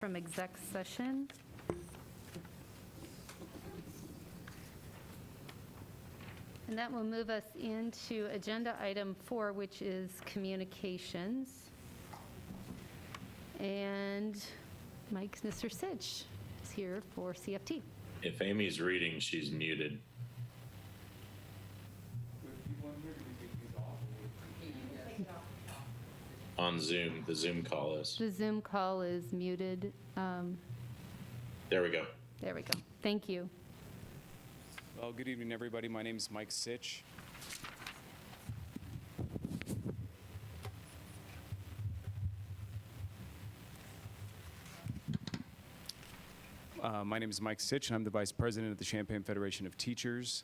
from exec session. And that will move us into agenda item 4, which is communications. And Mr. Sitch is here for CFT. If Amy's reading, she's muted. On Zoom, the Zoom call is. The Zoom call is muted. There we go. There we go. Thank you. Well, good evening, everybody. My name is Mike Sitch. My name is Mike Sitch, and I'm the Vice President of the Champaign Federation of Teachers.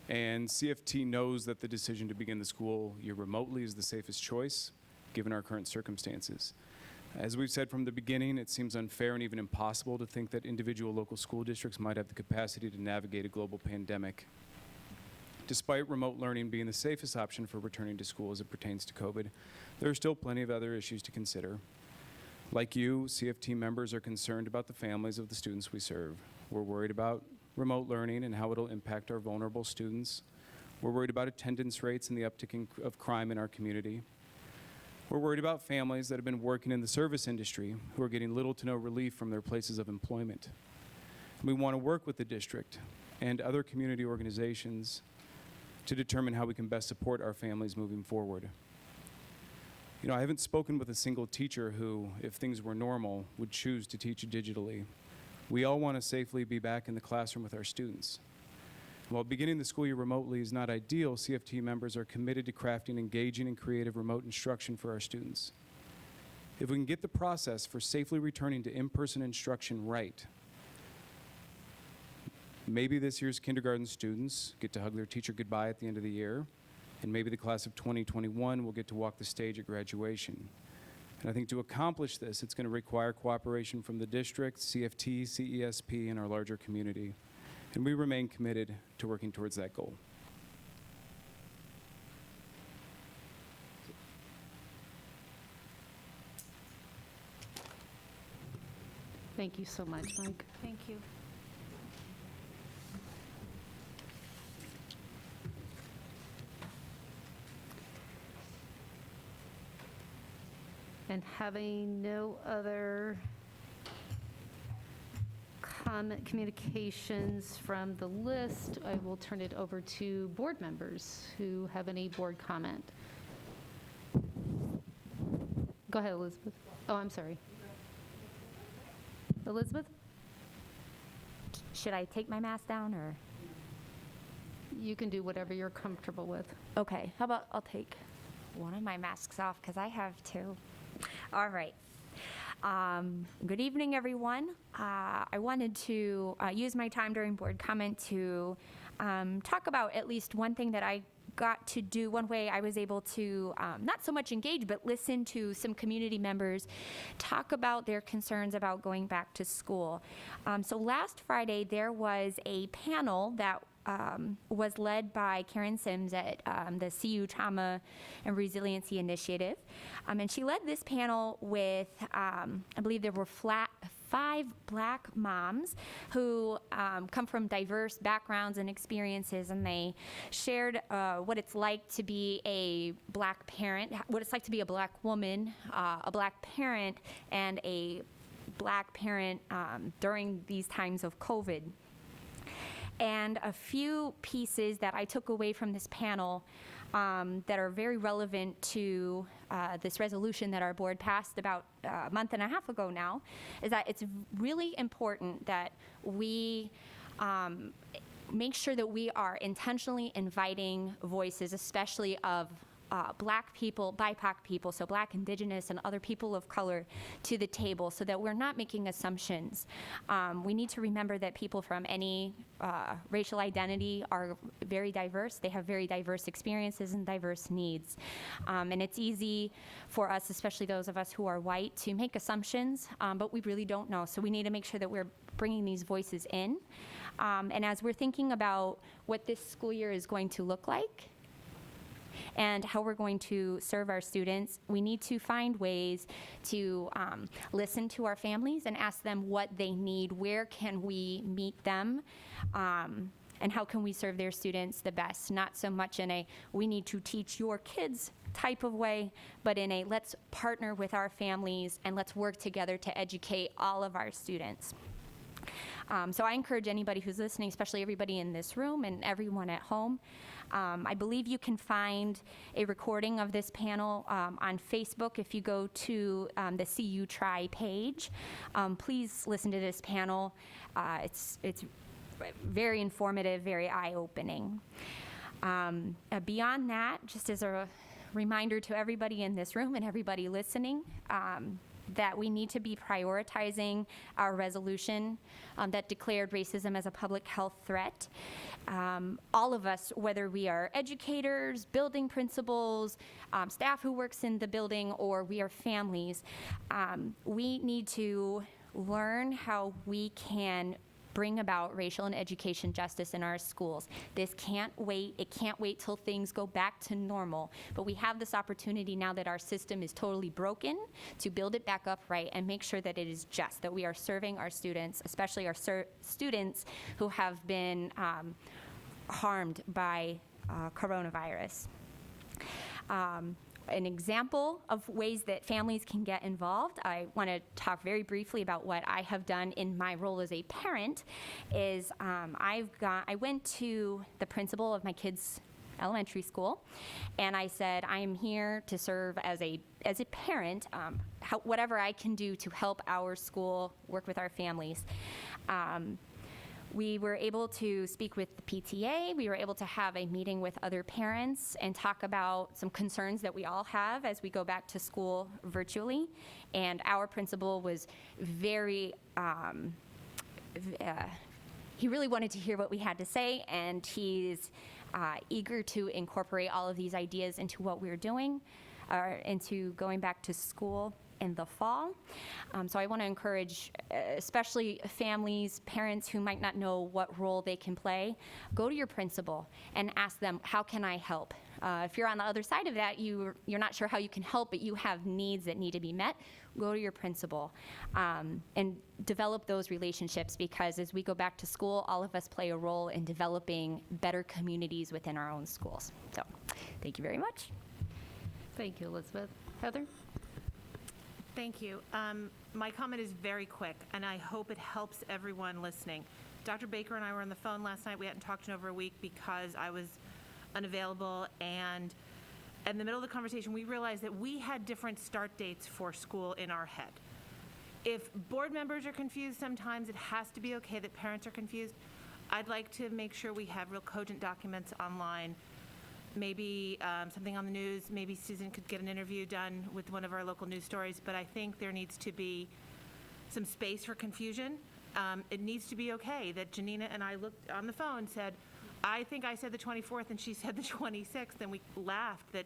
And CFT knows that the decision to begin the school year remotely is the safest choice, given our current circumstances. As we've said from the beginning, it seems unfair and even impossible to think that individual local school districts might have the capacity to navigate a global pandemic. Despite remote learning being the safest option for returning to school as it pertains to COVID, there are still plenty of other issues to consider. Like you, CFT members are concerned about the families of the students we serve. We're worried about remote learning and how it'll impact our vulnerable students. We're worried about attendance rates and the uptick of crime in our community. We're worried about families that have been working in the service industry who are getting little to no relief from their places of employment. We want to work with the district and other community organizations to determine how we can best support our families moving forward. You know, I haven't spoken with a single teacher who, if things were normal, would choose to teach digitally. We all want to safely be back in the classroom with our students. While beginning the school year remotely is not ideal, CFT members are committed to crafting engaging and creative remote instruction for our students. If we can get the process for safely returning to in-person instruction right, maybe this year's kindergarten students get to hug their teacher goodbye at the end of the year, and maybe the class of 2021 will get to walk the stage at graduation. And I think to accomplish this, it's going to require cooperation from the district, CFT, CESP, and our larger community. And we remain committed to working towards that goal. Thank you so much, Mike. Thank you. And having no other communications from the list, I will turn it over to board members who have any board comment. Go ahead, Elizabeth. Oh, I'm sorry. Elizabeth? Should I take my mask down or? You can do whatever you're comfortable with. Okay, how about I'll take one of my masks off because I have two. All right. Good evening, everyone. I wanted to use my time during board comment to talk about at least one thing that I got to do. One way I was able to not so much engage, but listen to some community members talk about their concerns about going back to school. So last Friday, there was a panel that was led by Karen Sims at the CU Trauma and Resiliency Initiative. And she led this panel with, I believe there were 5 Black moms who come from diverse backgrounds and experiences, and they shared what it's like to be a Black parent, what it's like to be a Black woman, a Black parent, and a Black parent during these times of COVID. And a few pieces that I took away from this panel that are very relevant to this resolution that our board passed about a month and a half ago now is that it's really important that we make sure that we are intentionally inviting voices, especially of Black people, BIPOC people, so Black, Indigenous, and other people of color to the table so that we're not making assumptions. We need to remember that people from any racial identity are very diverse. They have very diverse experiences and diverse needs. And it's easy for us, especially those of us who are white, to make assumptions, but we really don't know. So we need to make sure that we're bringing these voices in. And as we're thinking about what this school year is going to look like, and how we're going to serve our students, we need to find ways to listen to our families and ask them what they need, where can we meet them, and how can we serve their students the best, not so much in a we need to teach your kids type of way, but in a let's partner with our families and let's work together to educate all of our students. So I encourage anybody who's listening, especially everybody in this room and everyone at home. I believe you can find a recording of this panel on Facebook if you go to the CU Try page. Please listen to this panel. It's very informative, very eye-opening. Beyond that, just as a reminder to everybody in this room and everybody listening, that we need to be prioritizing our resolution that declared racism as a public health threat. All of us, whether we are educators, building principals, staff who works in the building, or we are families, we need to learn how we can bring about racial and education justice in our schools. This can't wait. It can't wait till things go back to normal. But we have this opportunity now that our system is totally broken to build it back up right and make sure that it is just, that we are serving our students, especially our students who have been harmed by coronavirus. An example of ways that families can get involved, I want to talk very briefly about what I have done in my role as a parent, is I went to the principal of my kids' elementary school, and I said, I am here to serve as a parent, whatever I can do to help our school work with our families. We were able to speak with the PTA. We were able to have a meeting with other parents and talk about some concerns that we all have as we go back to school virtually. And our principal was very, he really wanted to hear what we had to say, and he's eager to incorporate all of these ideas into what we're doing, into going back to school in the fall. So I want to encourage, especially families, parents who might not know what role they can play, go to your principal and ask them, how can I help? If you're on the other side of that, you're not sure how you can help, but you have needs that need to be met, go to your principal and develop those relationships, because as we go back to school, all of us play a role in developing better communities within our own schools. So thank you very much. Thank you, Elizabeth. Heather? Thank you. My comment is very quick, and I hope it helps everyone listening. Dr. Baker and I were on the phone last night. We hadn't talked in over a week because I was unavailable, and in the middle of the conversation, we realized that we had different start dates for school in our head. If board members are confused sometimes, it has to be okay that parents are confused. I'd like to make sure we have real cogent documents online. Maybe something on the news. Maybe Susan could get an interview done with one of our local news stories. But I think there needs to be some space for confusion. It needs to be okay that Janina and I looked on the phone, said, I think I said the 24th, and she said the 26th, and we laughed that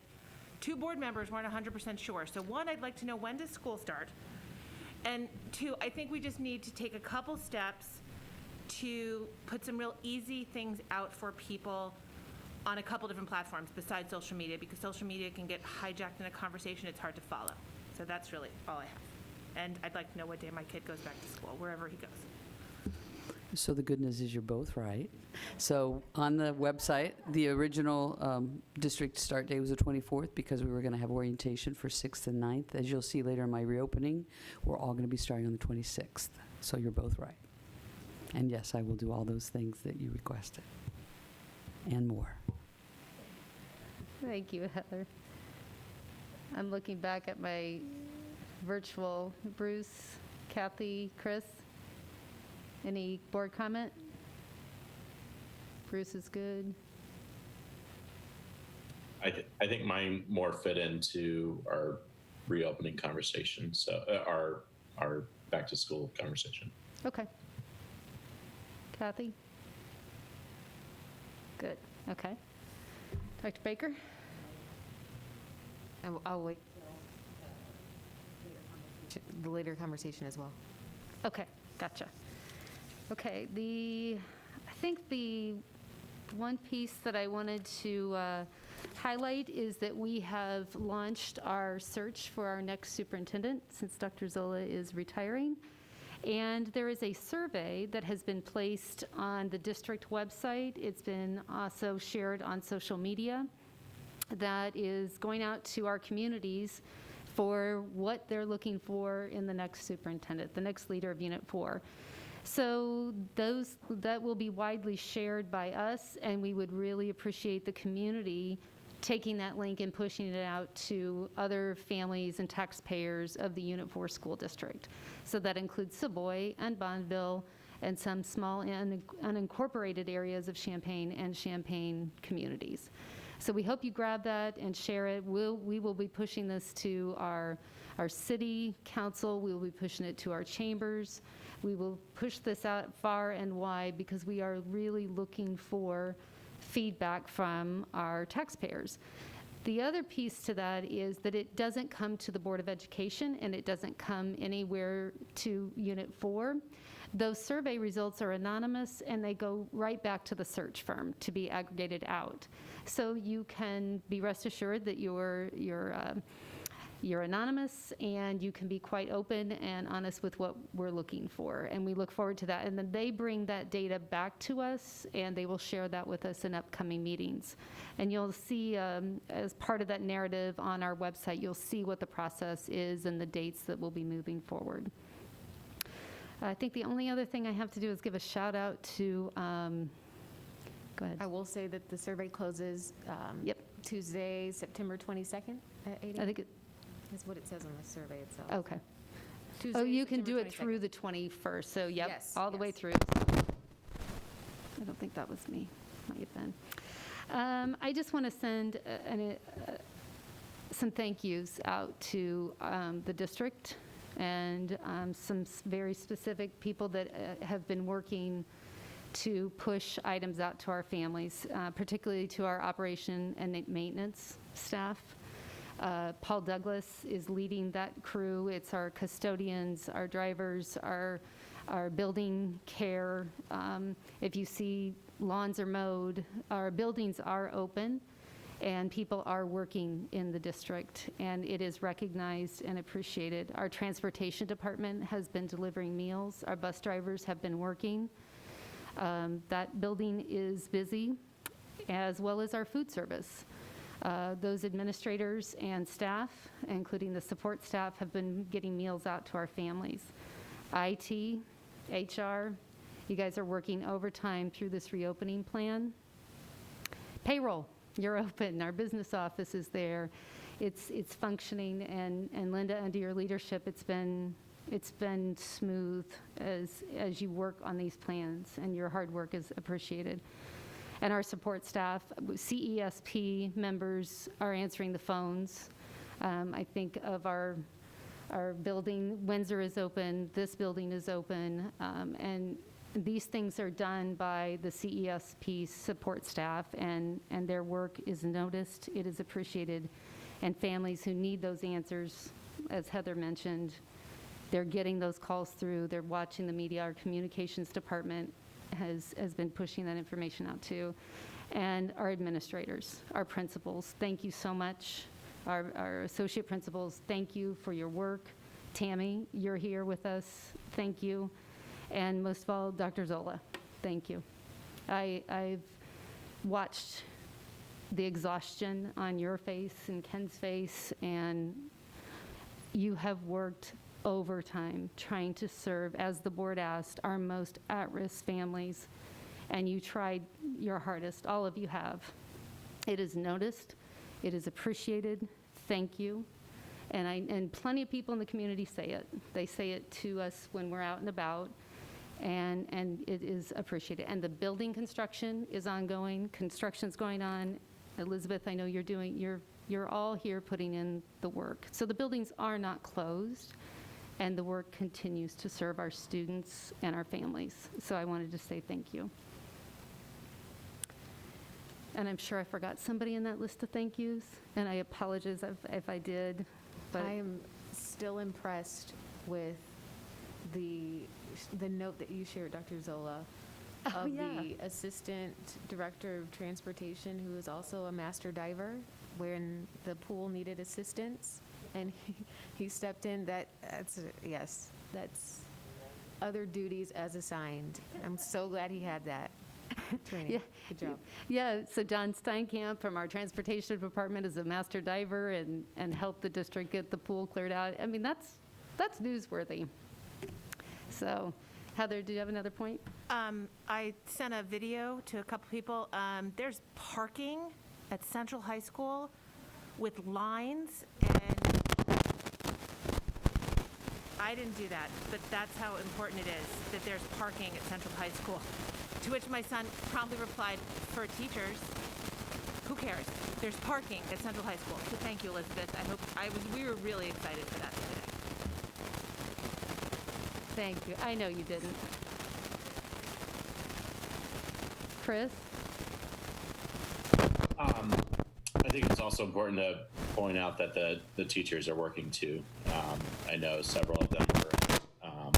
two board members weren't 100% sure. So one, I'd like to know, when does school start? And two, I think we just need to take a couple steps to put some real easy things out for people on a couple different platforms besides social media, because social media can get hijacked in a conversation. It's hard to follow. So that's really all I have. And I'd like to know what day my kid goes back to school, wherever he goes. So the good news is you're both right. So on the website, the original district start date was the 24th because we were going to have orientation for 6th and 9th. As you'll see later in my reopening, we're all going to be starting on the 26th. So you're both right. And yes, I will do all those things that you requested and more. Thank you, Heather. I'm looking back at my virtual. Bruce, Kathy, Chris, any board comment? Bruce is good. I think mine more fit into our reopening conversation, so our back to school conversation. Okay. Kathy? Good, okay. Dr. Baker? I'll wait the later conversation as well. Okay, gotcha. Okay, I think the one piece that I wanted to highlight is that we have launched our search for our next superintendent since Dr. Zola is retiring. And there is a survey that has been placed on the district website. It's been also shared on social media that is going out to our communities for what they're looking for in the next superintendent, the next leader of Unit 4. So that will be widely shared by us, and we would really appreciate the community taking that link and pushing it out to other families and taxpayers of the Unit 4 school district. So that includes Savoy and Bonneville and some small and unincorporated areas of Champaign and Champaign communities. So we hope you grab that and share it. We will be pushing this to our city council. We will be pushing it to our chambers. We will push this out far and wide because we are really looking for feedback from our taxpayers. The other piece to that is that it doesn't come to the Board of Education and it doesn't come anywhere to Unit 4. Those survey results are anonymous and they go right back to the search firm to be aggregated out. So you can be rest assured that you're anonymous and you can be quite open and honest with what we're looking for. And we look forward to that. And then they bring that data back to us and they will share that with us in upcoming meetings. And you'll see as part of that narrative on our website, you'll see what the process is and the dates that we'll be moving forward. I think the only other thing I have to do is give a shout out to, go ahead. I will say that the survey closes Yep. Tuesday, September 22nd at 8 I a.m. think it, is what it says on the survey itself. okay. Tuesday, Oh, you can do September it through 22nd. the 21st, so yep, Yes, all the way yes. through. I don't think that was me, might have been. I just want to send some thank yous out to the district and some very specific people that have been working to push items out to our families, particularly to our operation and maintenance staff. Paul Douglas is leading that crew. It's our custodians, our drivers, our building care. If you see lawns are mowed, our buildings are open, and people are working in the district, and it is recognized and appreciated. Our transportation department has been delivering meals. Our bus drivers have been working. That building is busy, as well as our food service. Those administrators and staff, including the support staff, have been getting meals out to our families. IT, HR, you guys are working overtime through this reopening plan. Payroll, you're open. Our business office is there. It's functioning, and Linda, under your leadership, it's been smooth as you work on these plans, and your hard work is appreciated. And our support staff, CESP members are answering the phones. I think of our building, Windsor is open, this building is open, and these things are done by the CESP support staff, and their work is noticed, it is appreciated, and families who need those answers, as Heather mentioned, they're getting those calls through, they're watching the media. Our communications department has been pushing that information out too. And our administrators, our principals, thank you so much. Our associate principals, thank you for your work. Tammy, you're here with us, thank you. And most of all, Dr. Zola, thank you. I've watched the exhaustion on your face and Ken's face, and you have worked overtime trying to serve, as the board asked, our most at-risk families, and you tried your hardest. All of you have. It is noticed. It is appreciated. Thank you. And plenty of people in the community say it. They say it to us when we're out and about, and it is appreciated. And the building construction is ongoing. Construction's going on. Elizabeth, I know you're all here putting in the work. So the buildings are not closed, and the work continues to serve our students and our families. So I wanted to say thank you. And I'm sure I forgot somebody in that list of thank yous, and I apologize if I did. But I am still impressed with the note that you shared, Dr. Zola, of yeah. the Assistant Director of Transportation, who is also a master diver, when the pool needed assistance, and he stepped in. Yes, that's other duties as assigned. I'm so glad he had that training. Yeah. Good job. Yeah, so John Steinkamp from our Transportation Department is a master diver and helped the district get the pool cleared out. I mean, that's newsworthy. So, Heather, do you have another point? I sent a video to a couple people. There's parking at Central High School with lines, and I didn't do that, but that's how important it is that there's parking at Central High School. To which my son promptly replied, for teachers, who cares? There's parking at Central High School. So thank you, Elizabeth. We were really excited for that today. Thank you. I know you didn't. Chris? I think it's also important to point out that the teachers are working too. I know several of them are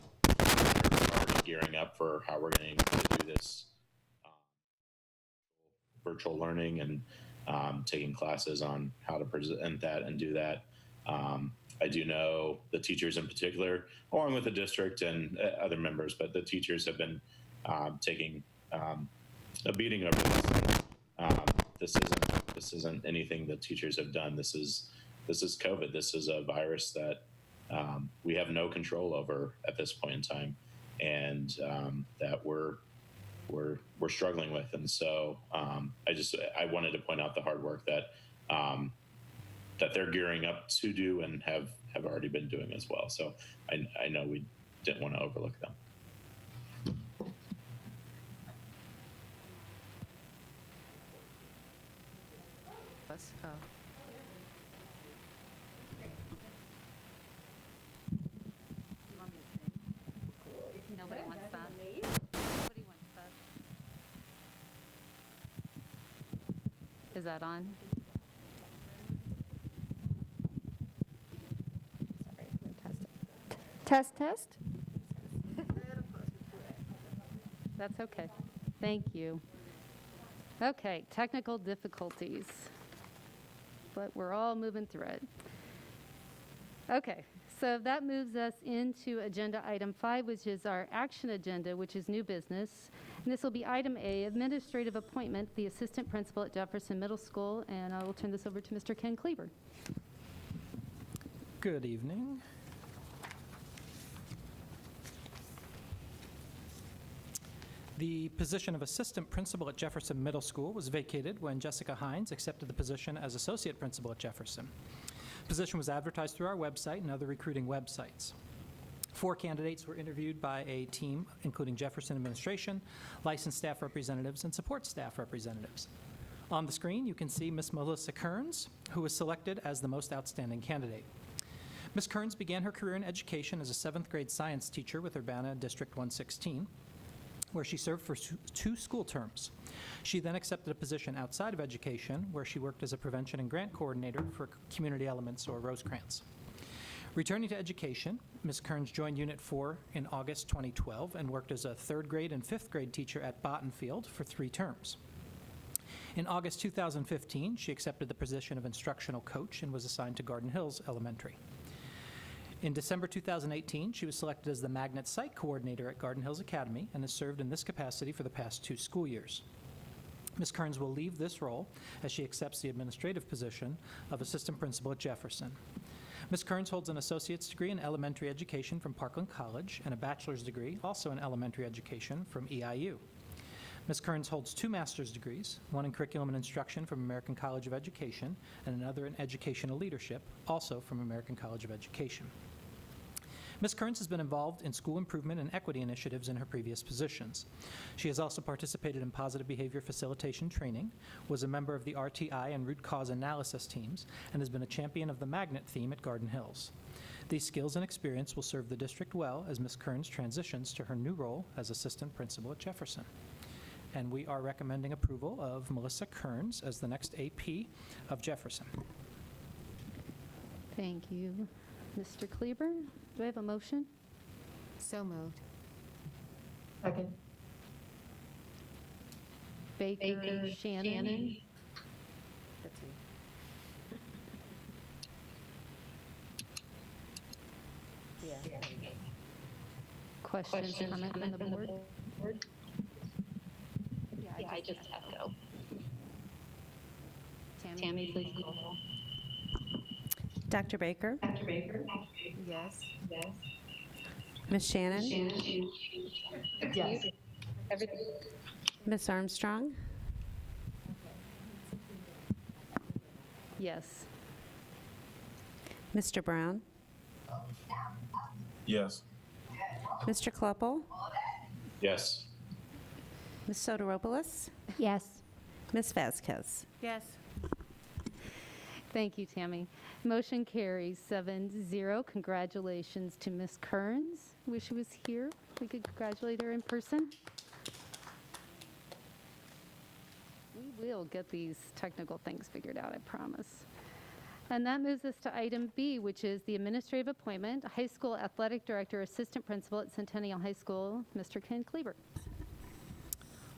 already gearing up for how we're going to do this virtual learning and taking classes on how to present that and do that. I do know the teachers in particular, along with the district and other members, but the teachers have been taking a beating over this. This isn't anything that teachers have done. This is COVID. This is a virus that we have no control over at this point in time, and that we're struggling with. And so I wanted to point out the hard work that that they're gearing up to do and have already been doing as well. So I know we didn't want to overlook them. Oh. Nobody wants that. Nobody wants that. Is that on? Sorry, I'm gonna test it. Test. That's okay. Thank you. Okay, technical difficulties. But we're all moving through it. Okay, so that moves us into agenda item 5, which is our action agenda, which is new business. And this will be item A, administrative appointment, the assistant principal at Jefferson Middle School. And I will turn this over to Mr. Ken Kleber. Good evening. The position of assistant principal at Jefferson Middle School was vacated when Jessica Hines accepted the position as associate principal at Jefferson. The position was advertised through our website and other recruiting websites. 4 candidates were interviewed by a team including Jefferson administration, licensed staff representatives, and support staff representatives. On the screen, you can see Ms. Melissa Kearns, who was selected as the most outstanding candidate. Ms. Kearns began her career in education as a 7th grade science teacher with Urbana District 116, where she served for 2 school terms. She then accepted a position outside of education, where she worked as a prevention and grant coordinator for Community Elements, or Rosecrans. Returning to education, Ms. Kearns joined Unit 4 in August 2012 and worked as a 3rd grade and 5th grade teacher at Bottenfield for 3 terms. In August 2015, she accepted the position of instructional coach and was assigned to Garden Hills Elementary. In December 2018, she was selected as the Magnet Site Coordinator at Garden Hills Academy and has served in this capacity for the past 2 school years. Ms. Kearns will leave this role as she accepts the administrative position of Assistant Principal at Jefferson. Ms. Kearns holds an associate's degree in elementary education from Parkland College and a bachelor's degree, also in elementary education, from EIU. Ms. Kearns holds 2 master's degrees, one in curriculum and instruction from American College of Education and another in educational leadership, also from American College of Education. Ms. Kearns has been involved in school improvement and equity initiatives in her previous positions. She has also participated in positive behavior facilitation training, was a member of the RTI and root cause analysis teams, and has been a champion of the magnet theme at Garden Hills. These skills and experience will serve the district well as Ms. Kearns transitions to her new role as assistant principal at Jefferson. And we are recommending approval of Melissa Kearns as the next AP of Jefferson. Thank you, Mr. Kleber. Do I have a motion? So moved. Second. Baker Shannon. Questions, comment from the board? Yeah, I just echo. Tammy, please call roll. Dr. Baker? Yes. Ms. Shannon? Yes. Ms. Armstrong? Yes. Mr. Brown? Yes. Mr. Kleppel? Yes. Ms. Soteropoulos? Yes. Ms. Vasquez? Yes. Thank you, Tammy. Motion carries 7-0. Congratulations to Ms. Kearns. Wish she was here. We could congratulate her in person. We will get these technical things figured out, I promise. And that moves us to item B, which is the administrative appointment, high school athletic director, assistant principal at Centennial High School, Mr. Ken Kleber.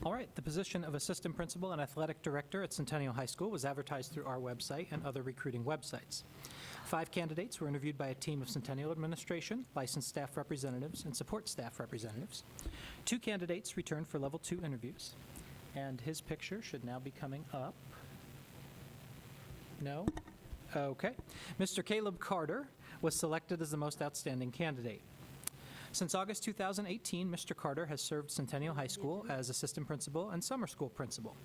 All right, the position of Assistant Principal and Athletic Director at Centennial High School was advertised through our website and other recruiting websites. 5 candidates were interviewed by a team of Centennial administration, licensed staff representatives, and support staff representatives. 2 candidates returned for level 2 interviews. And his picture should now be coming up. No? Okay. Mr. Caleb Carter was selected as the most outstanding candidate. Since August 2018, Mr. Carter has served Centennial High School as assistant principal and summer school principal.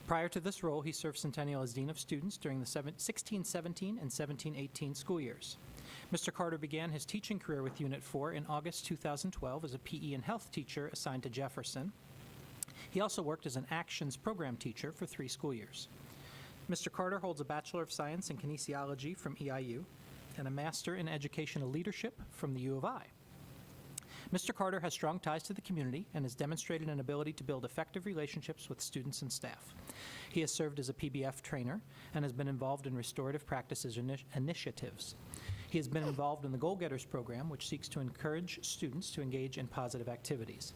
Prior to this role, he served Centennial as dean of students during the 16-17 and 17-18 school years. Mr. Carter began his teaching career with Unit 4 in August 2012 as a PE and health teacher assigned to Jefferson. He also worked as an Actions program teacher for 3 school years. Mr. Carter holds a Bachelor of Science in Kinesiology from EIU and a Master in Educational Leadership from the U of I. Mr. Carter has strong ties to the community and has demonstrated an ability to build effective relationships with students and staff. He has served as a PBF trainer and has been involved in restorative practices initiatives. He has been involved in the Goal Getters program, which seeks to encourage students to engage in positive activities.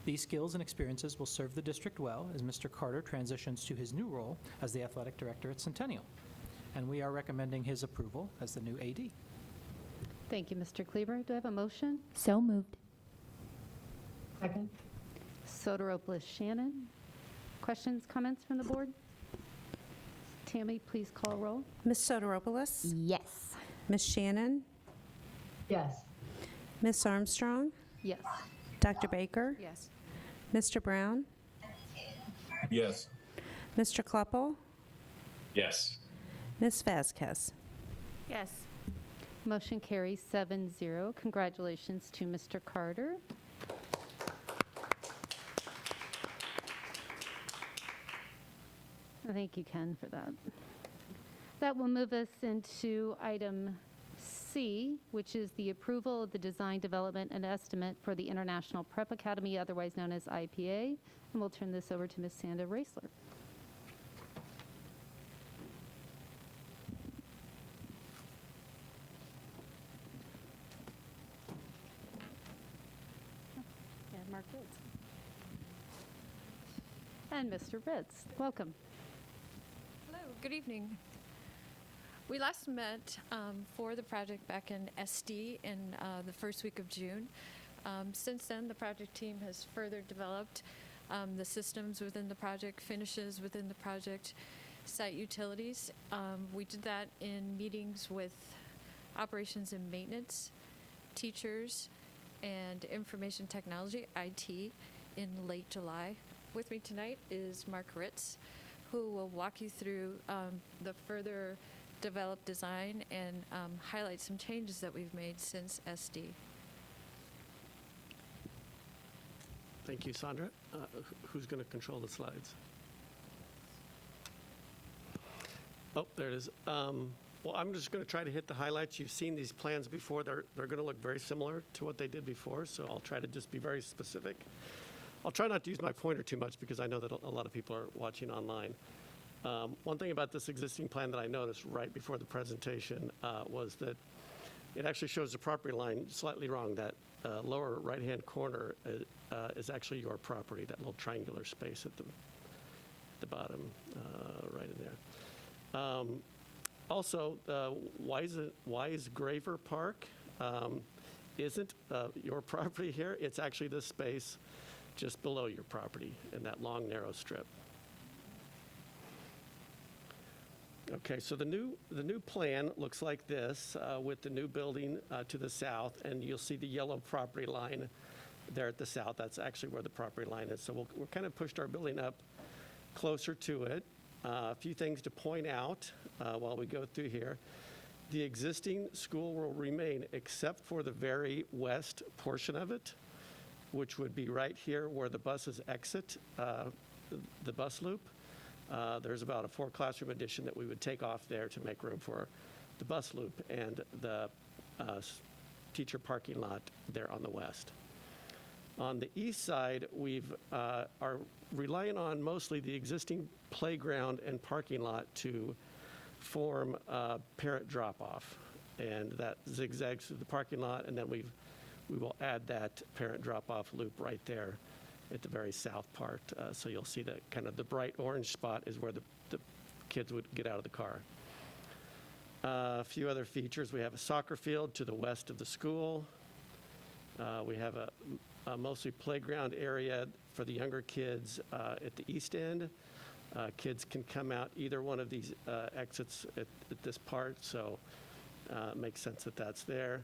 These skills and experiences will serve the district well as Mr. Carter transitions to his new role as the athletic director at Centennial. And we are recommending his approval as the new AD. Thank you, Mr. Kleber. Do I have a motion? So moved. Second? Soteropoulos Shannon. Questions, comments from the board? Tammy, please call roll. Ms. Soteropoulos? Yes. Ms. Shannon? Yes. Ms. Armstrong? Yes. Dr. Baker? Yes. Mr. Brown? Yes. Mr. Kleppel? Yes. Ms. Vasquez? Yes. Motion carries 7-0. Congratulations to Mr. Carter. Thank you, Ken, for that. That will move us into item C, which is the approval of the design, development, and estimate for the International Prep Academy, otherwise known as IPA. And we'll turn this over to Ms. Sandra Raisler. And Mark Ritz. And Mr. Ritz, welcome. Hello, good evening. We last met for the project back in SD in the first week of June. Since then, the project team has further developed the systems within the project, finishes within the project, site utilities. We did that in meetings with operations and maintenance, teachers, and information technology, IT, in late July. With me tonight is Mark Ritz, who will walk you through the further developed design and highlight some changes that we've made since SD. Thank you, Sandra. Who's going to control the slides? Oh, there it is. Well, I'm just going to try to hit the highlights. You've seen these plans before. They're going to look very similar to what they did before, so I'll try to just be very specific. I'll try not to use my pointer too much because I know that a lot of people are watching online. One thing about this existing plan that I noticed right before the presentation was that it actually shows the property line slightly wrong. That lower right-hand corner is actually your property, that little triangular space the bottom, right in there. Also, Wise Graver Park isn't your property here. It's actually this space just below your property in that long, narrow strip. Okay, so the new plan looks like this with the new building to the south, and you'll see the yellow property line there at the south. That's actually where the property line is. So we're kind of pushed our building up closer to it. A few things to point out while we go through here. The existing school will remain except for the very west portion of it, which would be right here where the buses exit the bus loop. There's about a 4-classroom addition that we would take off there to make room for the bus loop and the teacher parking lot there on the west. On the east side, we've are relying on mostly the existing playground and parking lot to form parent drop-off, and that zigzags through the parking lot, and then we will add that parent drop-off loop right there at the very south part. So you'll see that kind of the bright orange spot is where the kids would get out of the car. A few other features. We have a soccer field to the west of the school. We have a mostly playground area for the younger kids at the east end. Kids can come out either one of these exits at this part, so it makes sense that that's there.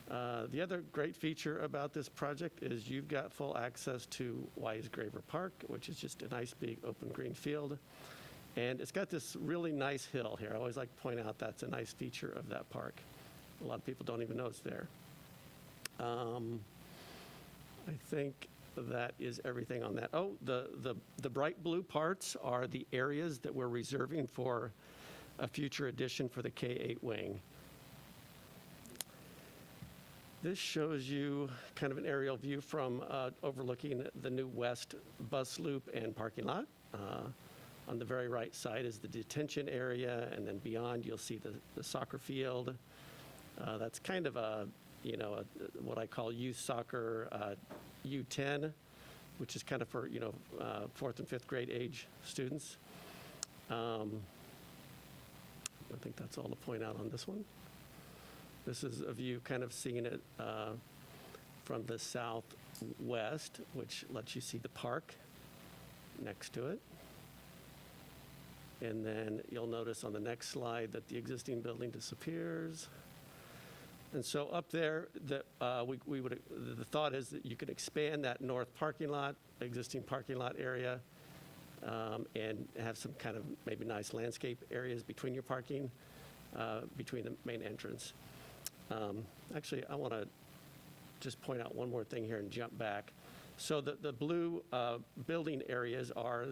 The other great feature about this project is you've got full access to Wise Graver Park, which is just a nice big open green field. And it's got this really nice hill here. I always like to point out that's a nice feature of that park. A lot of people don't even know it's there. I think that is everything on that. Oh, the bright blue parts are the areas that we're reserving for a future addition for the K-8 wing. This shows you kind of an aerial view from overlooking the new west bus loop and parking lot. On the very right side is the detention area, and then beyond you'll see the soccer field. That's kind of a, what I call youth soccer U10, which is kind of for, 4th and 5th grade age students. I think that's all to point out on this one. This is a view kind of seeing it from the southwest, which lets you see the park next to it. And then you'll notice on the next slide that the existing building disappears. And so up there, the thought is that you could expand that north parking lot, existing parking lot area, and have some kind of maybe nice landscape areas between your parking, between the main entrance. Actually, I want to just point out one more thing here and jump back. So the blue building areas are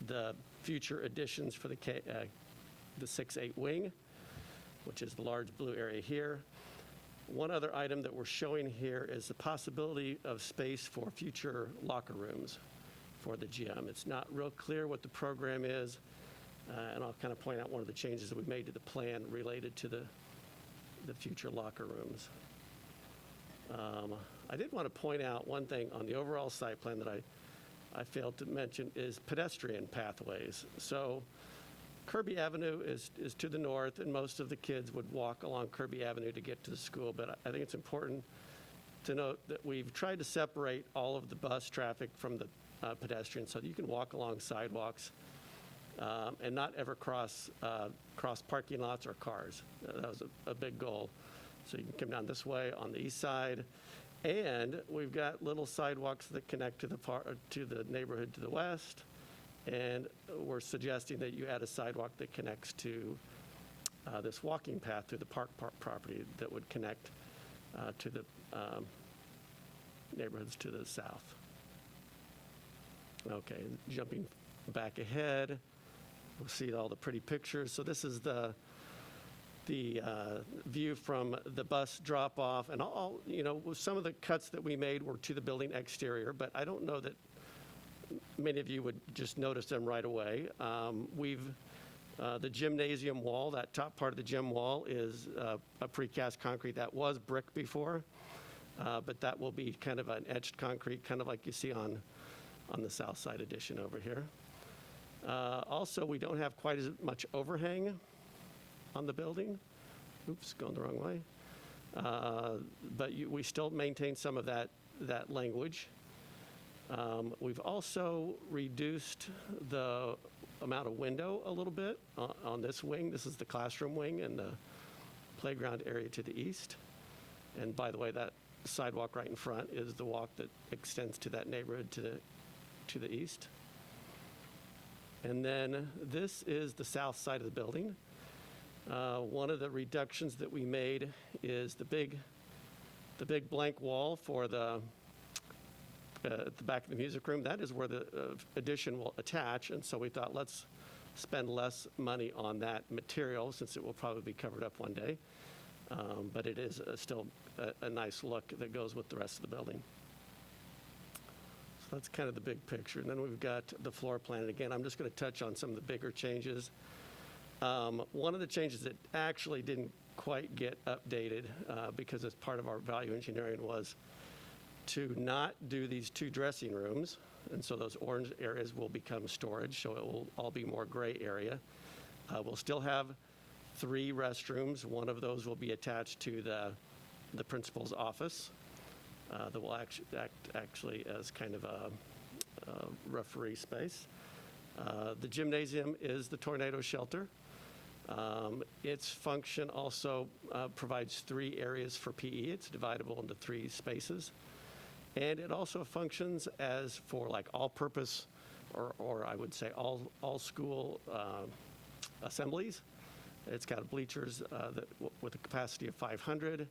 the future additions for the 6-8 wing, which is the large blue area here. One other item that we're showing here is the possibility of space for future locker rooms for the gym. It's not real clear what the program is, and I'll kind of point out one of the changes that we made to the plan related to the future locker rooms. I did want to point out one thing on the overall site plan that I failed to mention is pedestrian pathways. So Kirby Avenue is to the north, and most of the kids would walk along Kirby Avenue to get to the school, but I think it's important to note that we've tried to separate all of the bus traffic from the pedestrians so that you can walk along sidewalks and not ever cross parking lots or cars. That was a big goal. So you can come down this way on the east side, and we've got little sidewalks that connect to the neighborhood to the west, and we're suggesting that you add a sidewalk that connects to this walking path through the park property that would connect to the neighborhoods to the south. Okay, jumping back ahead, we'll see all the pretty pictures. So this is the view from the bus drop-off, and some of the cuts that we made were to the building exterior, but I don't know that many of you would just notice them right away. The gymnasium wall, that top part of the gym wall is a precast concrete that was brick before, but that will be kind of an etched concrete, kind of like you see on the south side addition over here. Also, we don't have quite as much overhang on the building. Oops, going the wrong way. But we still maintain some of that language. We've also reduced the amount of window a little bit on this wing. This is the classroom wing and the playground area to the east. And by the way, that sidewalk right in front is the walk that extends to that neighborhood to the east. And then this is the south side of the building. One of the reductions that we made is the big blank wall for at the back of the music room. That is where the addition will attach, and so we thought, let's spend less money on that material since it will probably be covered up one day. But it is still a nice look that goes with the rest of the building. So that's kind of the big picture. And then we've got the floor plan. And again, I'm just going to touch on some of the bigger changes. One of the changes that actually didn't quite get updated because as part of our value engineering was to not do these 2 dressing rooms. And so those orange areas will become storage, so it will all be more gray area. We'll still have 3 restrooms. One of those will be attached to the principal's office that will act actually as kind of a referee space. The gymnasium is the tornado shelter. Its function also provides 3 areas for PE. It's dividable into 3 spaces. And it also functions as for like all-purpose, or I would say all school assemblies. It's got bleachers with a capacity of 500.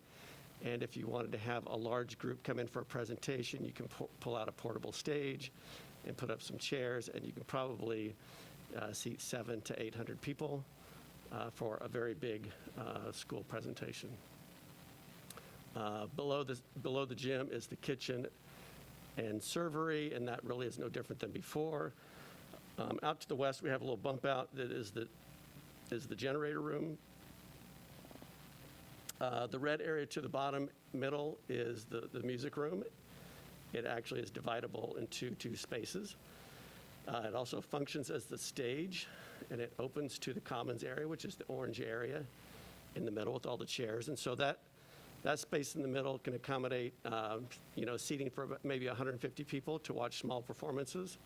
And if you wanted to have a large group come in for a presentation, you can pull out a portable stage and put up some chairs, and you can probably seat 700 to 800 people for a very big school presentation. Below the gym is the kitchen and servery, and that really is no different than before. Out to the west, we have a little bump out that is the generator room. The red area to the bottom middle is the music room. It actually is dividable into 2 spaces. It also functions as the stage, and it opens to the commons area, which is the orange area in the middle with all the chairs. And so that space in the middle can accommodate, seating for maybe 150 people to watch small performances.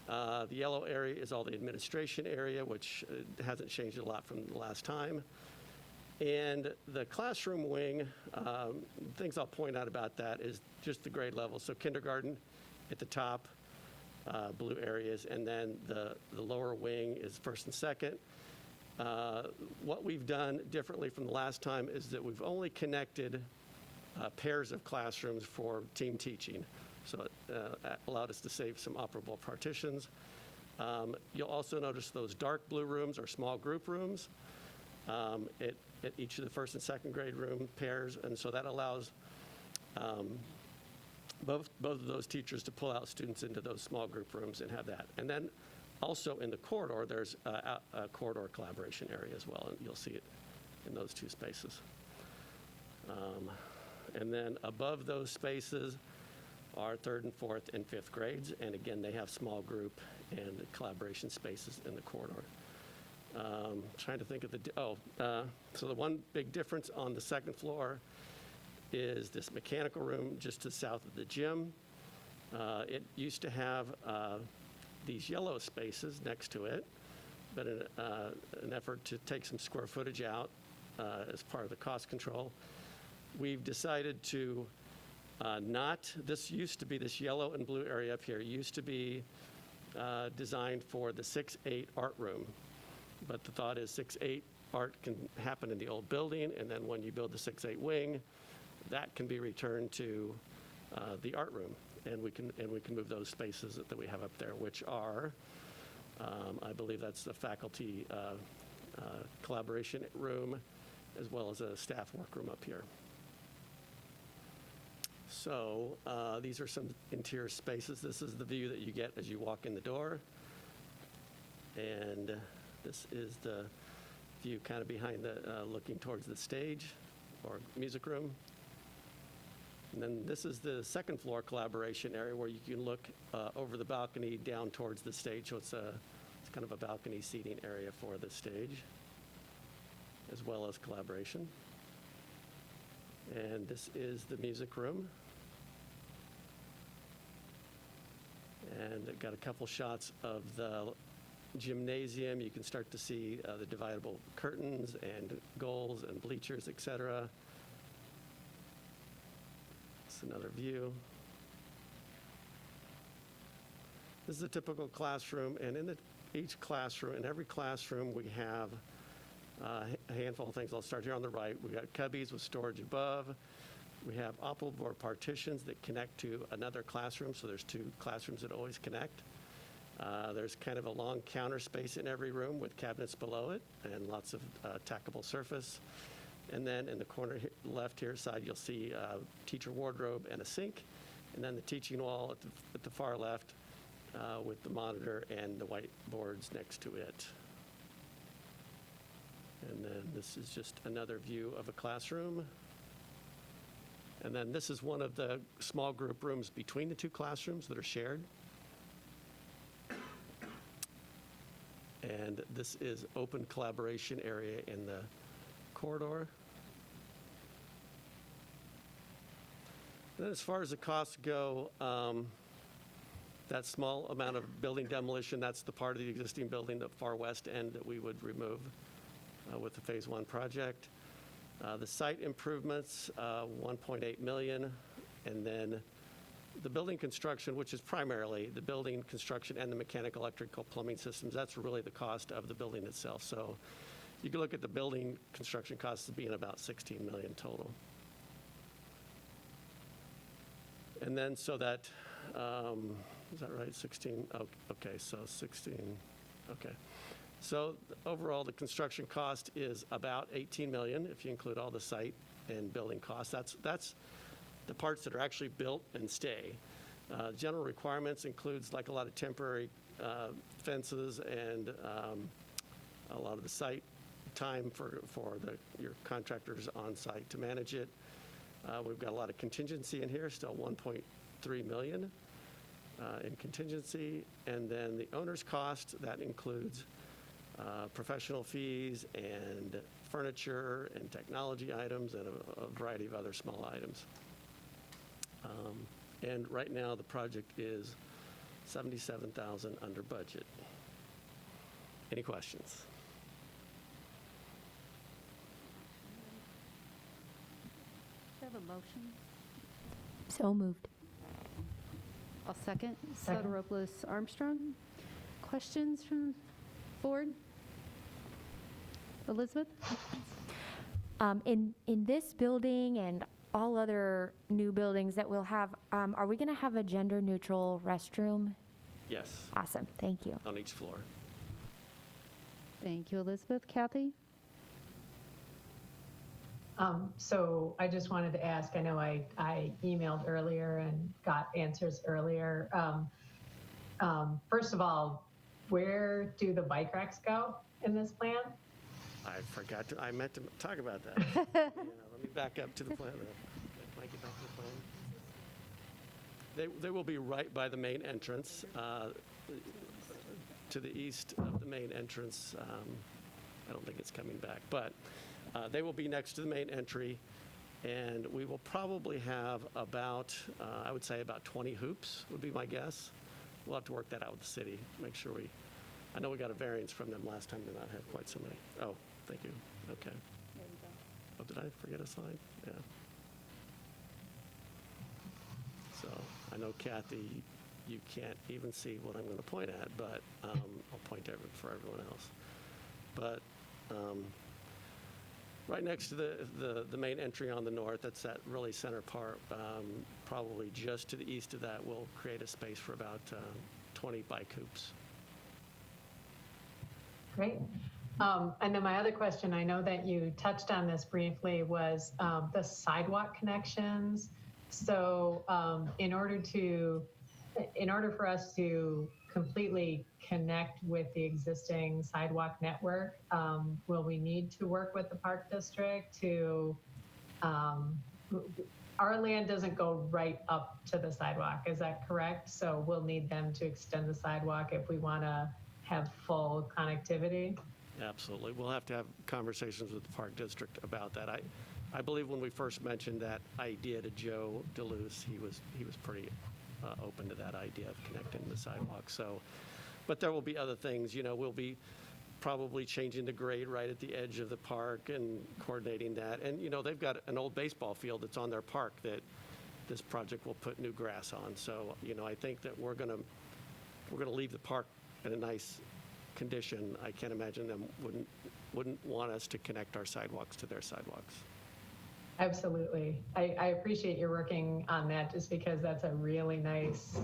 The yellow area is all the administration area, which hasn't changed a lot from the last time. And the classroom wing, things I'll point out about that is just the grade level. So kindergarten at the top, blue areas, and then the lower wing is first and second. What we've done differently from the last time is that we've only connected pairs of classrooms for team teaching. So it allowed us to save some operable partitions. You'll also notice those dark blue rooms are small group rooms at each of the first and second grade room pairs. And so that allows both of those teachers to pull out students into those small group rooms and have that. And then also in the corridor, there's a corridor collaboration area as well, and you'll see it in those 2 spaces. And then above those spaces are 3rd and 4th and 5th grades, and again, they have small group and collaboration spaces in the corridor. Trying to think of so the one big difference on the 2nd floor is this mechanical room just to the south of the gym. It used to have these yellow spaces next to it, but in an effort to take some square footage out as part of the cost control, we've decided to this used to be this yellow and blue area up here, used to be designed for the 6-8 art room. But the thought is 6-8 art can happen in the old building, and then when you build the 6-8 wing, that can be returned to the art room. And we can move those spaces that we have up there, which are, I believe that's the faculty collaboration room, as well as a staff workroom up here. So these are some interior spaces. This is the view that you get as you walk in the door. And this is the view kind of behind looking towards the stage or music room. And then this is the 2nd floor collaboration area where you can look over the balcony down towards the stage. So it's kind of a balcony seating area for the stage, as well as collaboration. And this is the music room. And I've got a couple shots of the gymnasium. You can start to see the dividable curtains and goals and bleachers, etc. It's another view. This is a typical classroom, and in each classroom, in every classroom, we have a handful of things. I'll start here on the right. We've got cubbies with storage above. We have opal board partitions that connect to another classroom, so there's two classrooms that always connect. There's kind of a long counter space in every room with cabinets below it and lots of tackable surface. And then in the corner left here side, you'll see a teacher wardrobe and a sink. And then the teaching wall at the far left with the monitor and the whiteboards next to it. And then this is just another view of a classroom. And then this is one of the small group rooms between the two classrooms that are shared. And this is open collaboration area in the corridor. And then as far as the costs go, that small amount of building demolition, that's the part of the existing building, the far west end, that we would remove with the Phase 1 project. The site improvements, $1.8 million, and then the building construction, which is primarily the building construction and the mechanical, electrical, plumbing systems, that's really the cost of the building itself. So you can look at the building construction costs as being about $16 million total. And then so that, is that right, 16? Oh, okay, so 16, okay. So overall, the construction cost is about $18 million if you include all the site and building costs. That's the parts that are actually built and stay. General requirements includes like a lot of temporary fences and a lot of the site time for your contractors on site to manage it. We've got a lot of contingency in here, still $1.3 million in contingency. And then the owner's cost, that includes professional fees and furniture and technology items and a variety of other small items. And right now the project is $77,000 under budget. Any questions? Do I have a motion? So moved. I'll second. Second. Soteropoulos Armstrong. Questions from board? Elizabeth? In this building and all other new buildings that we'll have, are we going to have a gender-neutral restroom? Yes, Awesome, thank you. on each floor. Thank you, Elizabeth. Kathy? So I just wanted to ask, I know I emailed earlier and got answers earlier. First of all, where do the bike racks go in this plan? I forgot to, I meant to talk about that. Let me back up to the plan. Can I get back to the plan? They will be right by the main entrance, to the east of the main entrance. I don't think it's coming back, but they will be next to the main entry, and we will probably have about, I would say about 20 hoops would be my guess. We'll have to work that out with the city, make sure I know we got a variance from them last time to not have quite so many. Oh, thank you. Okay. Oh, did I forget a slide? Yeah. So I know, Kathy, you can't even see what I'm going to point at, but I'll point for everyone else. But right next to the main entry on the north, that's that really center part, probably just to the east of that, we'll create a space for about 20 bike hoops. Great. And then my other question, I know that you touched on this briefly, was the sidewalk connections. So in order for us to completely connect with the existing sidewalk network, will we need to work with the Park District to, our land doesn't go right up to the sidewalk, is that correct? So we'll need them to extend the sidewalk if we want to have full connectivity? Absolutely. We'll have to have conversations with the Park District about that. I believe when we first mentioned that idea to Joe DeLuce, he was pretty open to that idea of connecting the sidewalk. So, but there will be other things. We'll be probably changing the grade right at the edge of the park and coordinating that. And they've got an old baseball field that's on their park that this project will put new grass on. So, I think that we're gonna leave the park in a nice condition. I can't imagine them wouldn't want us to connect our sidewalks to their sidewalks. Absolutely. I appreciate you working on that, just because that's a really nice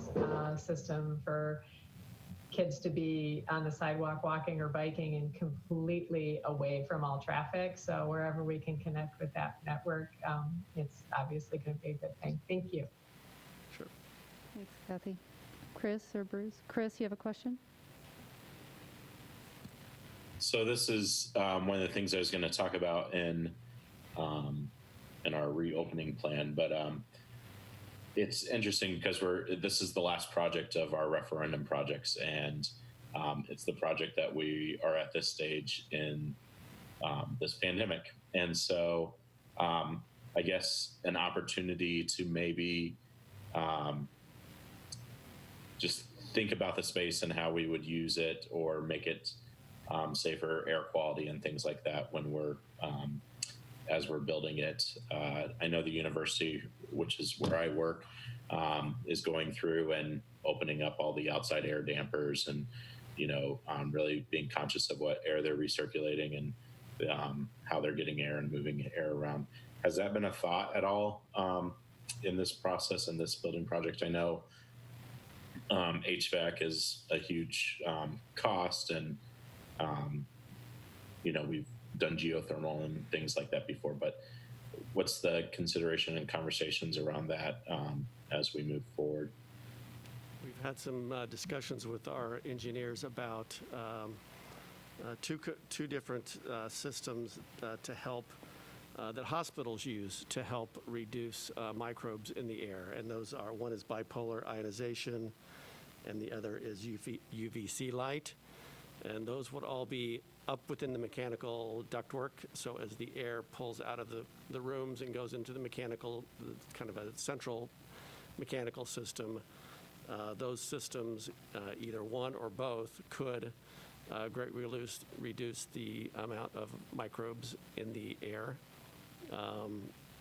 system for kids to be on the sidewalk walking or biking and completely away from all traffic. So wherever we can connect with that network, it's obviously going to be a good thing. Thank you. Sure. Thanks, Kathy. Chris or Bruce? Chris, you have a question? So this is one of the things I was going to talk about in our reopening plan, but it's interesting because this is the last project of our referendum projects, and it's the project that we are at this stage in this pandemic. And so I guess an opportunity to maybe just think about the space and how we would use it or make it safer air quality and things like that when we're as we're building it. I know the university, which is where I work, is going through and opening up all the outside air dampers and, really being conscious of what air they're recirculating and how they're getting air and moving air around. Has that been a thought at all in this process, in this building project? I know HVAC is a huge cost, and, we've done geothermal and things like that before, but what's the consideration and conversations around that as we move forward? We've had some discussions with our engineers about two different systems to help that hospitals use to help reduce microbes in the air, and those are, one is bipolar ionization, and the other is UVC light, and those would all be up within the mechanical ductwork. So as the air pulls out of the rooms and goes into the mechanical, kind of a central mechanical system, those systems, either one or both, could greatly reduce the amount of microbes in the air.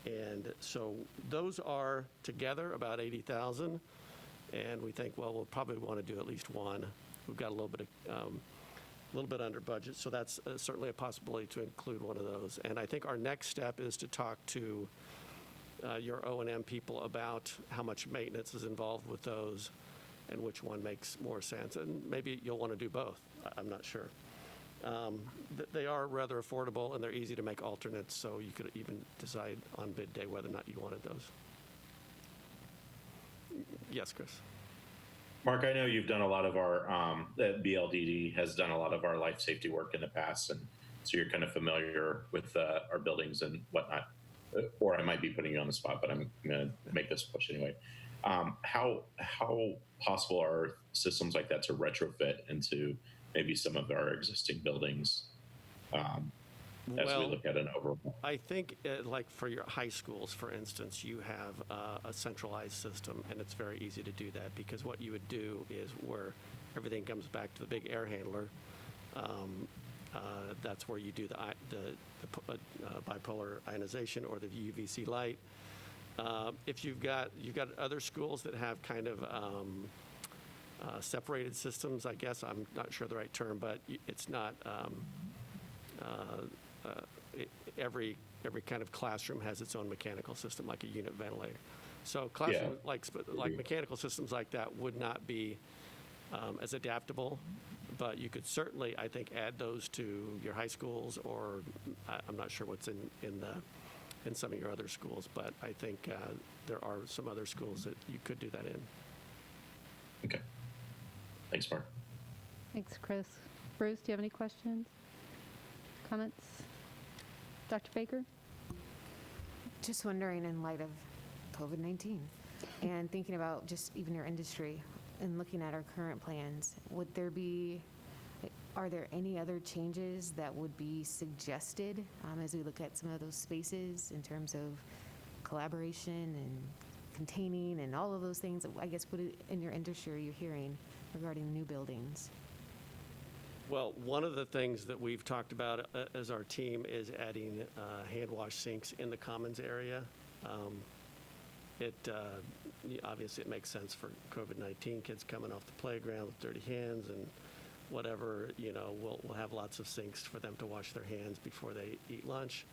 And so those are together about 80,000, and we think, well, we'll probably want to do at least one. We've got a little bit under budget, so that's certainly a possibility to include one of those. And I think our next step is to talk to your O&M people about how much maintenance is involved with those and which one makes more sense. And maybe you'll want to do both. I'm not sure. They are rather affordable, and they're easy to make alternates, so you could even decide on bid day whether or not you wanted those. Yes, Chris. Mark, I know you've done a lot of our, BLDD has done a lot of our life safety work in the past, and so you're kind of familiar with our buildings and whatnot. Or I might be putting you on the spot, but I'm going to make this push anyway. How possible are systems like that to retrofit into maybe some of our existing buildings as we look at an overall? I think, like for your high schools, for instance, you have a centralized system, and it's very easy to do that, because what you would do is where everything comes back to the big air handler, that's where you do the bipolar ionization or the UVC light. If you've got other schools that have kind of separated systems, I guess, I'm not sure the right term, but it's not every kind of classroom has its own mechanical system, like a unit ventilator. So classroom like mechanical systems like that would not be as adaptable, but you could certainly, I think, add those to your high schools, or I'm not sure what's in some of your other schools, but I think there are some other schools that you could do that in. Okay. Thanks, Mark. Thanks, Chris. Bruce, do you have any questions, comments? Dr. Baker? Just wondering, in light of COVID-19 and thinking about just even your industry and looking at our current plans, would there be Are there any other changes that would be suggested as we look at some of those spaces in terms of collaboration and containing and all of those things? I guess what in your industry are you hearing regarding new buildings? Well, one of the things that we've talked about as our team is adding hand wash sinks in the commons area. Obviously, it makes sense for COVID-19, kids coming off the playground with dirty hands and whatever, we'll have lots of sinks for them to wash their hands before they eat lunch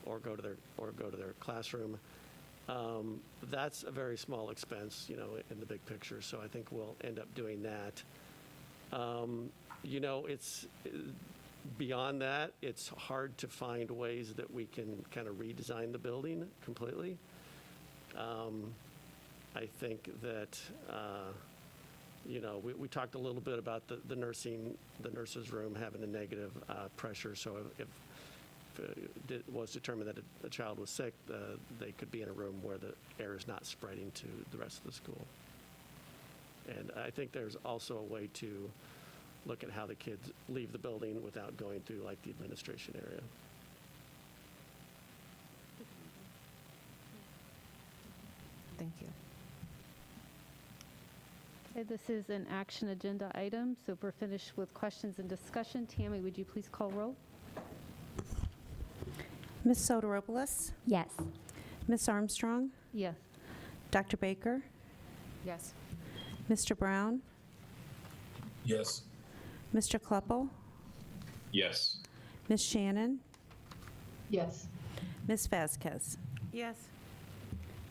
or go to their classroom. That's a very small expense, in the big picture, so I think we'll end up doing that. It's beyond that, it's hard to find ways that we can kind of redesign the building completely. I think that, we talked a little bit about the nurses' room having a negative pressure. So if it was determined that a child was sick, they could be in a room where the air is not spreading to the rest of the school. And I think there's also a way to look at how the kids leave the building without going through like the administration area. Thank you. Okay, this is an action agenda item, so if we're finished with questions and discussion, Tammy, would you please call roll? Ms. Soteropoulos, Yes. Ms. Armstrong, Yes. Dr. Baker, Yes. Mr. Brown, Yes. Mr. Kleppel, Yes. Ms. Shannon, Yes. Ms. Vasquez. Yes.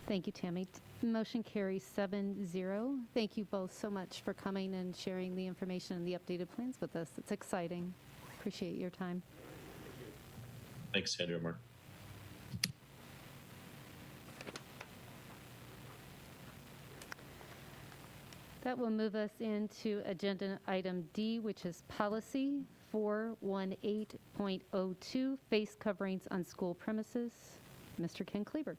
Thank you, Tammy. Motion carries 7-0. Thank you both so much for coming and sharing the information and the updated plans with us. It's exciting. Appreciate your time. Thanks, Sandra Mark. That will move us into agenda item D, which is policy 418.02, face coverings on school premises. Mr. Ken Kleber.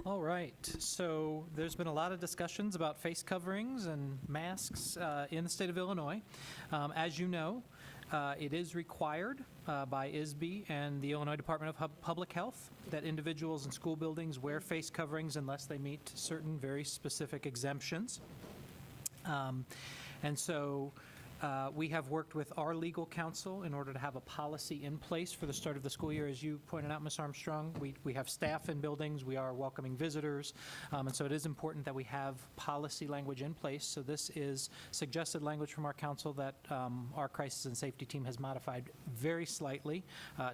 All right, so there's been a lot of discussions about face coverings and masks in the state of Illinois. As you know, it is required by ISB and the Illinois Department of Public Health that individuals in school buildings wear face coverings unless they meet certain very specific exemptions. And so we have worked with our legal counsel in order to have a policy in place for the start of the school year. As you pointed out, Ms. Armstrong, we have staff in buildings, we are welcoming visitors, and so it is important that we have policy language in place. So this is suggested language from our counsel that our crisis and safety team has modified very slightly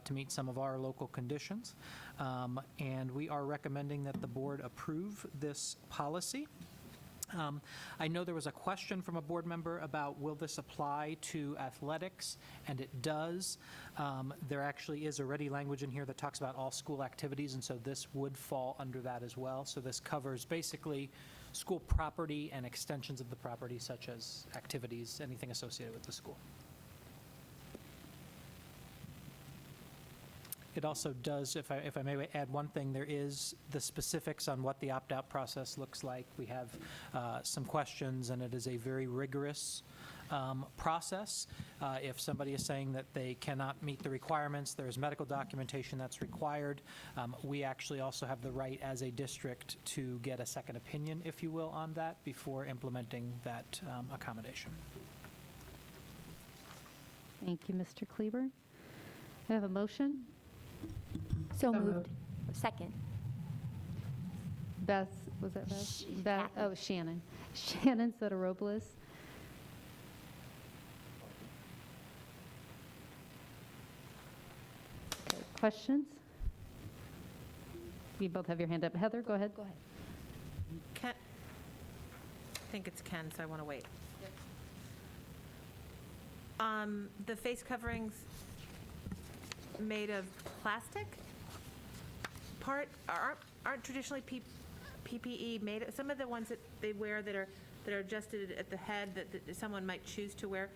to meet some of our local conditions. And we are recommending that the board approve this policy. I know there was a question from a board member about will this apply to athletics, and it does. There actually is already language in here that talks about all school activities, and so this would fall under that as well. So this covers basically school property and extensions of the property, such as activities, anything associated with the school. It also does, if I may add one thing, there is the specifics on what the opt-out process looks like. We have some questions, and it is a very rigorous process. If somebody is saying that they cannot meet the requirements, there is medical documentation that's required. We actually also have the right as a district to get a second opinion, if you will, on that before implementing that accommodation. Thank you, Mr. Kleber. I have a motion. So moved. Second. Beth, was that Beth? Beth, oh, Shannon. Shannon Soteropoulos. Okay, questions? You both have your hand up. Heather, go ahead. Go ahead. Ken, I think it's Ken, so I want to wait. The face coverings made of plastic aren't traditionally PPE made. Some of the ones that they wear that are adjusted at the head that someone might choose to wear,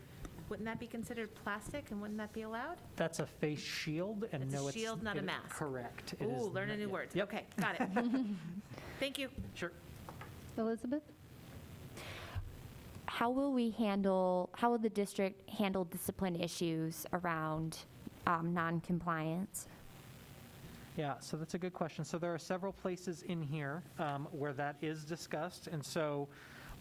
wouldn't that be considered plastic, and wouldn't that be allowed? That's a face shield, and It's no, a shield, not a mask. Correct. It Ooh, is learn a not new yet. word. Yep. Okay, got it. Thank you. Sure. Elizabeth? how will the district handle discipline issues around non-compliance? Yeah, so that's a good question. So there are several places in here where that is discussed. And so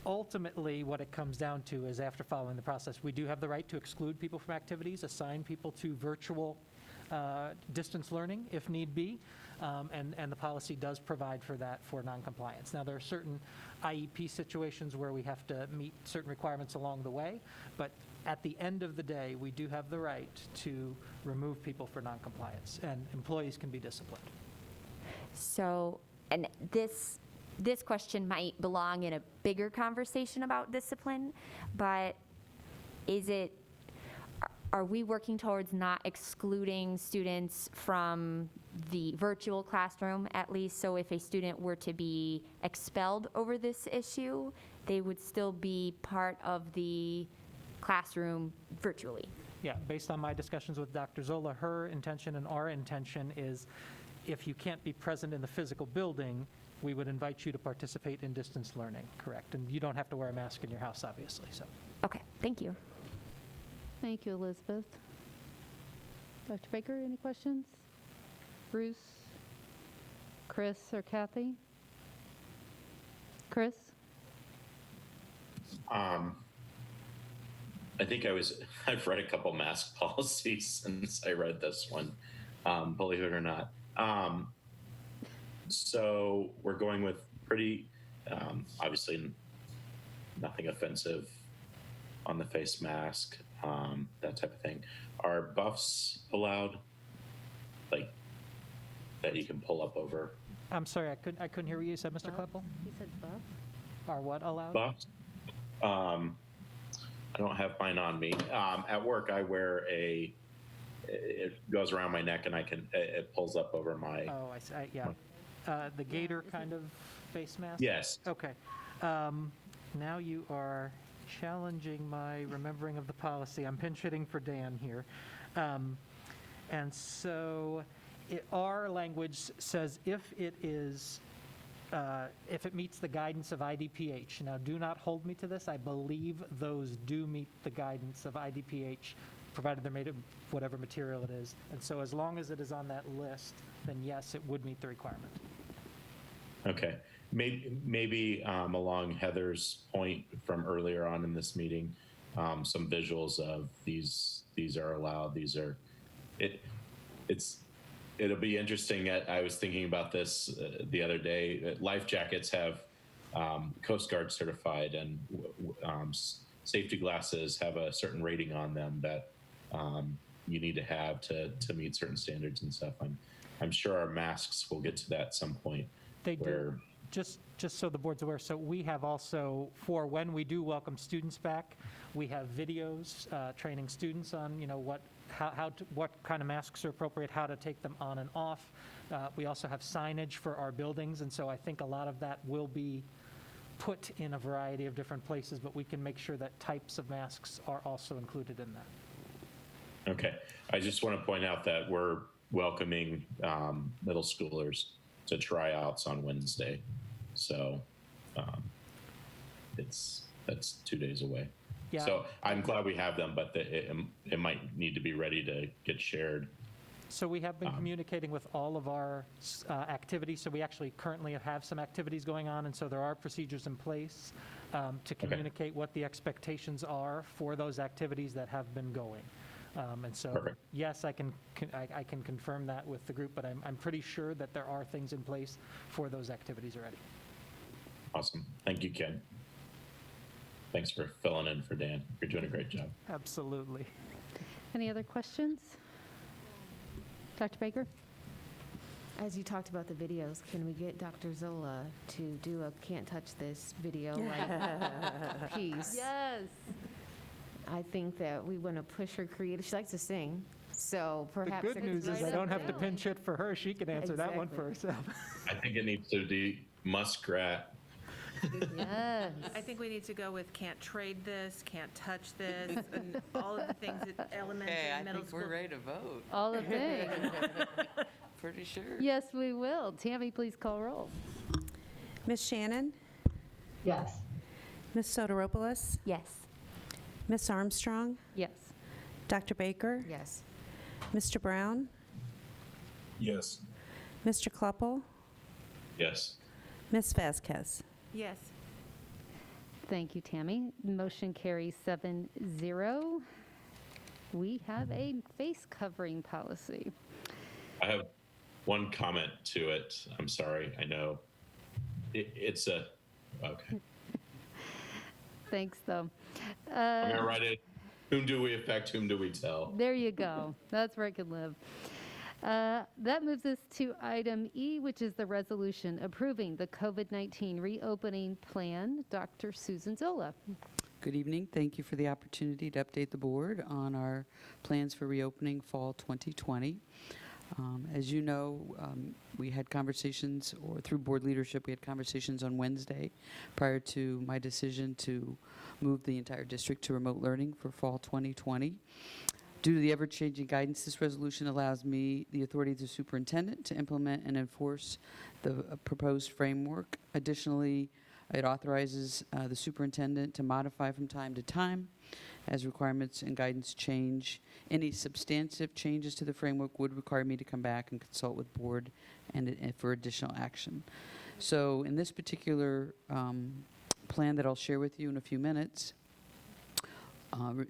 ultimately, what it comes down to is after following the process, we do have the right to exclude people from activities, assign people to virtual distance learning if need be. And the policy does provide for that for noncompliance. Now, there are certain IEP situations where we have to meet certain requirements along the way, but at the end of the day, we do have the right to remove people for noncompliance, and employees can be disciplined. So, and this question might belong in a bigger conversation about discipline, but are we working towards not excluding students from the virtual classroom at least? So if a student were to be expelled over this issue, they would still be part of the classroom virtually? Yeah, based on my discussions with Dr. Zola, her intention and our intention is if you can't be present in the physical building, we would invite you to participate in distance learning, correct? And you don't have to wear a mask in your house, obviously, so. Okay, thank you. Thank you, Elizabeth. Dr. Baker, any questions? Bruce, Chris, or Kathy? Chris? I think I've read a couple mask policies since I read this one, believe it or not. So we're going with pretty, obviously nothing offensive on the face mask, that type of thing. Are buffs allowed? Like that you can pull up over? I'm sorry, I couldn't hear what you said, Mr. Kleppel? You said buff? Are what allowed? Buffs? I don't have mine on me. At work, I wear it goes around my neck and it pulls up over my. Oh, I see, yeah. The gator kind of face mask? Yes. Okay. Now you are challenging my remembering of the policy. I'm pinch hitting for Dan here. And so our language says if it meets the guidance of IDPH. Now, do not hold me to this. I believe those do meet the guidance of IDPH, provided they're made of whatever material it is. And so as long as it is on that list, then yes, it would meet the requirement. Okay. Maybe along Heather's point from earlier on in this meeting, some visuals of these are allowed. It'll be interesting. I was thinking about this the other day. Life jackets have Coast Guard certified, and safety glasses have a certain rating on them that you need to have to meet certain standards and stuff. I'm sure our masks will get to that at some point. They do. Just so the board's aware, so we have also, for when we do welcome students back, we have videos training students on, what kind of masks are appropriate, how to take them on and off. We also have signage for our buildings, and so I think a lot of that will be put in a variety of different places, but we can make sure that types of masks are also included in that. Okay. I just want to point out that we're welcoming middle schoolers to tryouts on Wednesday. So that's 2 days away. Yeah. So I'm glad we have them, but it might need to be ready to get shared. So we have been communicating with all of our activities. So we actually currently have some activities going on, and so there are procedures in place to communicate what the expectations are for those activities that have been going. And so, Perfect. yes, I can confirm that with the group, but I'm pretty sure that there are things in place for those activities already. Awesome. Thank you, Ken. Thanks for filling in for Dan. You're doing a great job. Absolutely. Any other questions? Dr. Baker? As you talked about the videos, can we get Dr. Zola to do a can't touch this video like piece? Yes. I think that we want to push her creative. She likes to sing, so The perhaps good there could news be is I some- don't have to pinch hit for her. She can answer that one for Exactly. herself. I think it needs to be muskrat. Yes. I think we need to go with can't trade this, can't touch this, and all of the things that elementary and middle school. ready to vote. All the things. Pretty sure. Yes, we will. Tammy, please call roll. Ms. Shannon? Yes. Ms. Soteropoulos, Yes. Ms. Armstrong, Yes. Dr. Baker, Yes. Mr. Brown, Yes. Mr. Kluppel, Yes. Ms. Vasquez. Yes. Thank you, Tammy. Motion carries 7-0. We have a face covering policy. I have one comment to it. I'm sorry. I know it's a, okay. Thanks, though. I'm going to write it. Whom do we affect? Whom do we tell? There you go. That's where it can live. That moves us to item E, which is the resolution approving the COVID-19 reopening plan. Dr. Susan Zola. Good evening. Thank you for the opportunity to update the board on our plans for reopening fall 2020. As you know, we had conversations, or through board leadership, we had conversations on Wednesday prior to my decision to move the entire district to remote learning for fall 2020. Due to the ever-changing guidance, this resolution allows me the authority of the superintendent to implement and enforce the proposed framework. Additionally, it authorizes the superintendent to modify from time to time as requirements and guidance change. Any substantive changes to the framework would require me to come back and consult with board and for additional action. So in this particular plan that I'll share with you in a few minutes,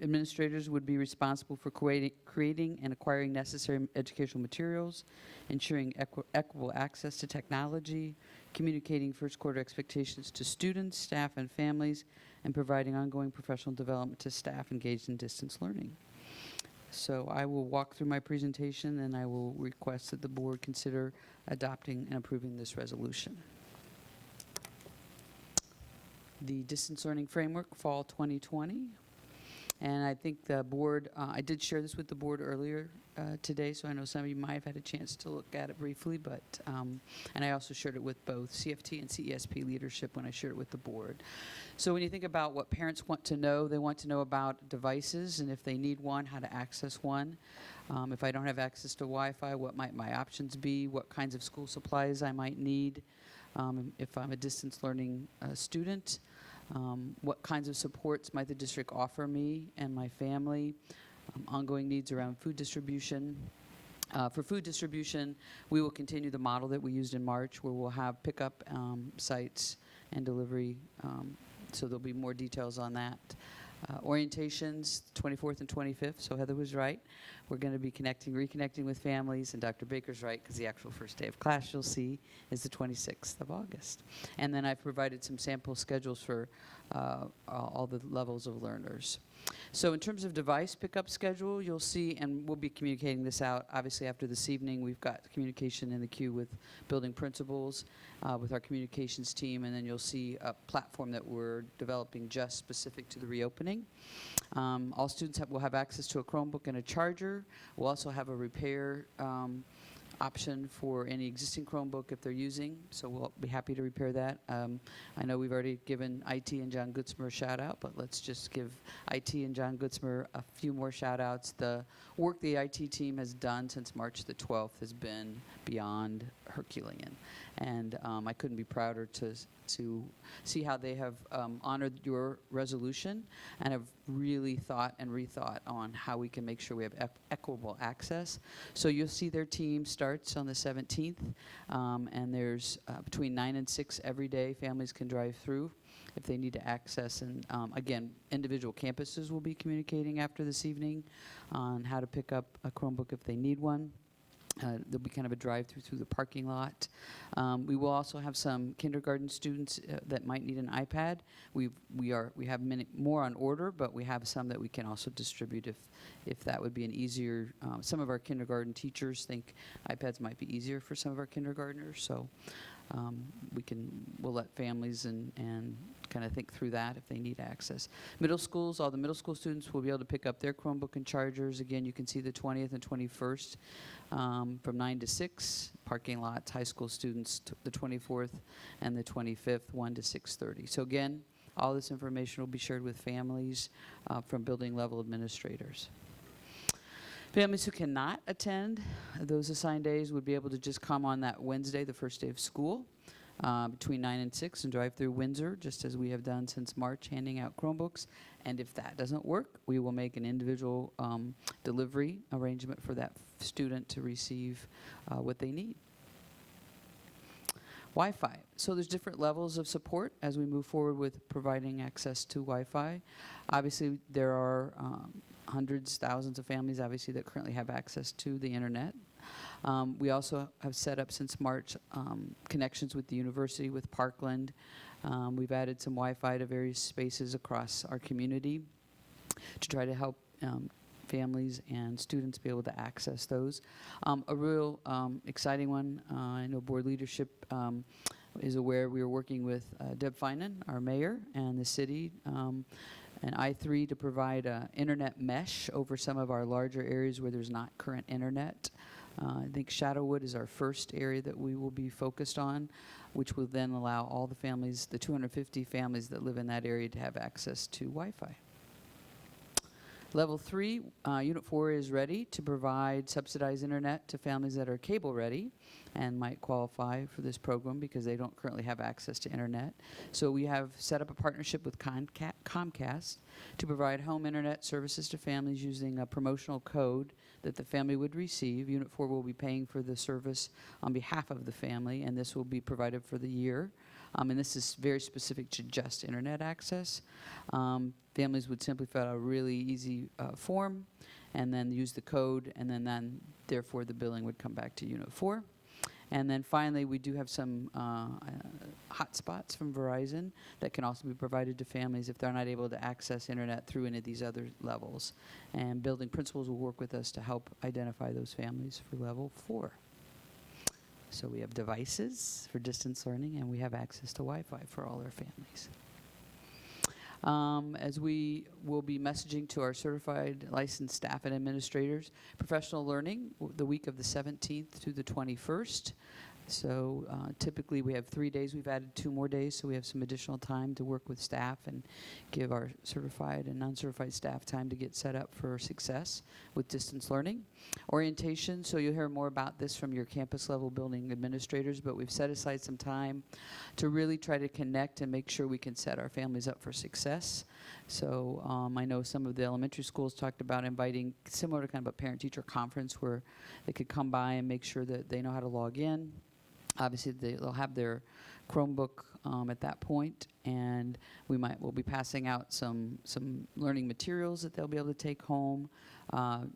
administrators would be responsible for creating and acquiring necessary educational materials, ensuring equitable access to technology, communicating first quarter expectations to students, staff, and families, and providing ongoing professional development to staff engaged in distance learning. So I will walk through my presentation, and I will request that the board consider adopting and approving this resolution. The Distance Learning Framework, Fall 2020. And I think the board, I did share this with the board earlier today, so I know some of you might have had a chance to look at it briefly, but, and I also shared it with both CFT and CESP leadership when I shared it with the board. So when you think about what parents want to know, they want to know about devices, and if they need one, how to access one. If I don't have access to Wi-Fi, what might my options be? What kinds of school supplies I might need if I'm a distance learning student. What kinds of supports might the district offer me and my family? Ongoing needs around food distribution. For food distribution, we will continue the model that we used in March, where we'll have pickup sites and delivery. So there'll be more details on that. Orientations, 24th and 25th, so Heather was right. We're going to be reconnecting with families, and Dr. Baker's right, because the actual first day of class you'll see is the 26th of August. And then I've provided some sample schedules for all the levels of learners. So in terms of device pickup schedule, you'll see, and we'll be communicating this out, obviously after this evening, we've got communication in the queue with building principals, with our communications team, and then you'll see a platform that we're developing just specific to the reopening. All students will have access to a Chromebook and a charger. We'll also have a repair option for any existing Chromebook if they're using, so we'll be happy to repair that. I know we've already given IT and John Goodsmer a shout out, but let's just give IT and John Goodsmer a few more shout outs. The work the IT team has done since March the 12th has been beyond Herculean, and I couldn't be prouder to see how they have honored your resolution and have really thought and rethought on how we can make sure we have equitable access. So you'll see their team starts on the 17th, and there's between 9 and 6 every day. Families can drive through if they need to access. And again, individual campuses will be communicating after this evening on how to pick up a Chromebook if they need one. There'll be kind of a drive-through through the parking lot. We will also have some kindergarten students that might need an iPad. We have many more on order, but we have some that we can also distribute if that would be an easier. Some of our kindergarten teachers think iPads might be easier for some of our kindergartners, so we'll let families and kind of think through that if they need access. Middle schools, all the middle school students will be able to pick up their Chromebook and chargers. Again, you can see the 20th and 21st from 9 to 6. Parking lots, high school students, the 24th and the 25th, 1 to 6:30. So again, all this information will be shared with families from building level administrators. Families who cannot attend those assigned days would be able to just come on that Wednesday, the first day of school. between 9 and 6 and drive through Windsor, just as we have done since March, handing out Chromebooks. And if that doesn't work, we will make an individual delivery arrangement for that student to receive what they need. Wi-Fi. So there's different levels of support as we move forward with providing access to Wi-Fi. Obviously, there are hundreds, thousands of families, obviously, that currently have access to the internet. We also have set up since March connections with the university, with Parkland. We've added some Wi-Fi to various spaces across our community to try to help families and students be able to access those. A real exciting one, I know board leadership is aware, we are working with Deb Finan, our mayor, and the city, and I3 to provide internet mesh over some of our larger areas where there's not current internet. I think Shadowwood is our first area that we will be focused on, which will then allow all the families, the 250 families that live in that area, to have access to Wi-Fi. Level 3, Unit 4 is ready to provide subsidized internet to families that are cable ready and might qualify for this program because they don't currently have access to internet. So we have set up a partnership with Comcast to provide home internet services to families using a promotional code that the family would receive. Unit 4 will be paying for the service on behalf of the family, and this will be provided for the year. And this is very specific to just internet access. Families would simply fill out a really easy form and then use the code, and then therefore the billing would come back to Unit 4. And then finally, we do have some hotspots from Verizon that can also be provided to families if they're not able to access internet through any of these other levels. And building principals will work with us to help identify those families for level 4. So we have devices for distance learning, and we have access to Wi-Fi for all our families. As we will be messaging to our certified licensed staff and administrators, professional learning the week of the 17th through the 21st. So typically we have 3 days. We've added 2 more days, so we have some additional time to work with staff and give our certified and non-certified staff time to get set up for success with distance learning. Orientation, so you'll hear more about this from your campus level building administrators, but we've set aside some time to really try to connect and make sure we can set our families up for success. So I know some of the elementary schools talked about inviting similar to kind of a parent-teacher conference where they could come by and make sure that they know how to log in. Obviously, they'll have their Chromebook at that point, and we'll be passing out some learning materials that they'll be able to take home.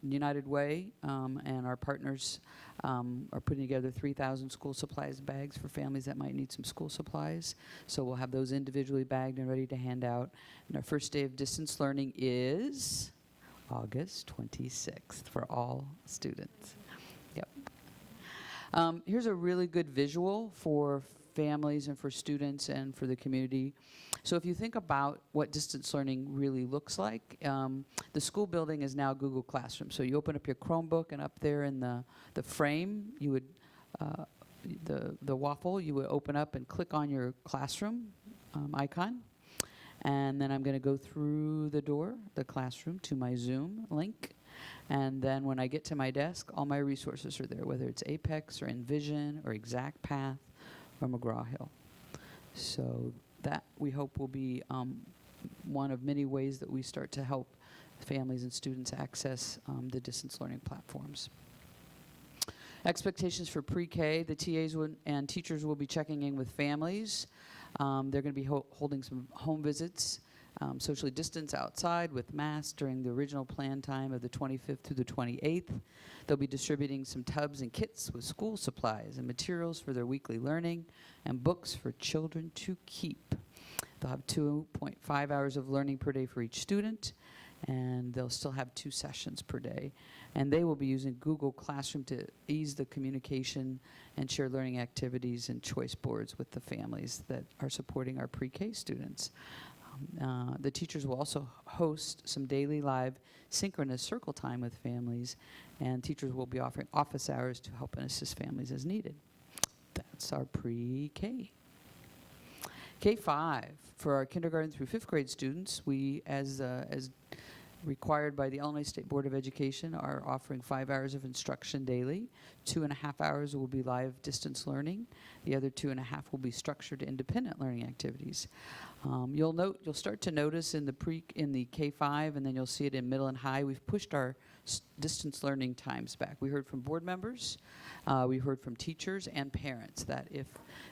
United Way and our partners are putting together 3,000 school supplies bags for families that might need some school supplies. So we'll have those individually bagged and ready to hand out. And our first day of distance learning is August 26th for all students. Yep. Here's a really good visual for families and for students and for the community. So if you think about what distance learning really looks like, the school building is now Google Classroom. So you open up your Chromebook, and up there in the frame, you would the waffle, you would open up and click on your classroom icon. And then I'm going to go through the door, the classroom, to my Zoom link. And then when I get to my desk, all my resources are there, whether it's Apex or Envision or ExactPath or McGraw-Hill. So that, we hope, will be one of many ways that we start to help families and students access the distance learning platforms. Expectations for pre-K, the TAs and teachers will be checking in with families. They're going to be holding some home visits, socially distanced outside with masks during the original planned time of the 25th through the 28th. They'll be distributing some tubs and kits with school supplies and materials for their weekly learning and books for children to keep. They'll have 2.5 hours of learning per day for each student, and they'll still have 2 sessions per day. And they will be using Google Classroom to ease the communication and share learning activities and choice boards with the families that are supporting our pre-K students. The teachers will also host some daily live synchronous circle time with families, and teachers will be offering office hours to help and assist families as needed. That's our pre-K. K-5, for our kindergarten through 5th grade students, we, as required by the Illinois State Board of Education, are offering 5 hours of instruction daily. 2.5 hours will be live distance learning. The other 2.5 will be structured independent learning activities. You'll start to notice in the K-5, and then you'll see it in middle and high, we've pushed our distance learning times back. We heard from board members, we heard from teachers and parents that if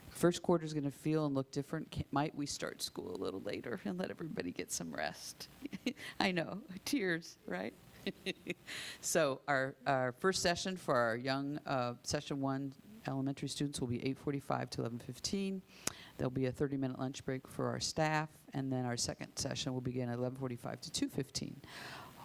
first quarter is going to feel and look different, might we start school a little later and let everybody get some rest? I know, tears, right? So our first session for our young session 1 elementary students will be 8:45 to 11:15. There'll be a 30-minute lunch break for our staff, and then our second session will begin at 11:45 to 2:15.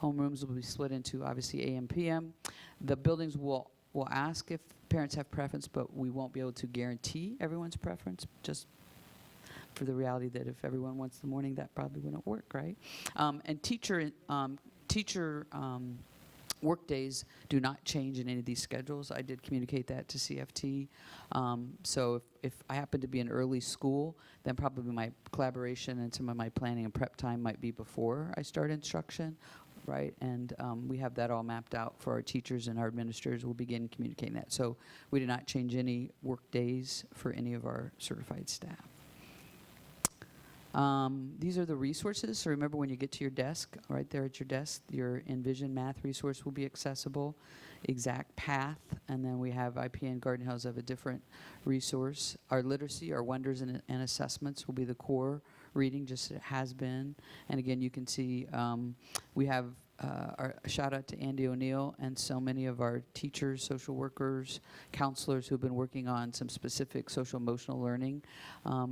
Homerooms will be split into obviously AM, PM. The buildings will ask if parents have preference, but we won't be able to guarantee everyone's preference, just for the reality that if everyone wants the morning, that probably wouldn't work, right? And teacher work days do not change in any of these schedules. I did communicate that to CFT. So if I happen to be in early school, then probably my collaboration and some of my planning and prep time might be before I start instruction, right? And we have that all mapped out for our teachers, and our administrators will begin communicating that. So we did not change any work days for any of our certified staff. These are the resources. So remember, when you get to your desk, right there at your desk, your Envision math resource will be accessible, Exact Path, and then we have IPN Garden Hills have a different resource. Our literacy, our wonders and assessments will be the core reading, just as it has been. And again, you can see we have a shout out to Andy O'Neill and so many of our teachers, social workers, counselors who've been working on some specific social emotional learning.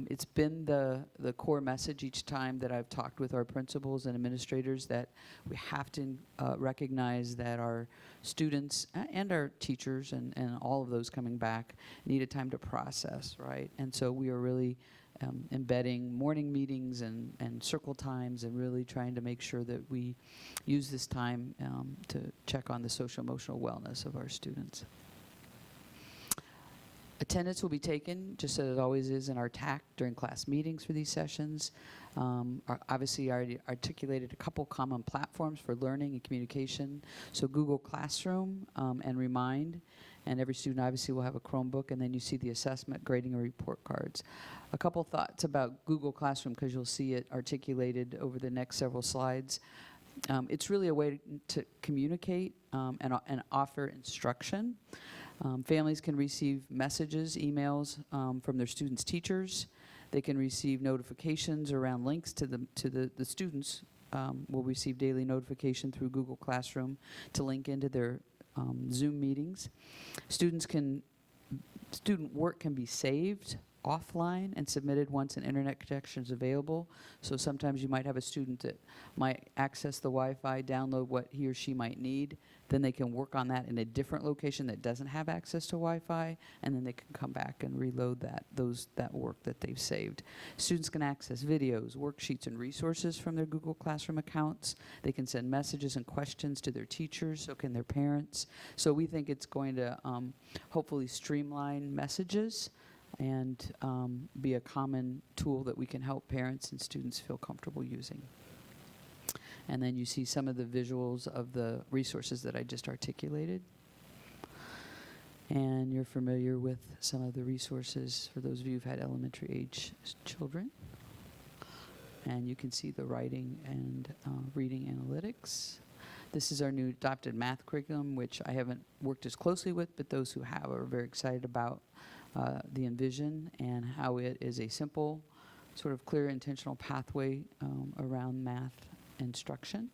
It's been the core message each time that I've talked with our principals and administrators that we have to recognize that our students and our teachers and all of those coming back need a time to process, right? And so we are really embedding morning meetings and circle times and really trying to make sure that we use this time to check on the social emotional wellness of our students. Attendance will be taken, just as it always is in our TAC during class meetings for these sessions. Obviously, I already articulated a couple common platforms for learning and communication. So Google Classroom and Remind. And every student obviously will have a Chromebook, and then you see the assessment, grading, and report cards. A couple thoughts about Google Classroom, because you'll see it articulated over the next several slides. It's really a way to communicate and offer instruction. Families can receive messages, emails from their students' teachers. They can receive notifications around links to the students will receive daily notification through Google Classroom to link into their Zoom meetings. Student work can be saved offline and submitted once an internet connection is available. So sometimes you might have a student that might access the Wi-Fi, download what he or she might need, then they can work on that in a different location that doesn't have access to Wi-Fi, and then they can come back and reload that work that they've saved. Students can access videos, worksheets, and resources from their Google Classroom accounts. They can send messages and questions to their teachers, so can their parents. So we think it's going to hopefully streamline messages and be a common tool that we can help parents and students feel comfortable using. And then you see some of the visuals of the resources that I just articulated. And you're familiar with some of the resources for those of you who've had elementary age children. And you can see the writing and reading analytics. This is our new adopted math curriculum, which I haven't worked as closely with, but those who have are very excited about the Envision and how it is a simple, sort of clear, intentional pathway around math instruction.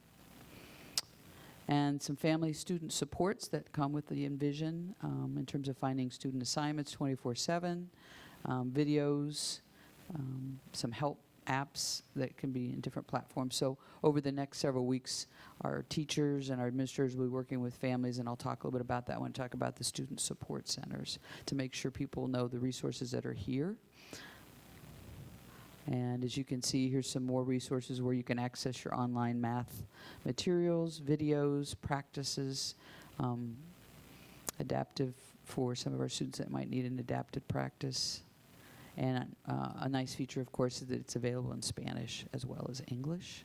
And some family student supports that come with the Envision in terms of finding student assignments 24/7, videos, some help apps that can be in different platforms. So over the next several weeks, our teachers and our administrators will be working with families, and I'll talk a little bit about that when I talk about the student support centers to make sure people know the resources that are here. And as you can see, here's some more resources where you can access your online math materials, videos, practices, adaptive for some of our students that might need an adapted practice. And a nice feature, of course, is that it's available in Spanish as well as English.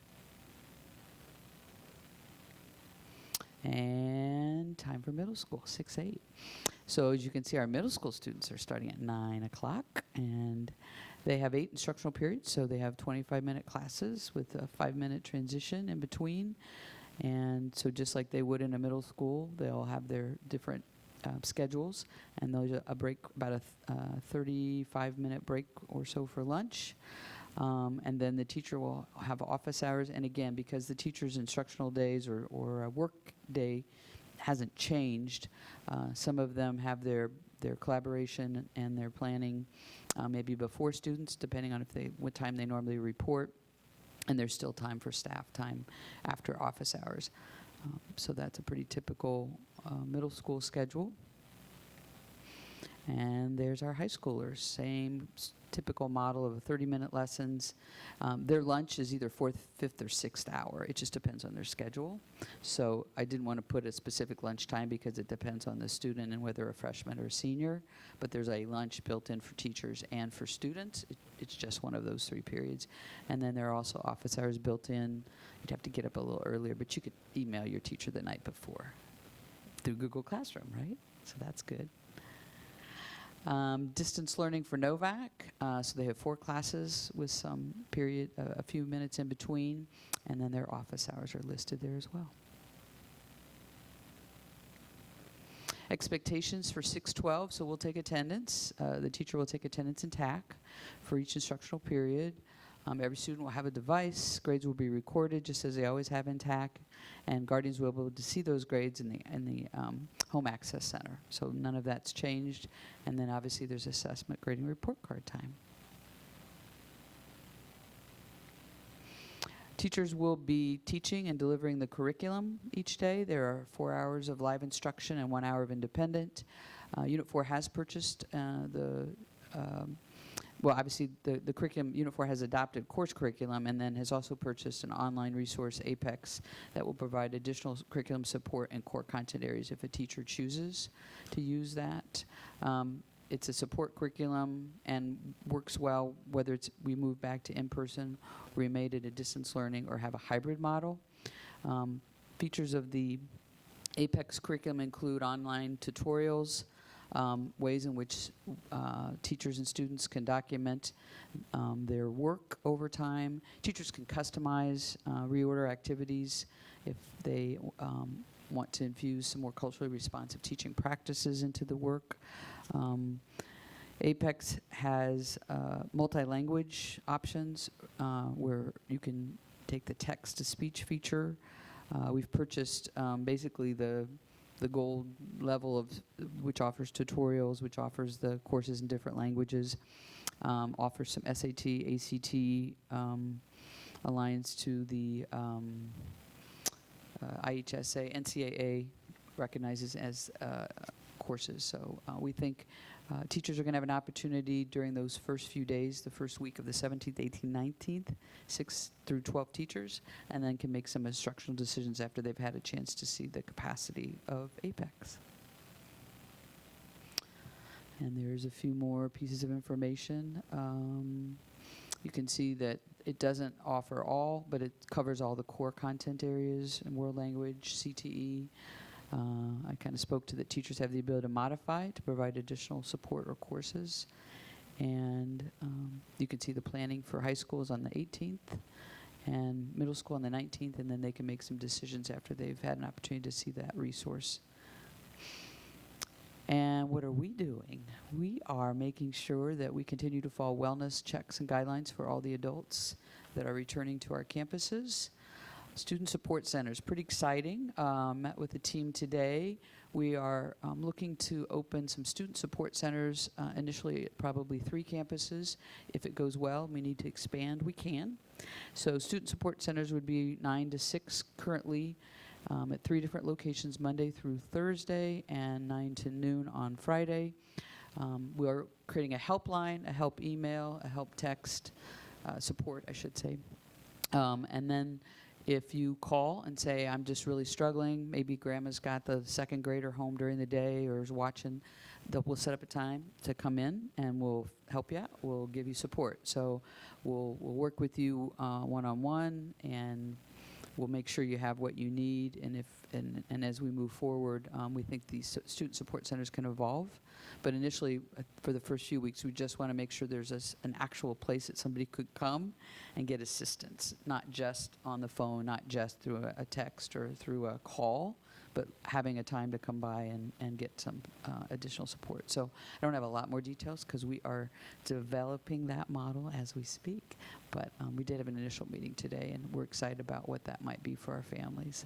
And time for middle school, 6-8. So as you can see, our middle school students are starting at 9 o'clock, and they have 8 instructional periods, so they have 25-minute classes with a 5-minute transition in between. And so just like they would in a middle school, they'll have their different schedules, and there's a break, about a 35-minute break or so for lunch. And then the teacher will have office hours. And again, because the teacher's instructional days or a work day hasn't changed, some of them have their collaboration and their planning maybe before students, depending on what time they normally report. And there's still time for staff time after office hours. So that's a pretty typical middle school schedule. And there's our high schoolers, same typical model of 30-minute lessons. Their lunch is either 4th, 5th, or 6th hour. It just depends on their schedule. So I didn't want to put a specific lunch time because it depends on the student and whether a freshman or a senior. But there's a lunch built in for teachers and for students. It's just one of those 3 periods. And then there are also office hours built in. You'd have to get up a little earlier, but you could email your teacher the night before through Google Classroom, right? So that's good. Distance learning for Novak. So they have 4 classes with some period, a few minutes in between, and then their office hours are listed there as well. Expectations for 6-12, so we'll take attendance. The teacher will take attendance in TAC for each instructional period. Every student will have a device. Grades will be recorded just as they always have in TAC, and guardians will be able to see those grades in the home access center. So none of that's changed. And then obviously there's assessment, grading, report card time. Teachers will be teaching and delivering the curriculum each day. There are 4 hours of live instruction and 1 hour of independent. Unit 4 has purchased obviously the curriculum, Unit 4 has adopted course curriculum and then has also purchased an online resource, Apex, that will provide additional curriculum support in core content areas if a teacher chooses to use that. It's a support curriculum and works well whether we move back to in-person, or we made it a distance learning, or have a hybrid model. Features of the Apex curriculum include online tutorials, ways in which teachers and students can document their work over time. Teachers can customize, reorder activities if they want to infuse some more culturally responsive teaching practices into the work. Apex has multi-language options where you can take the text-to-speech feature. We've purchased basically the gold level of which offers tutorials, which offers the courses in different languages, offers some SAT, ACT, aligns to the IHSA, NCAA recognizes as courses. So we think teachers are going to have an opportunity during those first few days, the first week of the 17th, 18th, 19th, 6 through 12 teachers, and then can make some instructional decisions after they've had a chance to see the capacity of Apex. And there's a few more pieces of information. You can see that it doesn't offer all, but it covers all the core content areas in world language, CTE. I kind of spoke to that teachers have the ability to modify to provide additional support or courses. And you can see the planning for high school is on the 18th and middle school on the 19th, and then they can make some decisions after they've had an opportunity to see that resource. And what are we doing? We are making sure that we continue to follow wellness checks and guidelines for all the adults that are returning to our campuses. Student support centers, pretty exciting. Met with the team today. We are looking to open some student support centers, initially at probably 3 campuses. If it goes well, we need to expand, we can. So student support centers would be 9 to 6 currently at 3 different locations, Monday through Thursday, and 9 to noon on Friday. We are creating a helpline, a help email, a help text, support, I should say. And then if you call and say, I'm just really struggling, maybe grandma's got the 2nd grader home during the day or is watching, we'll set up a time to come in and we'll help you out. We'll give you support. So we'll work with you one-on-one and we'll make sure you have what you need, and as we move forward, we think these student support centers can evolve. But initially, for the first few weeks, we just want to make sure there's an actual place that somebody could come and get assistance, not just on the phone, not just through a text or through a call, but having a time to come by and get some additional support. So I don't have a lot more details because we are developing that model as we speak. But we did have an initial meeting today, and we're excited about what that might be for our families.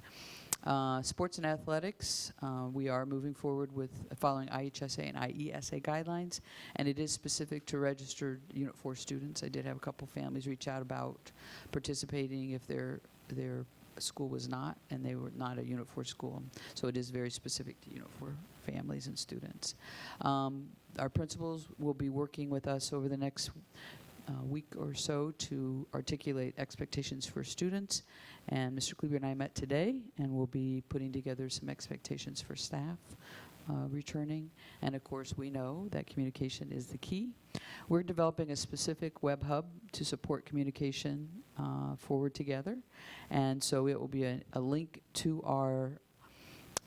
Sports and athletics, we are moving forward with following IHSA and IESA guidelines, and it is specific to registered Unit 4 students. I did have a couple families reach out about participating if their school was not, and they were not a Unit 4 school. So it is very specific to Unit 4 families and students. Our principals will be working with us over the next week or so to articulate expectations for students. And Mr. Kleber and I met today, and we'll be putting together some expectations for staff returning. And of course, we know that communication is the key. We're developing a specific web hub to support communication forward together. And so it will be a link to our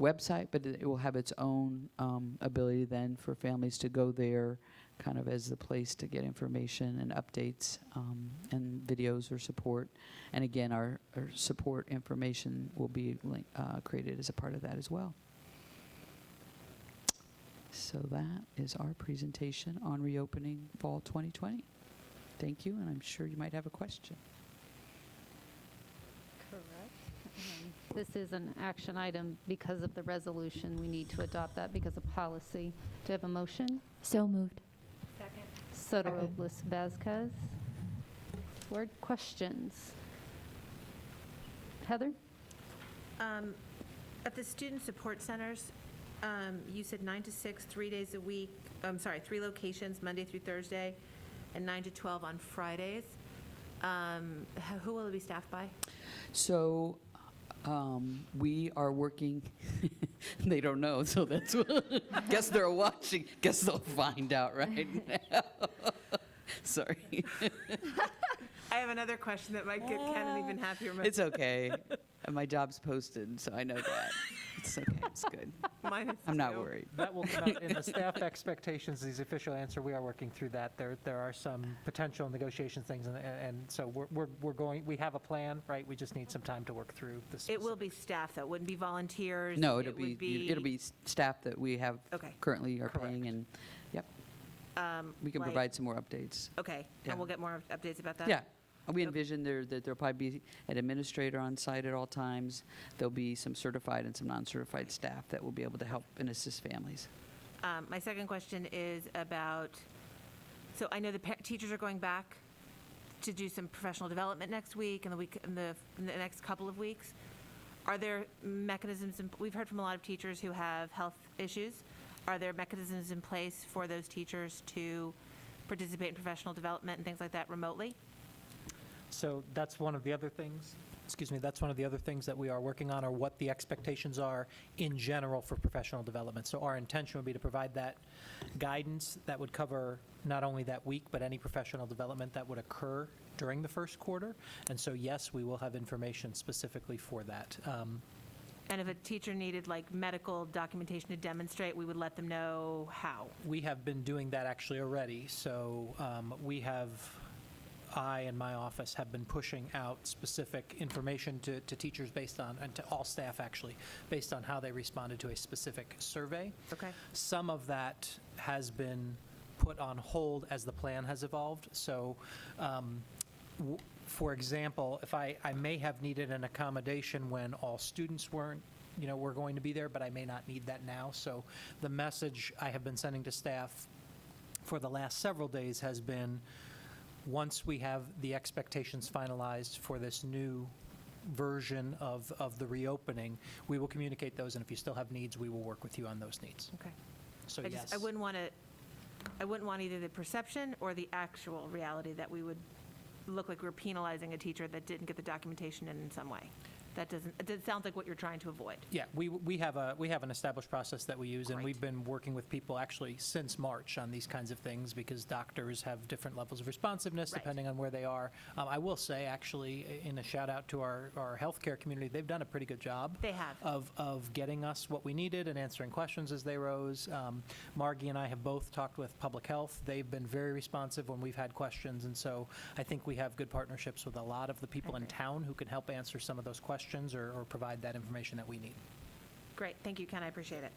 website, but it will have its own ability then for families to go there kind of as the place to get information and updates and videos or support. And again, our support information will be created as a part of that as well. So that is our presentation on reopening fall 2020. Thank you, and I'm sure you might have a question. This is an action item because of the resolution. We need to adopt that because of policy. Do you have a motion? So moved. Soto Robles Vazquez. Word questions? Heather? At the student support centers, you said 9 to 6, 3 days a week, 3 locations, Monday through Thursday, and 9 to 12 on Fridays. Who will it be staffed by? So we are working, they don't know, so that's what, guess they're watching, guess they'll find out right now. Sorry. I have another question that might get Ken even happier. It's okay. My job's posted, so I know that. It's okay, it's good. Mine is I'm not too. worried. That will come out in the staff expectations, the official answer. We are working through that. There are some potential negotiation things, and so we're going, we have a plan, right? We just need some time to work through this. It will be staff, though. It wouldn't be volunteers. No, It it'll would be staff that we have Okay. currently are Correct. paying, and, yep, we can like- provide some more updates. Okay, Yeah. and we'll get more updates about that? Yeah. We envision that there'll probably be an administrator on site at all times. There'll be some certified and some non-certified staff that will be able to help and assist families. My second question is about, so I know the teachers are going back to do some professional development next week and in the next couple of weeks. Are there mechanisms, we've heard from a lot of teachers who have health issues. Are there mechanisms in place for those teachers to participate in professional development and things like that remotely? So that's one of the other things, that's one of the other things that we are working on, are what the expectations are in general for professional development. So our intention would be to provide that guidance that would cover not only that week, but any professional development that would occur during the first quarter. And so, yes, we will have information specifically for that. And if a teacher needed like medical documentation to demonstrate, we would let them know how? We have been doing that actually already. So I and my office have been pushing out specific information to teachers based on, and to all staff actually, based on how they responded to a specific survey. Okay. Some of that has been put on hold as the plan has evolved. So, for example, if I may have needed an accommodation when all students were going to be there, but I may not need that now. So the message I have been sending to staff for the last several days has been, once we have the expectations finalized for this new version of the reopening, we will communicate those, and if you still have needs, we will work with you on those needs. Okay. So, yes. I wouldn't want either the perception or the actual reality that we would look like we're penalizing a teacher that didn't get the documentation in some way. It sounds like what you're trying to avoid. Yeah, we have an established process that we use, and Great. we've been working with people actually since March on these kinds of things because doctors have different levels of responsiveness Right. depending on where they are. I will say, actually, in a shout out to our healthcare community, they've done a pretty good job. They have. Of getting us what we needed and answering questions as they rose. Margie and I have both talked with public health. They've been very responsive when we've had questions, and so I think we have good partnerships with a lot of the people in town who can help answer some of those questions or provide that information that we need. Great, thank you, Ken, I appreciate it.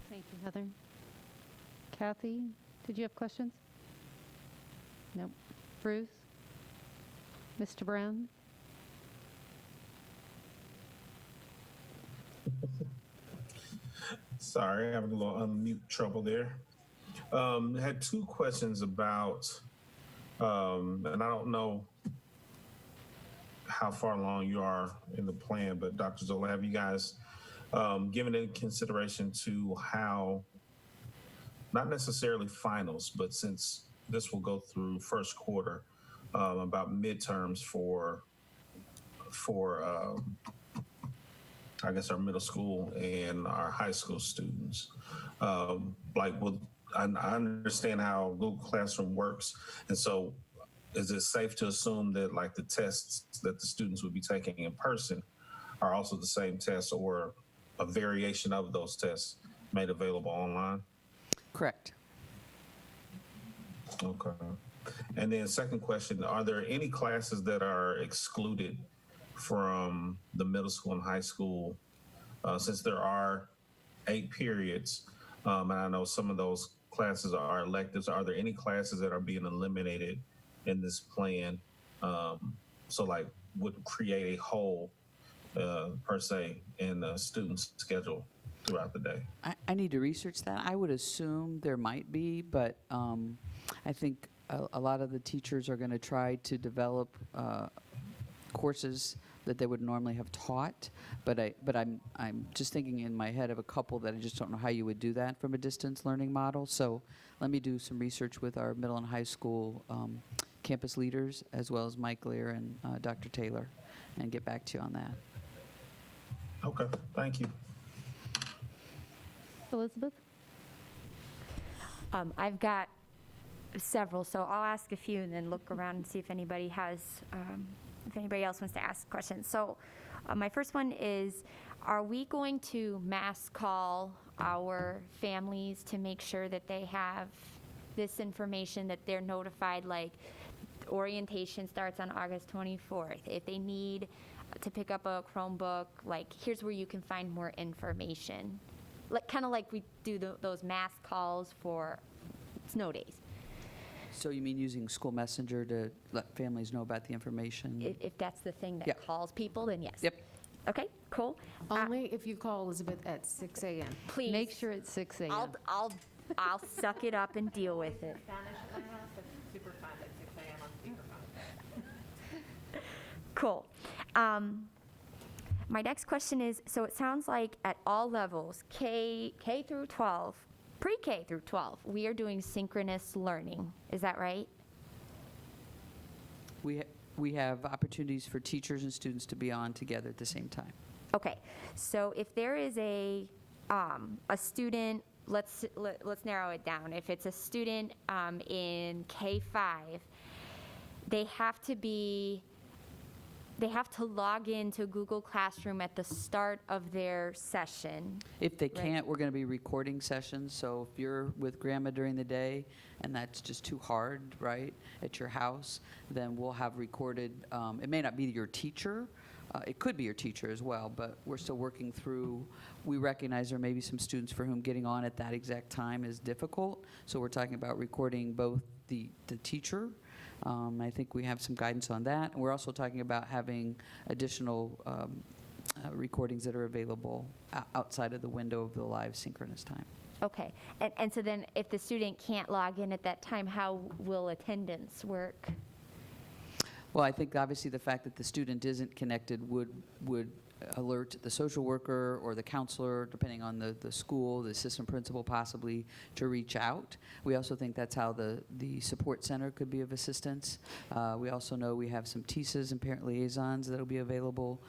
Thank you, Heather. Kathy, did you have questions? Nope. Bruce? Mr. Brown? Sorry, having a little unmute trouble there. Had two questions about, and I don't know how far along you are in the plan, but Dr. Zola, have you guys given any consideration to how, not necessarily finals, but since this will go through first quarter, about midterms for I guess our middle school and our high school students. I understand how Google Classroom works, and so is it safe to assume that like the tests that the students would be taking in person are also the same tests or a variation of those tests made available online? Correct. Okay. And then second question, are there any classes that are excluded from the middle school and high school, since there are 8 periods, and I know some of those classes are electives, are there any classes that are being eliminated in this plan? So like would create a hole per se in the student's schedule throughout the day? I need to research that. I would assume there might be, but I think a lot of the teachers are going to try to develop courses that they would normally have taught, but I'm just thinking in my head of a couple that I just don't know how you would do that from a distance learning model. So let me do some research with our middle and high school campus leaders, as well as Mike Lear and Dr. Taylor, and get back to you on that. Okay, thank you. Elizabeth? I've got several, so I'll ask a few and then look around and see if anybody has, if anybody else wants to ask questions. So my first one is, are we going to mass call our families to make sure that they have this information, that they're notified, like orientation starts on August 24th. If they need to pick up a Chromebook, like here's where you can find more information. Like kind of like we do those mass calls for snow days. So you mean using school messenger to let families know about the information? If that's the thing that Yep. calls people, then yes. Yep. Okay, cool. Only if you call Elizabeth at 6 a.m. Please. Make sure it's 6 a.m. I'll suck it up and deal with it. Spanish at my house, that's super fun at 6 a.m. on speakerphone. Cool. My next question is, so it sounds like at all levels, K through 12, pre-K through 12, we are doing synchronous learning. Is that right? We have opportunities for teachers and students to be on together at the same time. Okay. So if there is a student, let's narrow it down. If it's a student in K5, they have to log into Google Classroom at the start of their session. If they Right. can't, we're going to be recording sessions. So if you're with grandma during the day and that's just too hard, right, at your house, then we'll have recorded. It may not be your teacher. It could be your teacher as well, but we're still working through. We recognize there may be some students for whom getting on at that exact time is difficult. So we're talking about recording both the teacher. I think we have some guidance on that. And we're also talking about having additional recordings that are available outside of the window of the live synchronous time. Okay. And so then if the student can't log in at that time, how will attendance work? Well, I think obviously the fact that the student isn't connected would alert the social worker or the counselor, depending on the school, the assistant principal possibly, to reach out. We also think that's how the support center could be of assistance. We also know we have some TISAs and parent liaisons that'll be available.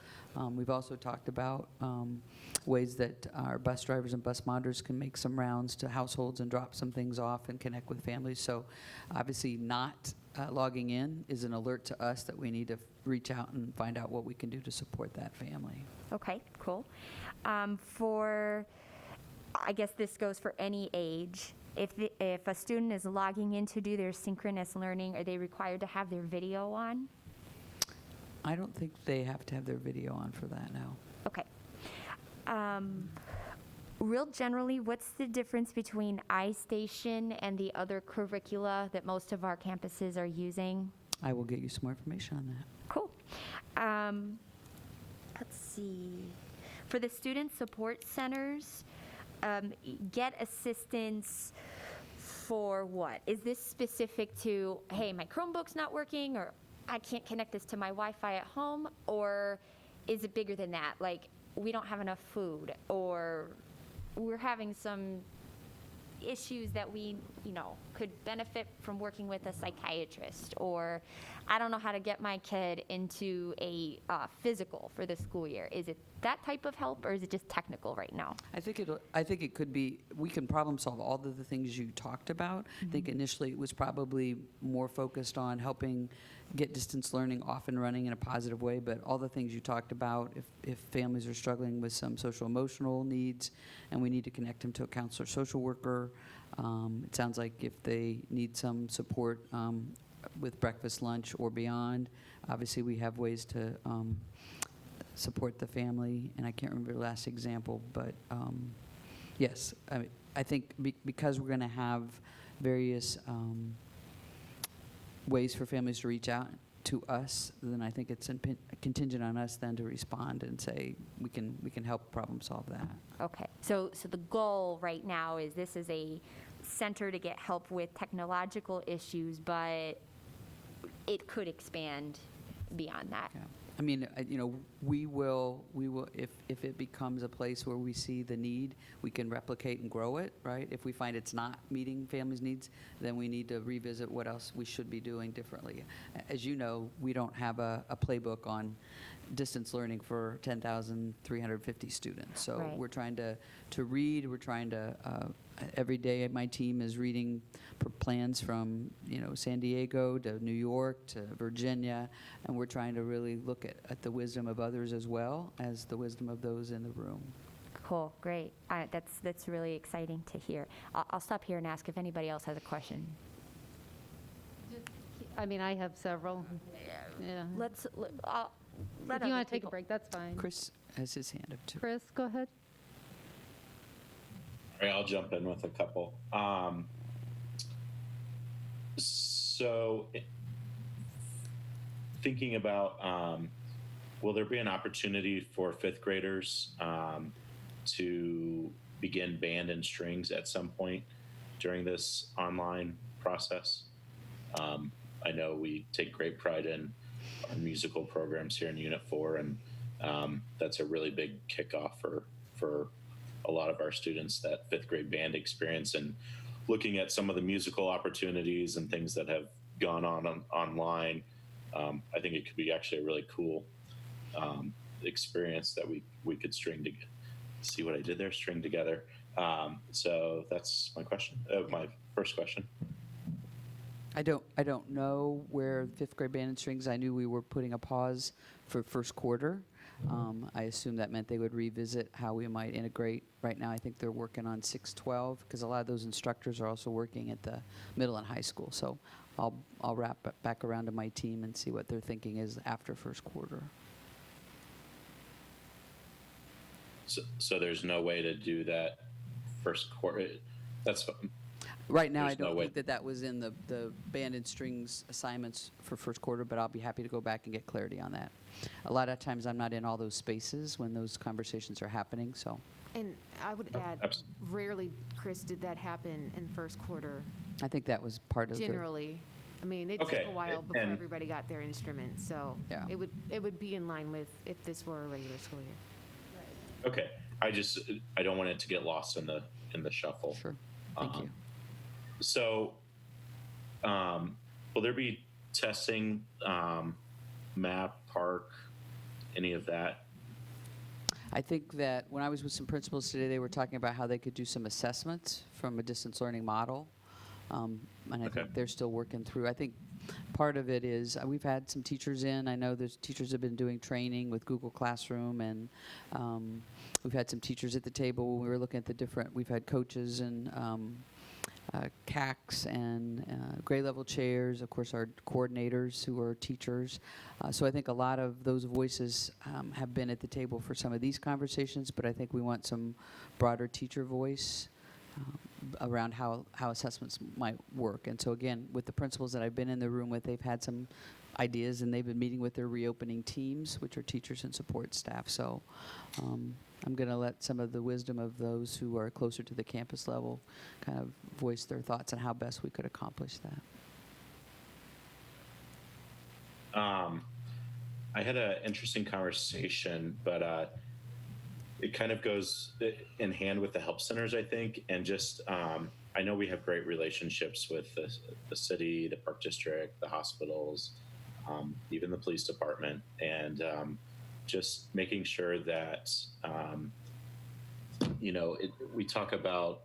We've also talked about ways that our bus drivers and bus monitors can make some rounds to households and drop some things off and connect with families. So obviously not logging in is an alert to us that we need to reach out and find out what we can do to support that family. Okay, cool. I guess this goes for any age. If a student is logging in to do their synchronous learning, are they required to have their video on? I don't think they have to have their video on for that now. Okay. Real generally, what's the difference between iStation and the other curricula that most of our campuses are using? I will get you some more information on that. Cool. Let's see. For the student support centers, get assistance for what? Is this specific to, hey, my Chromebook's not working, or I can't connect this to my Wi-Fi at home, or is it bigger than that? Like, we don't have enough food, or we're having some issues that we, could benefit from working with a psychiatrist, or I don't know how to get my kid into a physical for the school year. Is it that type of help, or is it just technical right now? I think it could be, we can problem solve all of the things you talked about. I think initially it was probably more focused on helping get distance learning off and running in a positive way, but all the things you talked about, if families are struggling with some social emotional needs and we need to connect them to a counselor, social worker, it sounds like if they need some support with breakfast, lunch, or beyond, obviously we have ways to support the family. And I can't remember the last example, but yes, I think because we're going to have various ways for families to reach out to us, then I think it's contingent on us then to respond and say we can help problem solve that. Okay, so the goal right now is this is a center to get help with technological issues, but it could expand beyond that. Yeah. I mean, we will, if it becomes a place where we see the need, we can replicate and grow it, right? If we find it's not meeting families' needs, then we need to revisit what else we should be doing differently. As you know, we don't have a playbook on distance learning for 10,350 students. So Right. we're trying to read, we're trying to, every day my team is reading plans from, San Diego to New York to Virginia, and we're trying to really look at the wisdom of others as well as the wisdom of those in the room. Cool, great. That's really exciting to hear. I'll stop here and ask if anybody else has a question. I have several. Yeah. Let If you other want to take a people- break, that's fine. Chris has his hand up too. Chris, go ahead. All right, I'll jump in with a couple. So, thinking about, will there be an opportunity for fifth graders to begin band and strings at some point during this online process? I know we take great pride in our musical programs here in Unit 4, and that's a really big kickoff for a lot of our students, that fifth grade band experience, and looking at some of the musical opportunities and things that have gone on online. I think it could be actually a really cool experience that we could string together. See what I did there? String together. So that's my question. My first question. I don't know where fifth grade band and strings. I knew we were putting a pause for first quarter. I assume that meant they would revisit how we might integrate. Right now, I think they're working on 6-12 because a lot of those instructors are also working at the middle and high school. So I'll wrap back around to my team and see what their thinking is after first quarter. So there's no way to do that first quarter. That's Right now, I There's no don't way. think that was in the band and strings assignments for first quarter, but I'll be happy to go back and get clarity on that. A lot of times I'm not in all those spaces when those conversations are happening, so. And I would add, abs- rarely, Chris, did that happen in first quarter, I think that was part of generally. I mean, it took Okay, a while before and- everybody got their instruments, so Yeah. it would be in line with if this were a regular school year. Okay, I don't want it to get lost in the shuffle. Sure. Thank you. So, will there be testing, MAP, Park, any of that? I think that when I was with some principals today, they were talking about how they could do some assessments from a distance learning model. And I Okay. think they're still working through. I think part of it is we've had some teachers in. I know there's teachers have been doing training with Google Classroom, and we've had some teachers at the table when we were looking at the different. We've had coaches and CACs and grade level chairs, of course, our coordinators who are teachers. So I think a lot of those voices have been at the table for some of these conversations, but I think we want some broader teacher voice around how assessments might work. And so again, with the principals that I've been in the room with, they've had some ideas, and they've been meeting with their reopening teams, which are teachers and support staff. So I'm going to let some of the wisdom of those who are closer to the campus level kind of voice their thoughts on how best we could accomplish that. I had an interesting conversation, but it kind of goes in hand with the help centers, I think. And just, I know we have great relationships with the city, the park district, the hospitals, even the police department, and just making sure that, we talk about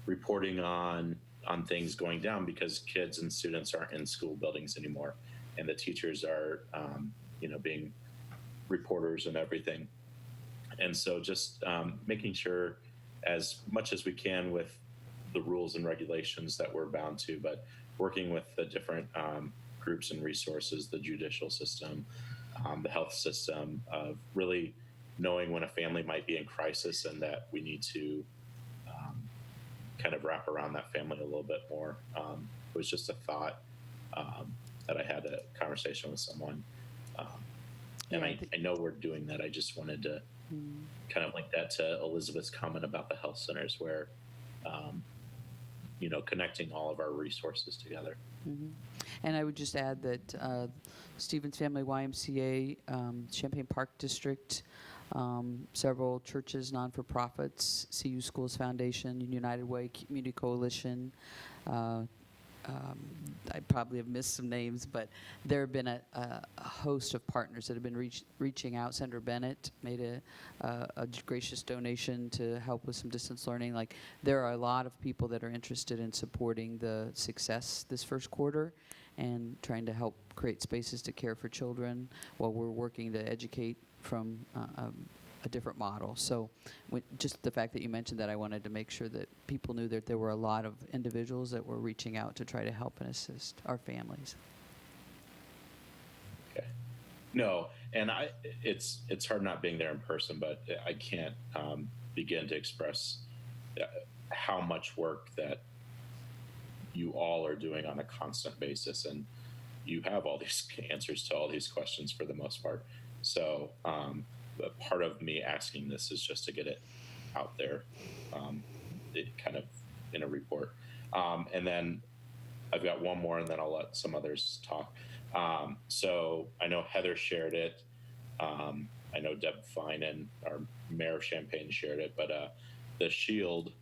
reporting on things going down because kids and students aren't in school buildings anymore, and the teachers are, being reporters and everything. And so just making sure as much as we can with the rules and regulations that we're bound to, but working with the different groups and resources, the judicial system, the health system, of really knowing when a family might be in crisis and that we need to kind of wrap around that family a little bit more. It was just a thought that I had a conversation with someone. And Yeah, I know we're doing that. I just wanted to kind of link that to Elizabeth's comment about the health centers where, connecting all of our resources together. Mm-hmm. And I would just add that Stevens Family YMCA, Champaign Park District, several churches, non-for-profits, CU Schools Foundation, United Way Community Coalition. I probably have missed some names, but there have been a host of partners that have been reaching out. Senator Bennett made a gracious donation to help with some distance learning. Like, there are a lot of people that are interested in supporting the success this first quarter and trying to help create spaces to care for children while we're working to educate from a different model. So just the fact that you mentioned that, I wanted to make sure that people knew that there were a lot of individuals that were reaching out to try to help and assist our families. Okay. No, and it's hard not being there in person, but I can't begin to express how much work that you all are doing on a constant basis, and you have all these answers to all these questions for the most part. So but part of me asking this is just to get it out there, it kind of in a report. And then I've got one more, and then I'll let some others talk. So I know Heather shared it. I know Deb Finan, our mayor of Champaign, shared it. But the SHIELD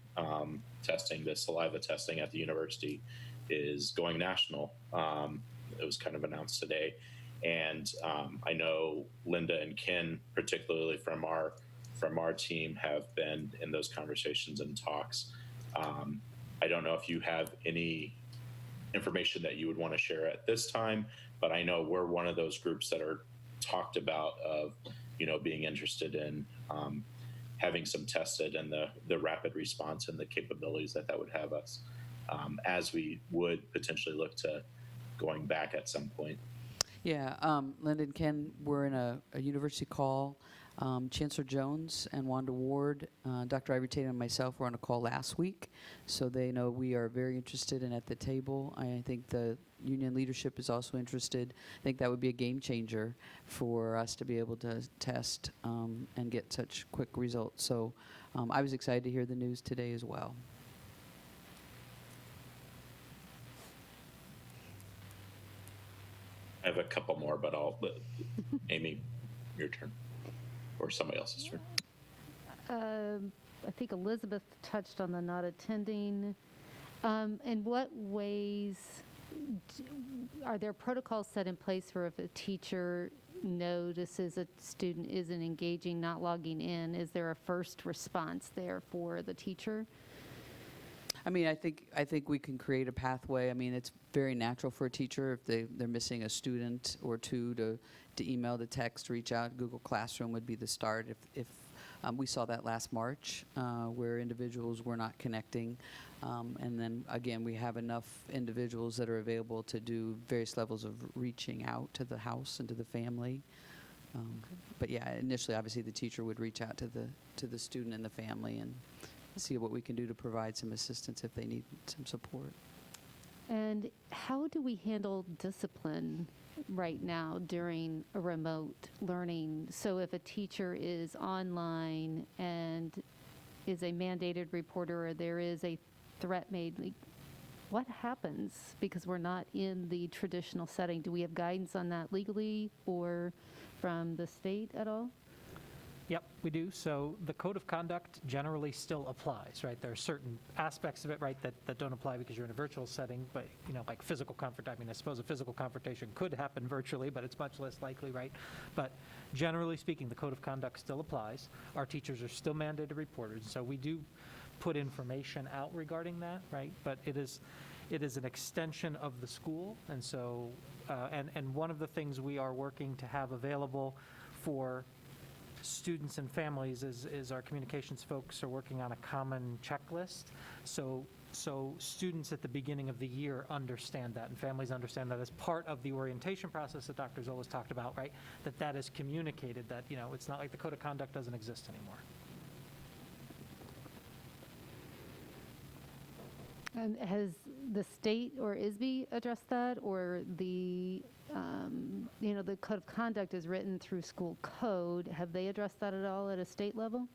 testing, the saliva testing at the university, is going national. It was kind of announced today. And I know Linda and Ken, particularly from our team, have been in those conversations and talks. I don't know if you have any information that you would want to share at this time, but I know we're one of those groups that are talked about of, being interested in having some tested, and the rapid response and the capabilities that would have us as we would potentially look to going back at some point. Yeah, Linda and Ken were in a university call. Chancellor Jones and Wanda Ward, Dr. Ivy Tate and myself were on a call last week, so they know we are very interested and at the table. I think the union leadership is also interested. I think that would be a game changer for us to be able to test and get such quick results. So I was excited to hear the news today as well. I have a couple more, but Amy, your turn, or somebody else's turn. I think Elizabeth touched on the not attending. In what ways are there protocols set in place for if a teacher notices a student isn't engaging, not logging in? Is there a first response there for the teacher? I mean, I think we can create a pathway. I mean, it's very natural for a teacher if they're missing a student or two to email, to text, reach out. Google Classroom would be the start. If we saw that last March where individuals were not connecting. And then again, we have enough individuals that are available to do various levels of reaching out to the house and to the family. But yeah, initially, obviously, the teacher would reach out to the student and the family and see what we can do to provide some assistance if they need some support. And how do we handle discipline right now during a remote learning? So if a teacher is online and is a mandated reporter, or there is a threat made, like, what happens? Because we're not in the traditional setting. Do we have guidance on that legally or from the state at all? Yep, we do. So the code of conduct generally still applies, right? There are certain aspects of it, right, that don't apply because you're in a virtual setting, but, you know, like physical I mean, I suppose a physical confrontation could happen virtually, but it's much less likely, right? But generally speaking, the code of conduct still applies. Our teachers are still mandated reporters, so we do put information out regarding that, right? But it is an extension of the school, and so, and one of the things we are working to have available for students and families is our communications folks are working on a common checklist. So students at the beginning of the year understand that, and families understand that as part of the orientation process that Dr. Zolas talked about, right? That is communicated, that, you know, it's not like the code of conduct doesn't exist anymore. And has the state or ISB addressed that, or the the code of conduct is written through school code? Have they addressed that at all at a state level?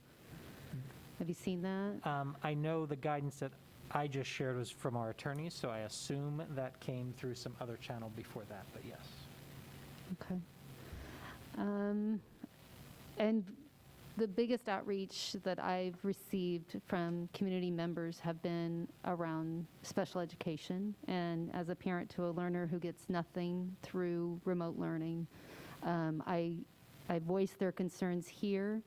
Have you seen that? I know the guidance that I just shared was from our attorneys, so I assume that came through some other channel before that, but yes. Okay. And the biggest outreach that I've received from community members have been around special education. And as a parent to a learner who gets nothing through remote learning, I voice their concerns here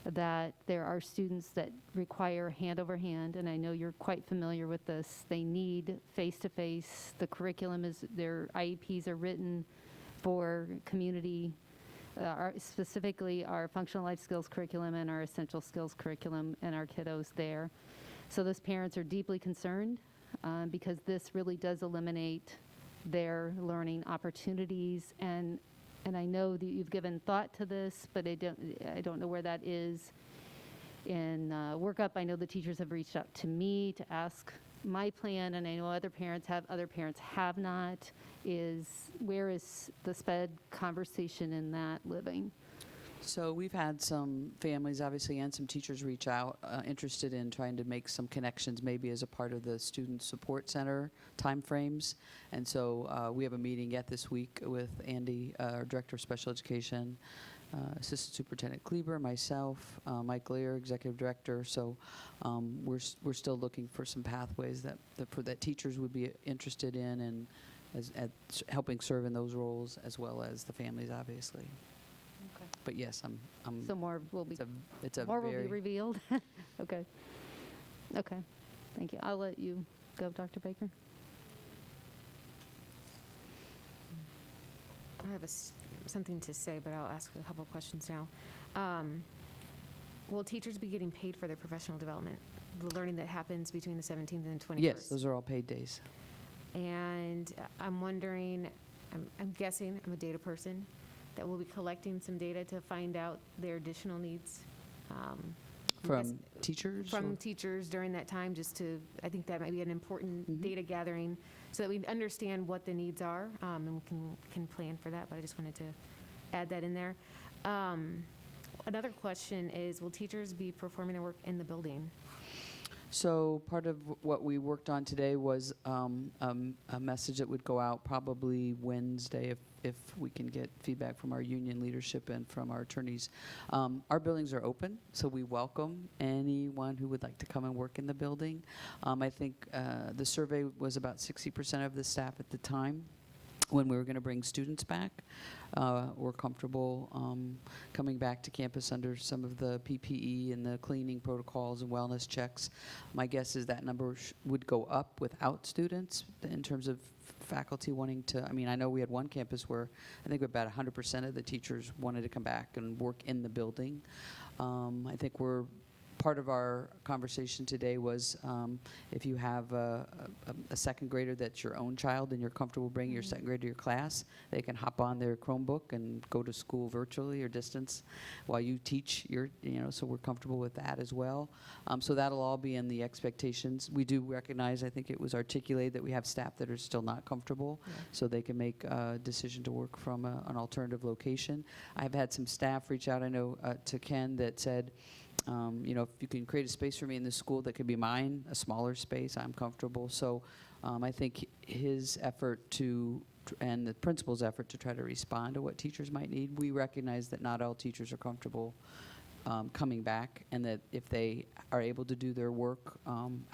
that there are students that require hand over hand, and I know you're quite familiar with this. They need face-to-face. The curriculum their IEPs are written for community, specifically our functional life skills curriculum and our essential skills curriculum, and our kiddos there. So those parents are deeply concerned because this really does eliminate their learning opportunities. And I know that you've given thought to this, but I don't know where that is in workup. I know the teachers have reached out to me to ask my plan, and I know other parents have not. Where is the SPED conversation in that living? So we've had some families, obviously, and some teachers reach out interested in trying to make some connections, maybe as a part of the Student Support Center timeframes. And so we have a meeting yet this week with Andy, our Director of Special Education, Assistant Superintendent Kleber, myself, Mike Lear, Executive Director. So we're still looking for some pathways that teachers would be interested in, and at helping serve in those roles, as well as the families, obviously. Okay. But yes, I'm So more will be will be revealed. Okay. Okay. Thank you. I'll let you go, Dr. Baker. I have something to say, but I'll ask a couple of questions now. Will teachers be getting paid for their professional development, the learning that happens between the 17th and 21st? Yes, those are all paid days. And I'm wondering, I'm guessing, I'm a data person, that we'll be collecting some data to find out their additional needs. From teachers? From teachers during that time, I think that might be an important data gathering so that we understand what the needs are, and we can plan for that, but I just wanted to add that in there. Another question is, will teachers be performing their work in the building? So part of what we worked on today was a message that would go out probably Wednesday, if we can get feedback from our union leadership and from our attorneys. Our buildings are open, so we welcome anyone who would like to come and work in the building. I think the survey was about 60% of the staff at the time when we were going to bring students back. Were comfortable coming back to campus under some of the PPE and the cleaning protocols and wellness checks. My guess is that number would go up without students in terms of faculty wanting to. I mean, I know we had one campus where I think about 100% of the teachers wanted to come back and work in the building. I think part of our conversation today was if you have a second grader that's your own child and you're comfortable bringing your second grader to your class, they can hop on their Chromebook and go to school virtually or distance while you teach so we're comfortable with that as well. So that'll all be in the expectations. We do recognize, I think it was articulated, that we have staff that are still not comfortable, so they can make a decision to work from an alternative location. I've had some staff reach out, I know, to Ken that said, if you can create a space for me in the school that could be mine, a smaller space, I'm comfortable. So I think his effort and the principal's effort to try to respond to what teachers might need, we recognize that not all teachers are comfortable coming back, and that if they are able to do their work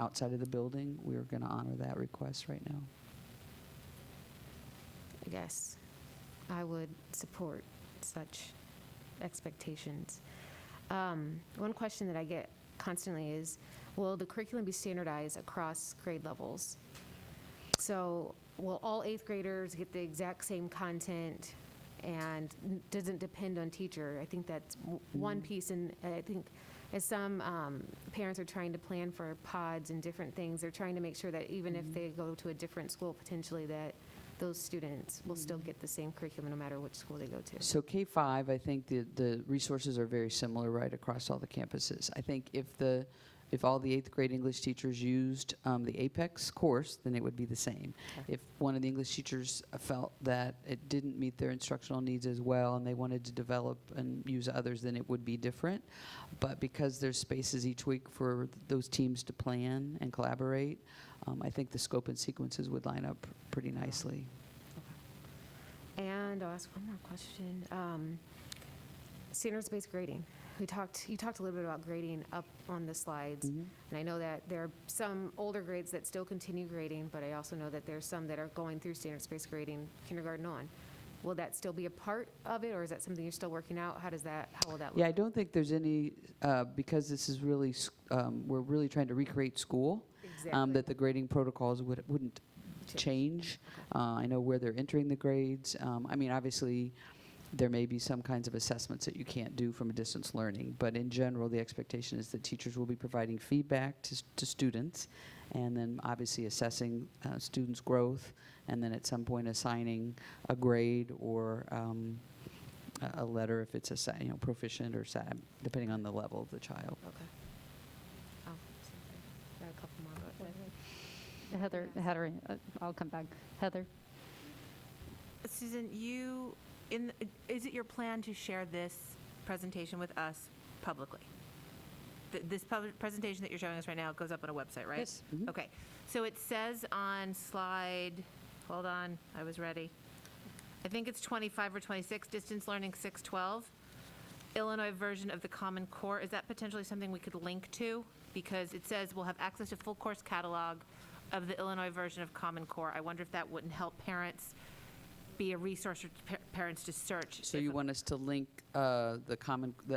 outside of the building, we're going to honor that request right now. Yes, I would support such expectations. One question that I get constantly is, will the curriculum be standardized across grade levels? So will all 8th graders get the exact same content, and doesn't depend on teacher? I think that's one piece, and I think as some parents are trying to plan for pods and different things, they're trying to make sure that even if they go to a different school potentially, that those students will still get the same curriculum no matter which school they go to. So K-5, I think the resources are very similar right across all the campuses. I think if all the 8th grade English teachers used the APEX course, then it would be the same. Okay. If one of the English teachers felt that it didn't meet their instructional needs as well and they wanted to develop and use others, then it would be different. But because there's spaces each week for those teams to plan and collaborate, I think the scope and sequences would line up pretty nicely. Okay. And I'll ask one more question. Standards-based grading. You talked a little bit about grading up on the slides, and I know that there are some older grades that still continue grading, but I also know that there's some that are going through standards-based grading, kindergarten on. Will that still be a part of it, or is that something you're still working out? How will that look? Yeah, I don't think there's any, because this is really, we're really trying to recreate school, that the grading protocols wouldn't change. Okay. I know where they're entering the grades. I mean, obviously, there may be some kinds of assessments that you can't do from a distance learning, but in general, the expectation is that teachers will be providing feedback to students, and then obviously assessing students' growth, and then at some point assigning a grade or a letter if it's proficient or SAT, depending on the level of the child. Okay. Oh, got a couple more. Heather, I'll come back. Heather? Susan, is it your plan to share this presentation with us publicly? This presentation that you're showing us right now goes up on a website, right? Yes. Mm-hmm. Okay. So it says on slide, hold on, I was ready. I think it's 25 or 26, distance learning 612, Illinois version of the Common Core. Is that potentially something we could link to? Because it says we'll have access to full course catalog of the Illinois version of Common Core. I wonder if that wouldn't help parents be a resource for parents to search. So you want us to link the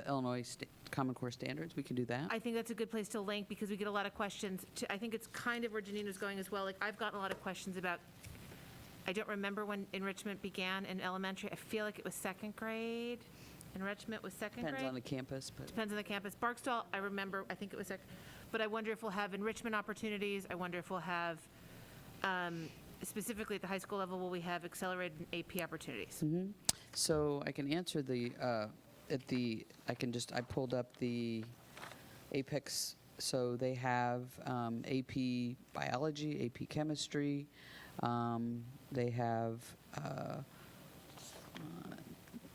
Illinois Common Core standards? We can do that. I think that's a good place to link because we get a lot of questions. I think it's kind of where Janina's going as well. Like, I've gotten a lot of questions about, I don't remember when enrichment began in elementary. I feel like it was second grade. Enrichment was second grade. Depends on the campus. But Depends on the campus. Barksdale, I remember, I think it was second. But I wonder if we'll have enrichment opportunities. I wonder if we'll have, specifically at the high school level, will we have accelerated AP opportunities? Mm-hmm. So I can answer I pulled up the APEX. So they have AP biology, AP chemistry. They have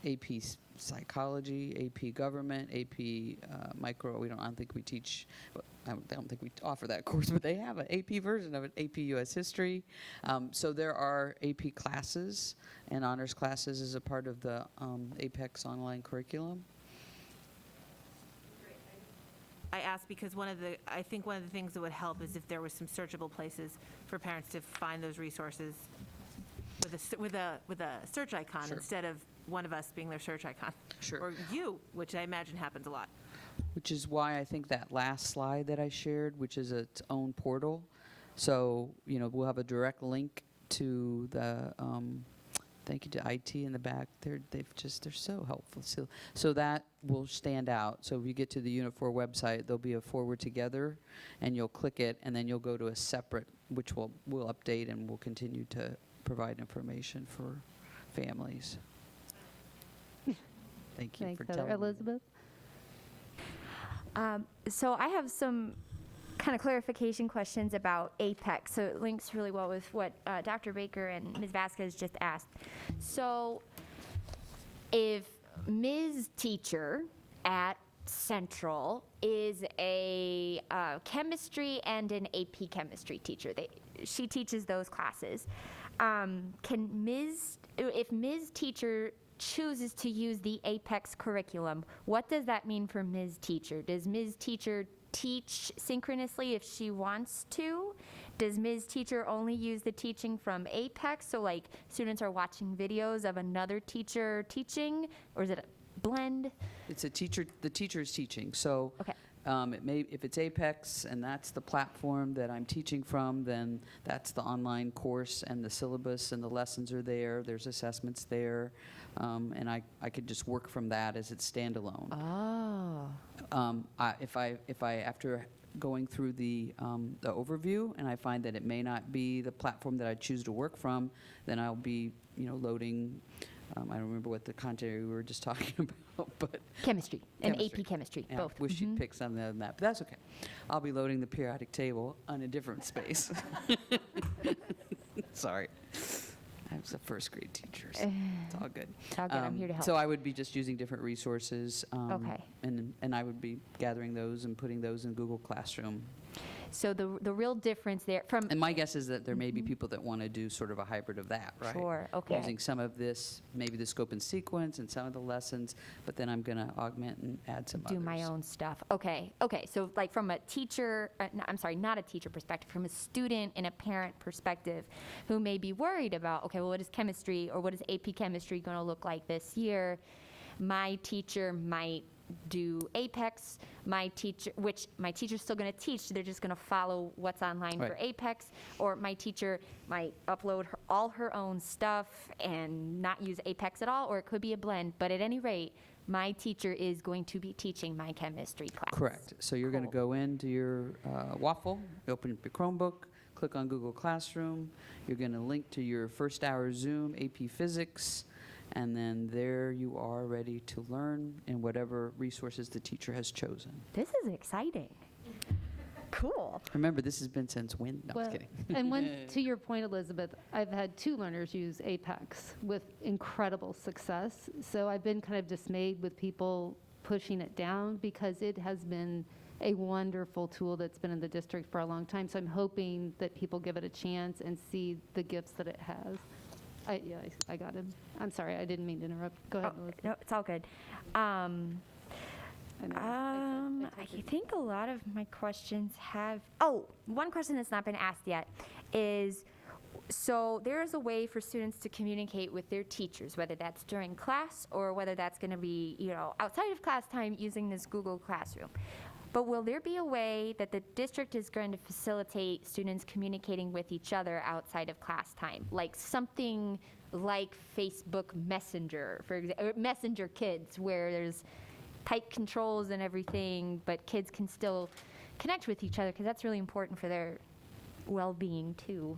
AP psychology, AP government, AP micro. I don't think we teach. I don't think we offer that course, but they have an AP version of it, AP U.S. History. So there are AP classes and honors classes as a part of the APEX online curriculum. I asked because I think one of the things that would help is if there was some searchable places for parents to find those resources with a search icon Sure. instead of one of us being their search icon. Sure. Or you, which I imagine happens a lot. Which is why I think that last slide that I shared, which is its own portal. So, we'll have a direct link to the, thank you to IT in the back. They're so helpful. So that will stand out. So if you get to the Unit 4 website, there'll be a forward together, and you'll click it, and then you'll go to a separate, which we'll update, and we'll continue to provide information for families. Thank you Thanks, for Heather. telling me. Elizabeth? So I have some kind of clarification questions about APEX. So it links really well with what Dr. Baker and Ms. Vasquez just asked. So if Ms. Teacher at Central is a chemistry and an AP chemistry teacher, she teaches those classes. If Ms. Teacher chooses to use the APEX curriculum, what does that mean for Ms. Teacher? Does Ms. Teacher teach synchronously if she wants to? Does Ms. Teacher only use the teaching from APEX? So like students are watching videos of another teacher teaching, or is it a blend? It's the teacher is teaching. So Okay. if it's APEX and that's the platform that I'm teaching from, then that's the online course and the syllabus and the lessons are there. There's assessments there. And I could just work from that as it's standalone. Oh. If I after going through the overview and I find that it may not be the platform that I choose to work from, then I'll be loading. I don't remember what the content we were just talking about, but Chemistry and Chemistry. AP chemistry, yeah, both. wish you'd pick something other than that, but that's okay. I'll be loading the periodic table on a different space. Sorry. I was a first grade teacher, so it's all good. It's all good. I'm here to help. So I would be just using different resources. Okay. And I would be gathering those and putting those in Google Classroom. So the real difference there from And my guess is that there may be people that want to do sort of a hybrid of that, right? Sure, okay. Using some of this, maybe the scope and sequence and some of the lessons, but then I'm going to augment and add some others. do my own stuff. Okay. So like from a teacher, I'm sorry, not a teacher perspective, from a student and a parent perspective who may be worried about, okay, well, what is chemistry or what is AP chemistry going to look like this year? My teacher might do APEX, my teacher's still going to teach, so they're just going to follow what's online for Right. APEX, or my teacher might upload all her own stuff and not use APEX at all, or it could be a blend, but at any rate, my teacher is going to be teaching my chemistry class. Correct. So you're going to go into your Waffle, open up your Chromebook, click on Google Classroom. You're going to link to your first hour Zoom, AP Physics, and then there you are ready to learn in whatever resources the teacher has chosen. This is exciting. Cool. Remember, this has been since when? No, I'm just kidding. And to your point, Elizabeth, I've had 2 learners use APEX with incredible success. So I've been kind of dismayed with people pushing it down because it has been a wonderful tool that's been in the district for a long time. So I'm hoping that people give it a chance and see the gifts that it has. I got him. I'm sorry, I didn't mean to interrupt. Go ahead, Elizabeth. No, it's all good. I know. I think a lot of my questions have. Oh, one question that's not been asked yet is, so there is a way for students to communicate with their teachers, whether that's during class or whether that's going to be, outside of class time using this Google Classroom. But will there be a way that the district is going to facilitate students communicating with each other outside of class time? Like something like Facebook Messenger, for example, Messenger Kids, where there's tight controls and everything, but kids can still connect with each other because that's really important for their well-being too.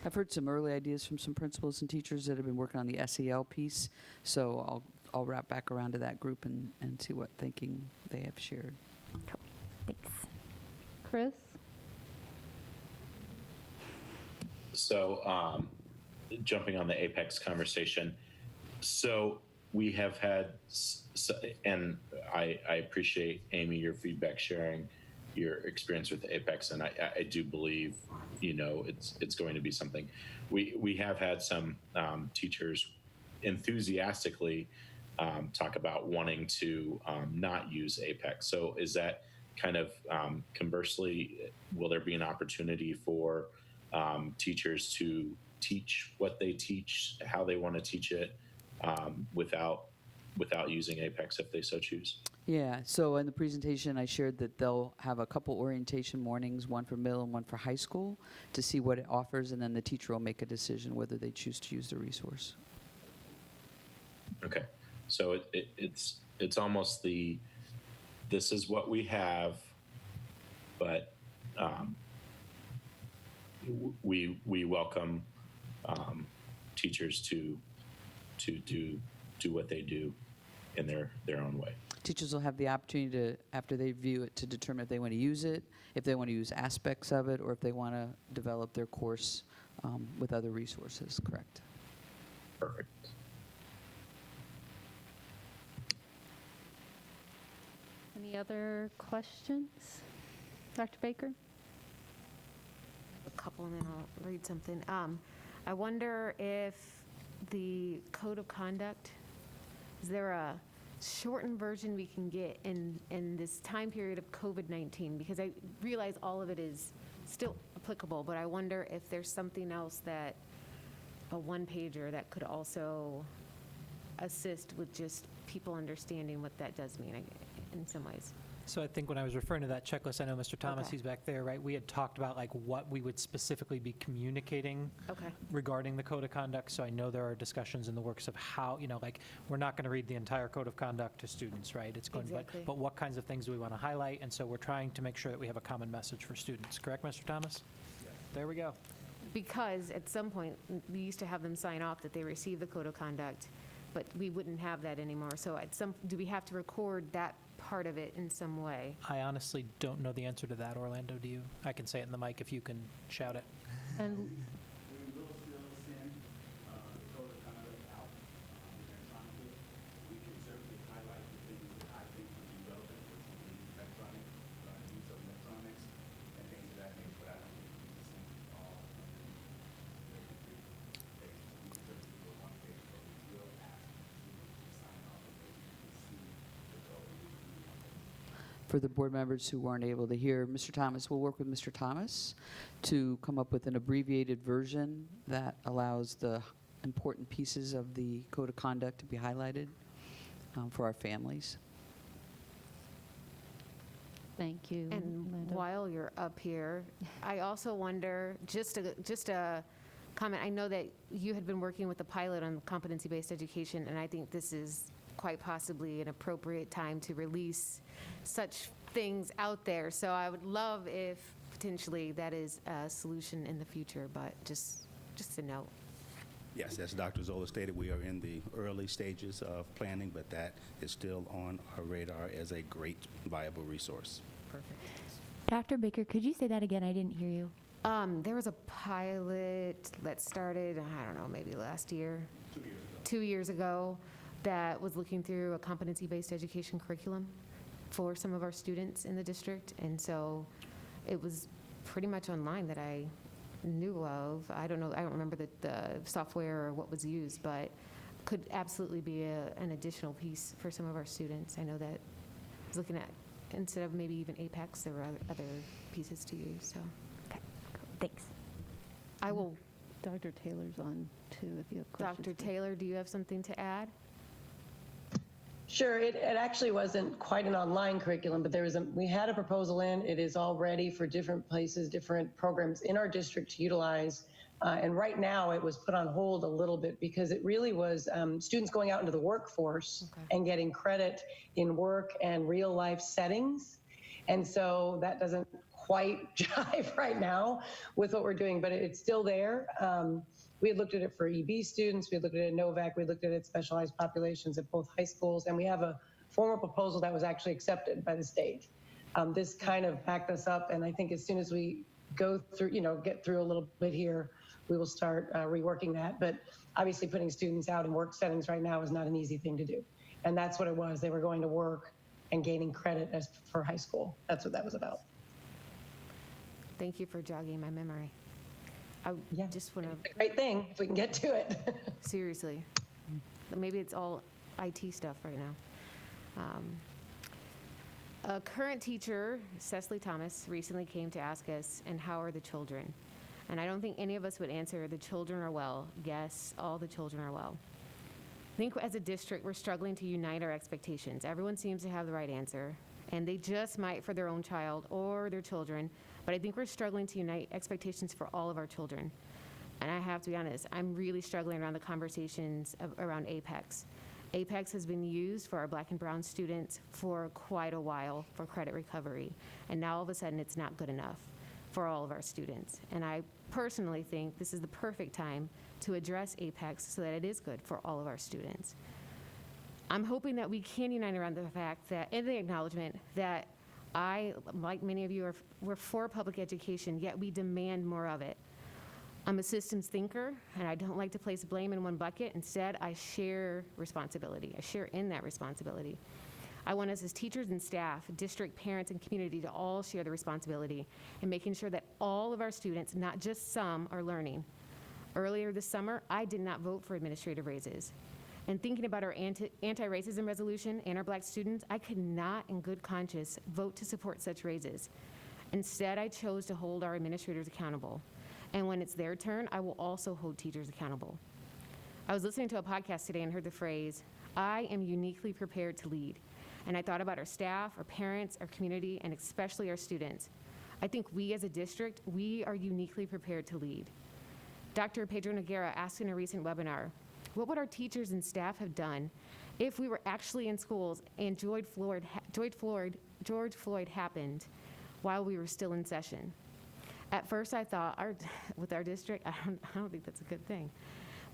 I've heard some early ideas from some principals and teachers that have been working on the SEL piece, so I'll wrap back around to that group and see what thinking they have shared. Cool. Thanks. Chris? So jumping on the APEX conversation. So we have had, and I appreciate, Amy, your feedback, sharing your experience with Apex, and I do believe, it's going to be something. We have had some teachers enthusiastically talk about wanting to not use Apex. So is that kind of conversely, will there be an opportunity for teachers to teach what they teach, how they want to teach it, without using Apex if they so choose? Yeah, so in the presentation, I shared that they'll have a couple orientation mornings, one for middle and one for high school, to see what it offers, and then the teacher will make a decision whether they choose to use the resource. Okay, so it's almost this is what we have, but we welcome teachers to do what they do in their own way. Teachers will have the opportunity to, after they view it, to determine if they want to use it, if they want to use aspects of it, or if they want to develop their course with other resources, correct? Perfect. Any other questions? Dr. Baker? A couple, and then I'll read something. I wonder if the code of conduct, is there a shortened version we can get in this time period of COVID-19? Because I realize all of it is still applicable, but I wonder if there's something else that, a one-pager that could also assist with just people understanding what that does mean in some ways. So I think when I was referring to that checklist, I know Mr. Thomas, Okay. he's back there, right? We had talked about like what we would specifically be communicating Okay. regarding the code of conduct. So I know there are discussions in the works of how, like we're not going to read the entire code of conduct to students, right? It's going, Exactly. but what kinds of things do we want to highlight? And so we're trying to make sure that we have a common message for students. Correct, Mr. Thomas? There we go. Because at some point, we used to have them sign off that they received the code of conduct, but we wouldn't have that anymore. So do we have to record that part of it in some way? I honestly don't know the answer to that, Orlando. Do you? I can say it in the mic if you can shout it. And We will still send the code of conduct out electronically. We can certainly highlight the things that I think would be relevant, which would be electronic, use of electronics, and things of that nature, but I don't think we can send it all in the complete pages. We can certainly do a one page, but we will ask students to sign off so that we can see the code. For the board members who weren't able to hear, Mr. Thomas, we'll work with Mr. Thomas to come up with an abbreviated version that allows the important pieces of the code of conduct to be highlighted for our families. thank you, And Linda. while you're up here, I also wonder, just a comment, I know that you had been working with the pilot on competency-based education, and I think this is quite possibly an appropriate time to release such things out there. So I would love if potentially that is a solution in the future, but just a note. Yes, as Dr. Zola stated, we are in the early stages of planning, but that is still on our radar as a great, viable resource. Perfect. Dr. Baker, could you say that again? I didn't hear you. There was a pilot that started, I don't know, maybe last year. 2 years ago, that was looking through a competency-based education curriculum for some of our students in the district. And so it was pretty much online that I knew of. I don't know, I don't remember the software or what was used, but could absolutely be an additional piece for some of our students. I know that I was looking at, instead of maybe even Apex, there were other pieces to use, so. Okay, thanks. I will, Dr. Taylor's on too, if you have questions. Dr. Taylor, do you have something to add? Sure. It actually wasn't quite an online curriculum, but we had a proposal in. It is all ready for different places, different programs in our district to utilize. And right now it was put on hold a little bit because it really was students going out into the workforce and getting credit in work and real life settings. And so that doesn't quite jive right now with what we're doing, but it's still there. We had looked at it for EB students, we had looked at it at Novak, we looked at it at specialized populations at both high schools, and we have a formal proposal that was actually accepted by the state. This kind of backed us up, and I think as soon as we go through, get through a little bit here we will start reworking that. But obviously putting students out in work settings right now is not an easy thing to do. And that's what it was. They were going to work and gaining credit for high school. That's what that was about. Thank you for jogging my memory. I just want to, Great thing if we can get to it. seriously, maybe it's all IT stuff right now. A current teacher, Cecily Thomas, recently came to ask us, and how are the children? And I don't think any of us would answer, the children are well. Yes, all the children are well. I think as a district, we're struggling to unite our expectations. Everyone seems to have the right answer, and they just might for their own child or their children, but I think we're struggling to unite expectations for all of our children. And I have to be honest, I'm really struggling around the conversations around APEX. APEX has been used for our Black and brown students for quite a while for credit recovery, and now all of a sudden it's not good enough for all of our students. And I personally think this is the perfect time to address APEX so that it is good for all of our students. I'm hoping that we can unite around the fact that, and the acknowledgement that I, like many of you, we're for public education, yet we demand more of it. I'm a systems thinker, and I don't like to place blame in one bucket. Instead, I share responsibility. I share in that responsibility. I want us as teachers and staff, district parents, and community to all share the responsibility in making sure that all of our students, not just some, are learning. Earlier this summer, I did not vote for administrative raises. And thinking about our anti-racism resolution and our Black students, I could not, in good conscience, vote to support such raises. Instead, I chose to hold our administrators accountable. And when it's their turn, I will also hold teachers accountable. I was listening to a podcast today and heard the phrase, I am uniquely prepared to lead. And I thought about our staff, our parents, our community, and especially our students. I think we as a district, we are uniquely prepared to lead. Dr. Pedro Noguera asked in a recent webinar, what would our teachers and staff have done if we were actually in schools and George Floyd happened while we were still in session? At first I thought, with our district, I don't think that's a good thing.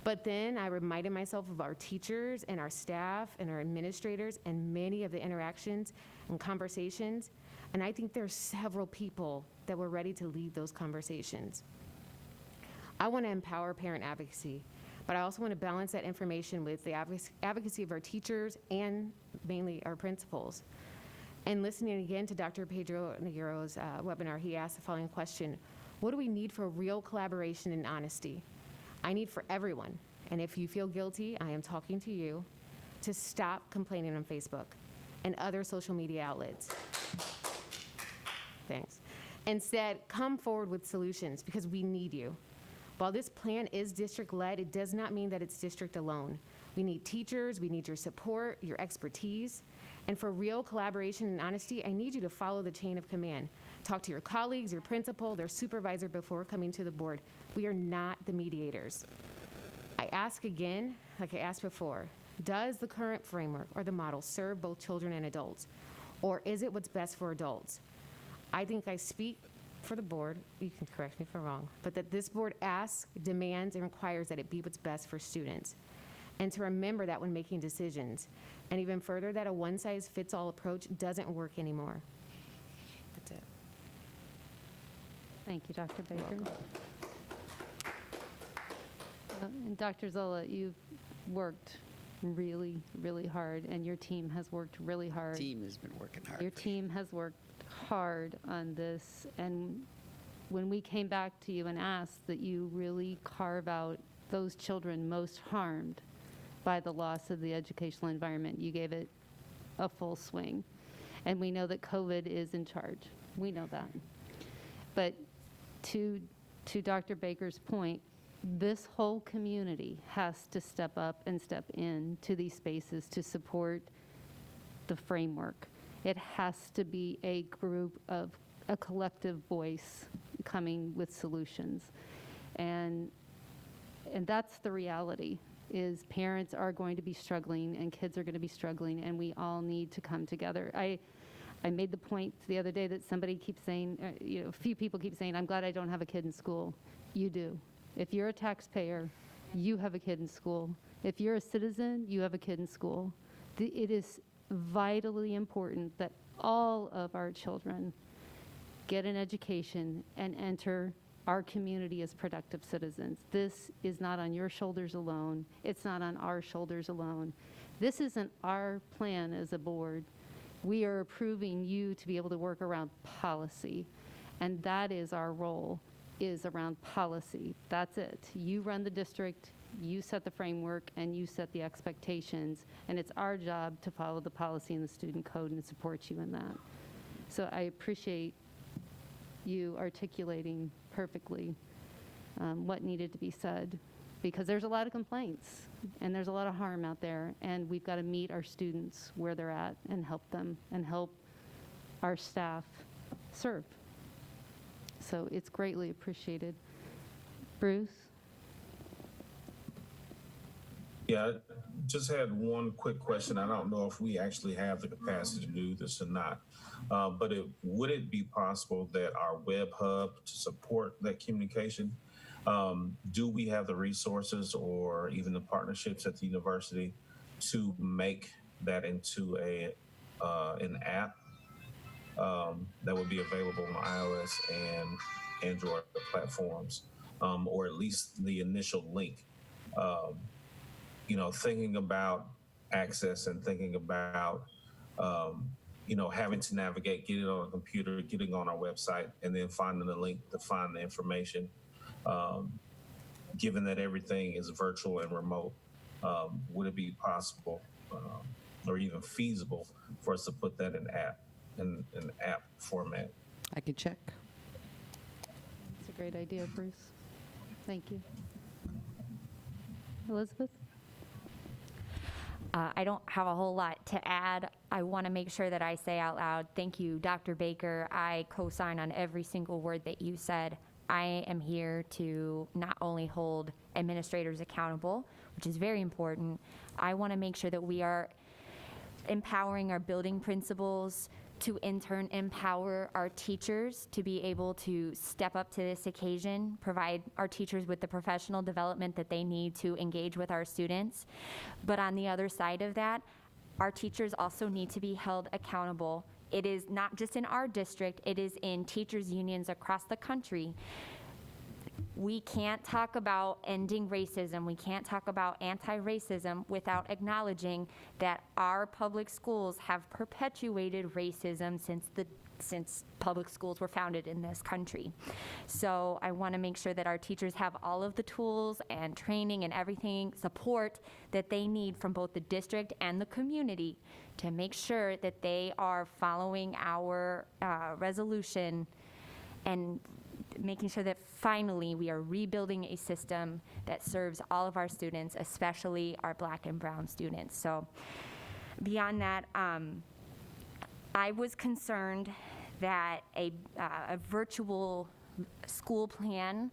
But then I reminded myself of our teachers and our staff and our administrators and many of the interactions and conversations, and I think there's several people that were ready to lead those conversations. I want to empower parent advocacy, but I also want to balance that information with the advocacy of our teachers and mainly our principals. And listening again to Dr. Pedro Noguera's webinar, he asked the following question, what do we need for real collaboration and honesty? I need for everyone, and if you feel guilty, I am talking to you, to stop complaining on Facebook and other social media outlets. Thanks. Instead, come forward with solutions because we need you. While this plan is district-led, it does not mean that it's district alone. We need teachers, we need your support, your expertise, and for real collaboration and honesty, I need you to follow the chain of command. Talk to your colleagues, your principal, their supervisor before coming to the board. We are not the mediators. I ask again, like I asked before, does the current framework or the model serve both children and adults? Or is it what's best for adults? I think I speak for the board, you can correct me if I'm wrong, but that this board asks, demands, and requires that it be what's best for students. And to remember that when making decisions. And even further, that a one-size-fits-all approach doesn't work anymore. That's it. Thank you, Dr. Baker. And Dr. Zola, you've worked really, really hard, and your team has worked really hard. Team has been working hard. Your team has worked hard on this, and when we came back to you and asked that you really carve out those children most harmed by the loss of the educational environment, you gave it a full swing. And we know that COVID is in charge. We know that. But to Dr. Baker's point, this whole community has to step up and step in to these spaces to support the framework. It has to be a group of a collective voice coming with solutions. And that's the reality, is parents are going to be struggling and kids are going to be struggling, and we all need to come together. I made the point the other day that somebody keeps saying, a few people keep saying, I'm glad I don't have a kid in school. You do. If you're a taxpayer, you have a kid in school. If you're a citizen, you have a kid in school. It is vitally important that all of our children get an education and enter our community as productive citizens. This is not on your shoulders alone. It's not on our shoulders alone. This isn't our plan as a board. We are approving you to be able to work around policy, and that is our role, is around policy. That's it. You run the district, you set the framework, and you set the expectations, and it's our job to follow the policy and the student code and support you in that. So I appreciate you articulating perfectly what needed to be said, because there's a lot of complaints and there's a lot of harm out there, and we've got to meet our students where they're at and help them and help our staff serve. So it's greatly appreciated. Bruce? Yeah, I just had one quick question. I don't know if we actually have the capacity to do this or not, but would it be possible that our web hub to support that communication, do we have the resources or even the partnerships at the university to make that into an app that would be available on iOS and Android platforms, or at least the initial link? Thinking about access and thinking about, having to navigate, getting on a computer, getting on our website, and then finding the link to find the information. Given that everything is virtual and remote, would it be possible or even feasible for us to put that in an app format? I could check. It's a great idea, Bruce. Thank you. Elizabeth? I don't have a whole lot to add. I want to make sure that I say out loud, thank you, Dr. Baker. I co-sign on every single word that you said. I am here to not only hold administrators accountable, which is very important. I want to make sure that we are empowering our building principals to in turn empower our teachers to be able to step up to this occasion, provide our teachers with the professional development that they need to engage with our students. But on the other side of that, our teachers also need to be held accountable. It is not just in our district, it is in teachers' unions across the country. We can't talk about ending racism, we can't talk about anti-racism without acknowledging that our public schools have perpetuated racism since public schools were founded in this country. So I want to make sure that our teachers have all of the tools and training and everything, support that they need from both the district and the community to make sure that they are following our resolution and making sure that finally we are rebuilding a system that serves all of our students, especially our Black and brown students. So beyond that, I was concerned that a virtual school plan,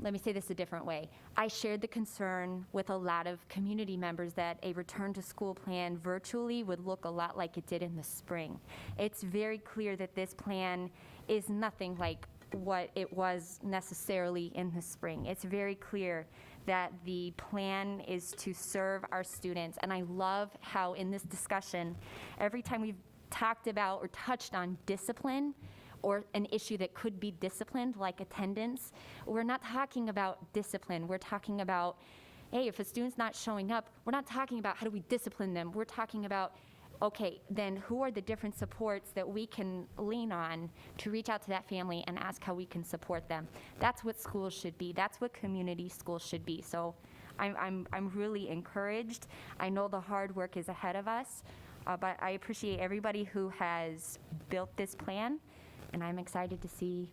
let me say this a different way. I shared the concern with a lot of community members that a return to school plan virtually would look a lot like it did in the spring. It's very clear that this plan is nothing like what it was necessarily in the spring. It's very clear that the plan is to serve our students. And I love how in this discussion, every time we've talked about or touched on discipline or an issue that could be disciplined, like attendance, we're not talking about discipline. We're talking about, hey, if a student's not showing up, we're not talking about how do we discipline them. We're talking about, okay, then who are the different supports that we can lean on to reach out to that family and ask how we can support them. That's what schools should be. That's what community schools should be. So I'm really encouraged. I know the hard work is ahead of us, but I appreciate everybody who has built this plan, and I'm excited to see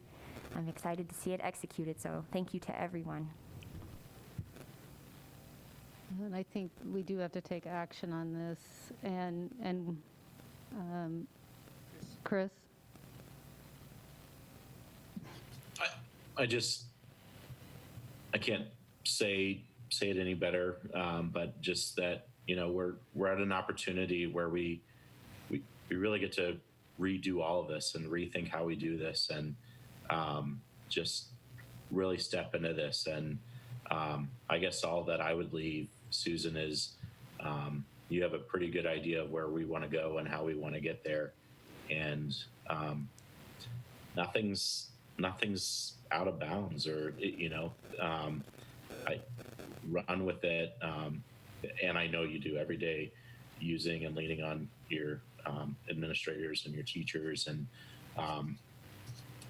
it executed. So thank you to everyone. And I think we do have to take action on this. And Chris? I can't say it any better, but just that, we're at an opportunity where we really get to redo all of this and rethink how we do this and just really step into this. And I guess all that I would leave, Susan, is you have a pretty good idea of where we want to go and how we want to get there. And nothing's nothing's out of bounds, or I run with it, and I know you do every day, using and leaning on your administrators and your teachers, and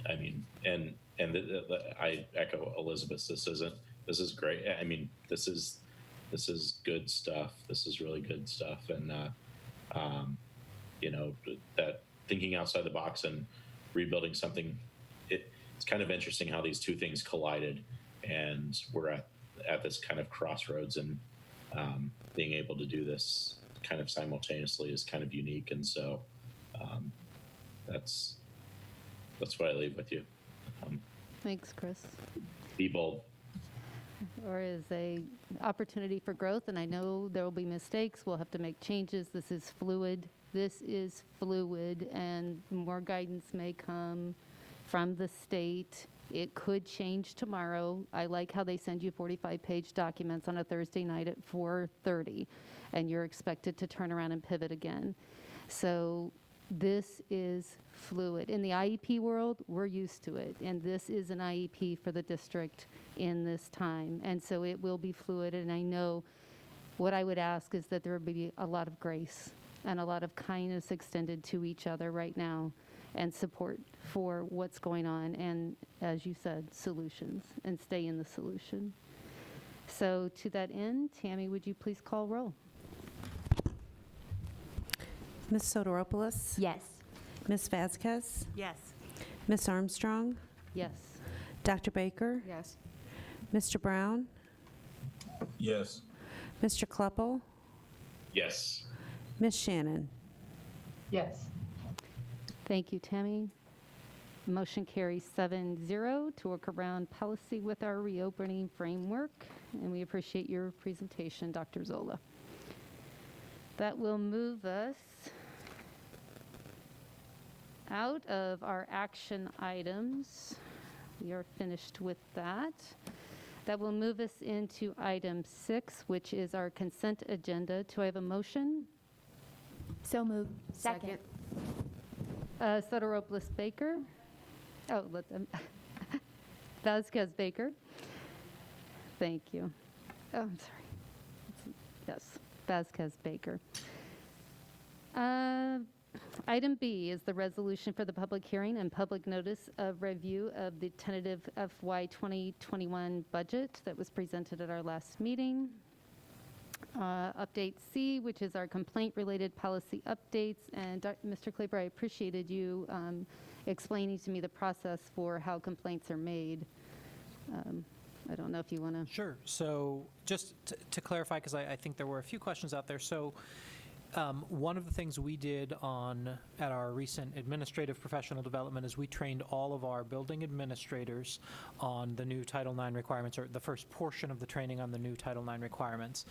I echo Elizabeth. This is great. I mean, this is good stuff. This is really good stuff, and that thinking outside the box and rebuilding something. It's kind of interesting how these two things collided, and we're at this kind of crossroads, and being able to do this kind of simultaneously is kind of unique. And so that's what I leave with you. Thanks, Chris. Be bold. Or is a opportunity for growth, and I know there will be mistakes. We'll have to make changes. This is fluid. And more guidance may come from the state. It could change tomorrow. I like how they send you 45-page documents on a Thursday night at 4:30, and you're expected to turn around and pivot again. So this is fluid. In the IEP world, we're used to it, and this is an IEP for the district in this time. And so it will be fluid, and I know what I would ask is that there would be a lot of grace and a lot of kindness extended to each other right now, and support for what's going on, and as you said, solutions, and stay in the solution. So to that end, Tammy, would you please call roll? Ms. Soteropoulos? Yes. Ms. Vasquez? Yes. Ms. Armstrong? Yes. Dr. Baker? Yes. Mr. Brown? Yes. Mr. Kleppel? Yes. Ms. Shannon? Yes. Thank you, Tammy. Motion carries 7-0 to work around policy with our reopening framework, and we appreciate your presentation, Dr. Zola. That will move us out of our action items. We are finished with that. That will move us into item 6, which is our consent agenda. Do I have a motion? So moved. Second. Soteropoulos Baker. Oh, let them. Vasquez Baker. Thank you. Oh, I'm sorry. Yes, Vasquez Baker. Item B is the resolution for the public hearing and public notice of review of the tentative FY 2021 budget that was presented at our last meeting. Update C, which is our complaint-related policy updates. And Mr. Claber, I appreciated you explaining to me the process for how complaints are made. I don't know if you want to. Sure. So just to clarify, because I think there were a few questions out there. So one of the things we did at our recent administrative professional development is we trained all of our building administrators on the new Title IX requirements, or the first portion of the training on the new Title IX requirements.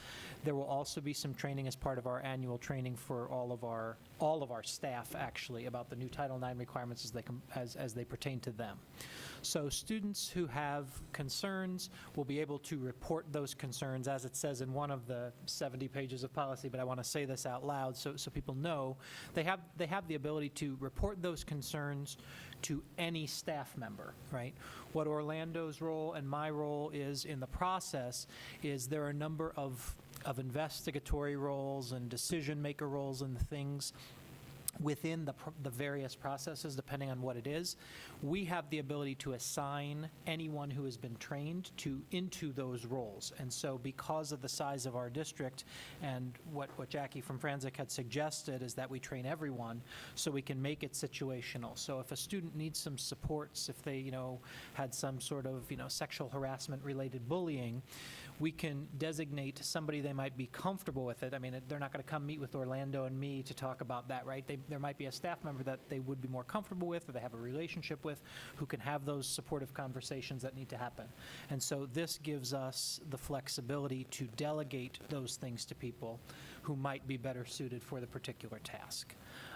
There will also be some training as part of our annual training for all of our staff, actually, about the new Title IX requirements as they pertain to them. So students who have concerns will be able to report those concerns, as it says in one of the 70 pages of policy, but I want to say this out loud so people know. They have the ability to report those concerns to any staff member, right? What Orlando's role and my role is in the process is there are a number of investigatory roles and decision-maker roles and things within the various processes, depending on what it is. We have the ability to assign anyone who has been trained into those roles. And so because of the size of our district, and what Jackie from Franzik had suggested is that we train everyone so we can make it situational. So if a student needs some supports, if they had some sort of sexual harassment related bullying, we can designate somebody they might be comfortable with it. I mean, they're not going to come meet with Orlando and me to talk about that, right? There might be a staff member that they would be more comfortable with, or they have a relationship with, who can have those supportive conversations that need to happen. And so this gives us the flexibility to delegate those things to people who might be better suited for the particular task.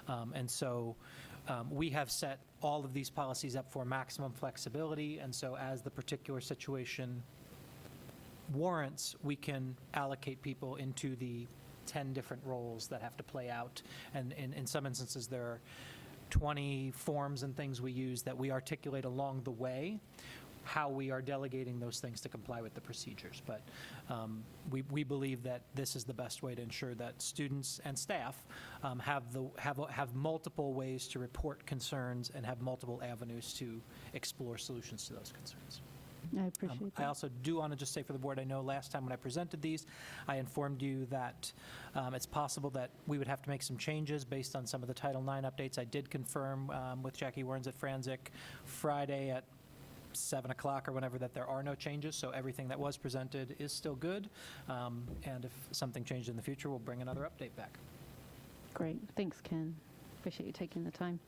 And so we have set all of these policies up for maximum flexibility, and so as the particular situation warrants, we can allocate people into the 10 different roles that have to play out. And in some instances, there 20 forms and things we use that we articulate along the way how we are delegating those things to comply with the procedures. But we believe that this is the best way to ensure that students and staff have multiple ways to report concerns and have multiple avenues to explore solutions to those concerns. I appreciate I that. also do want to just say for the board, I know last time when I presented these, I informed you that it's possible that we would have to make some changes based on some of the Title IX updates. I did confirm with Jackie Werns at Franzik Friday at 7 o'clock or whenever that there are no changes, so everything that was presented is still good. And if something changed in the future, we'll bring another update back. Great. Thanks, Ken. Appreciate you taking the time.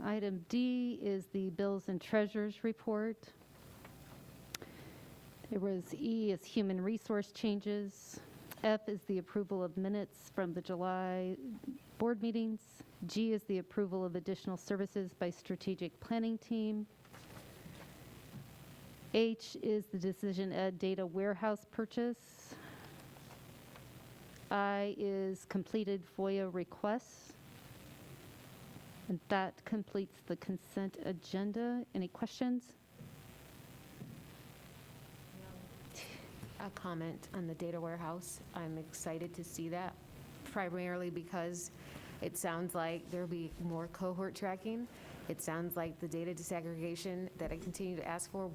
Item D is the Bills and Treasurers report. There was E is human resource changes. F is the approval of minutes from the July board meetings. G is the approval of additional services by strategic planning team. H is the Decision Ed data warehouse purchase. I is completed FOIA requests. And that completes the consent agenda. Any questions? A comment on the data warehouse. I'm excited to see that, primarily because it sounds like there'll be more cohort tracking. It sounds like the data disaggregation that I continue to ask for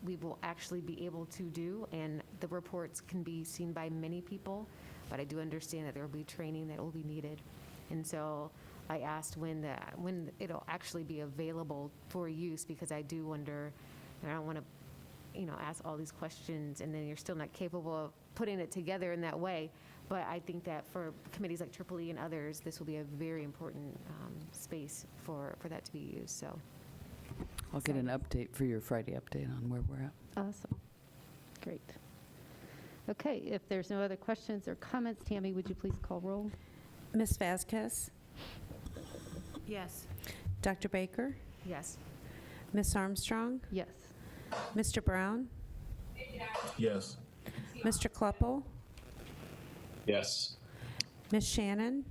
we will actually be able to do, and the reports can be seen by many people, but I do understand that there will be training that will be needed. And so I asked when it'll actually be available for use, because I do wonder, and I don't want to ask all these questions and then you're still not capable of putting it together in that way. But I think that for committees like EEE and others, this will be a very important space for that to be used. So I'll get an update for your Friday update on where we're at. Awesome. Great. Okay, if there's no other questions or comments, Tammy, would you please call roll? Ms. Vasquez? Yes. Dr. Baker? yes. Ms. Armstrong? Yes. Mr. Brown? Yes. Mr. Kluppel? Yes. Ms. Shannon?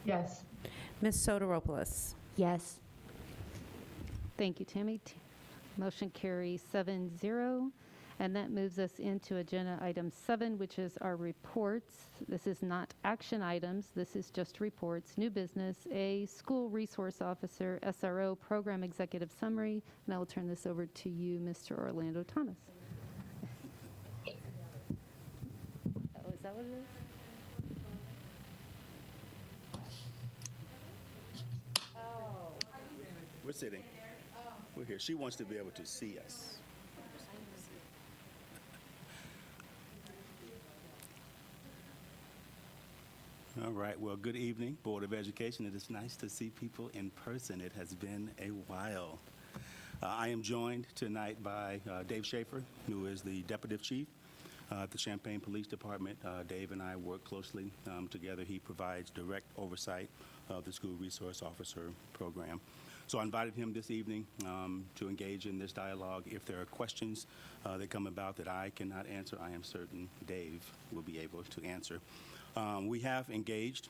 Yes. Ms. Soteropoulos? Yes. Thank you, Tammy. Motion carries 7-0. And that moves us into agenda item 7, which is our reports. This is not action items. This is just reports. New business, A, School Resource Officer, SRO Program Executive Summary. And I will turn this over to you, Mr. Orlando Thomas. Oh, is that what it is? We're sitting. We're here. She wants to be able to see us. All right. Well, good evening, Board of Education. It is nice to see people in person. It has been a while. I am joined tonight by Dave Schaefer, who is the Deputy Chief at the Champaign Police Department. Dave and I work closely together. He provides direct oversight of the School Resource Officer program. So I invited him this evening to engage in this dialogue. If there are questions that come about that I cannot answer, I am certain Dave will be able to answer. We have engaged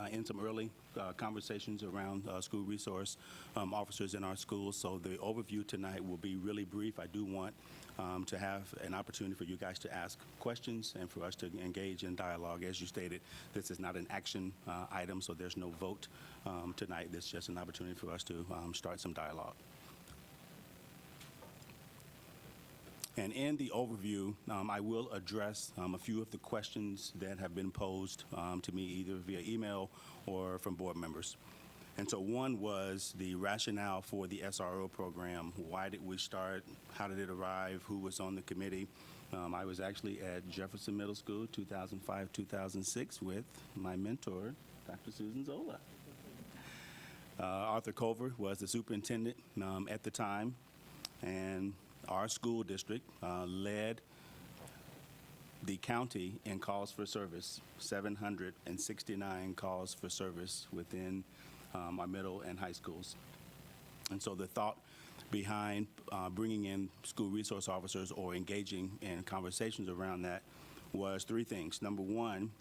in some early conversations around school resource officers in our schools. So the overview tonight will be really brief. I do want to have an opportunity for you guys to ask questions and for us to engage in dialogue. As you stated, this is not an action item, so there's no vote tonight. This is just an opportunity for us to start some dialogue. And in the overview, I will address a few of the questions that have been posed to me either via email or from board members. And so one was the rationale for the SRO program. Why did we start? How did it arrive? Who was on the committee? I was actually at Jefferson Middle School 2005-2006 with my mentor, Dr. Susan Zola. Arthur Culver was the superintendent at the time, and our school district led the county in calls for service, 769 calls for service within our middle and high schools. And so the thought behind bringing in school resource officers or engaging in conversations around that was three things. Number one,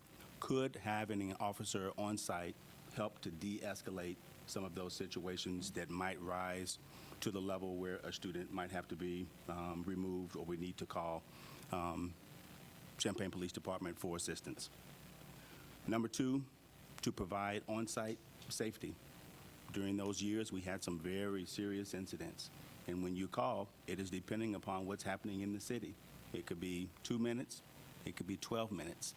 could having an officer on site help to de-escalate some of those situations that might rise to the level where a student might have to be removed, or we need to call Champaign Police Department for assistance. Number two, to provide on-site safety. During those years, we had some very serious incidents. And when you call, it is depending upon what's happening in the city. It could be 2 minutes, it could be 12 minutes.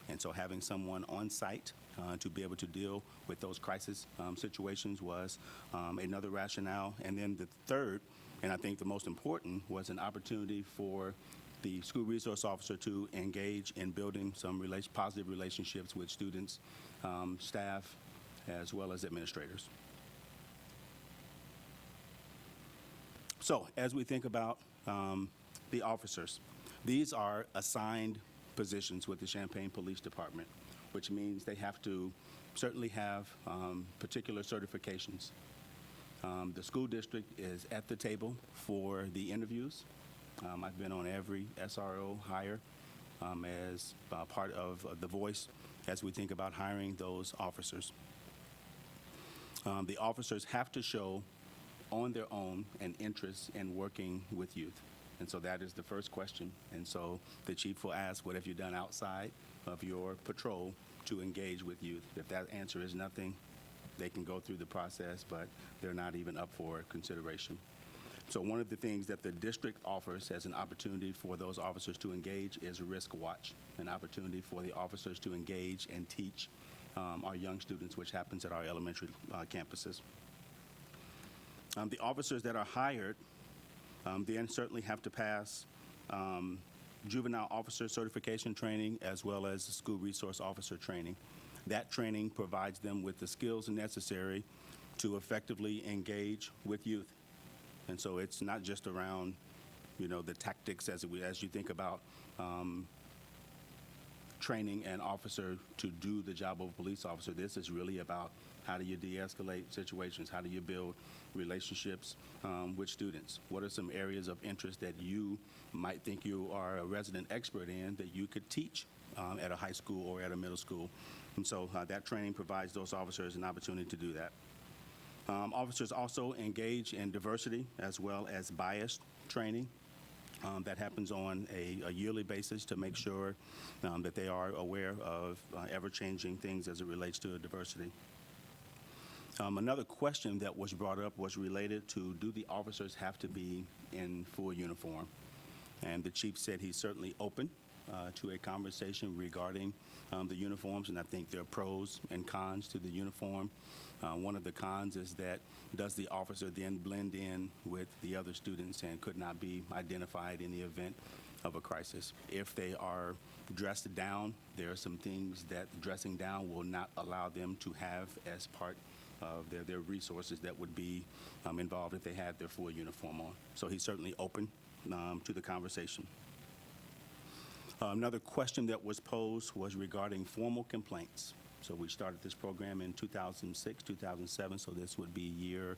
And so having someone on site to be able to deal with those crisis situations was another rationale. And then the third, and I think the most important, was an opportunity for the school resource officer to engage in building some positive relationships with students, staff, as well as administrators. So as we think about the officers, these are assigned positions with the Champaign Police Department, which means they have to certainly have particular certifications. The school district is at the table for the interviews. I've been on every SRO hire as part of the voice as we think about hiring those officers. The officers have to show on their own an interest in working with youth. And so that is the first question. And so the chief will ask, what have you done outside of your patrol to engage with youth? If that answer is nothing, they can go through the process, but they're not even up for consideration. So one of the things that the district offers as an opportunity for those officers to engage is Risk Watch, an opportunity for the officers to engage and teach our young students, which happens at our elementary campuses. The officers that are hired then certainly have to pass juvenile officer certification training as well as school resource officer training. That training provides them with the skills necessary to effectively engage with youth. And so it's not just around, the tactics as you think about training an officer to do the job of a police officer. This is really about how do you de-escalate situations? How do you build relationships with students? What are some areas of interest that you might think you are a resident expert in that you could teach at a high school or at a middle school? And so that training provides those officers an opportunity to do that. Officers also engage in diversity as well as bias training. That happens on a yearly basis to make sure that they are aware of ever-changing things as it relates to diversity. Another question that was brought up was related to, do the officers have to be in full uniform? And the chief said he's certainly open to a conversation regarding the uniforms, and I think there are pros and cons to the uniform. One of the cons is that does the officer then blend in with the other students and could not be identified in the event of a crisis? If they are dressed down, there are some things that dressing down will not allow them to have as part of their resources that would be involved if they had their full uniform on. So he's certainly open to the conversation. Another question that was posed was regarding formal complaints. So we started this program in 2006, 2007, so this would be year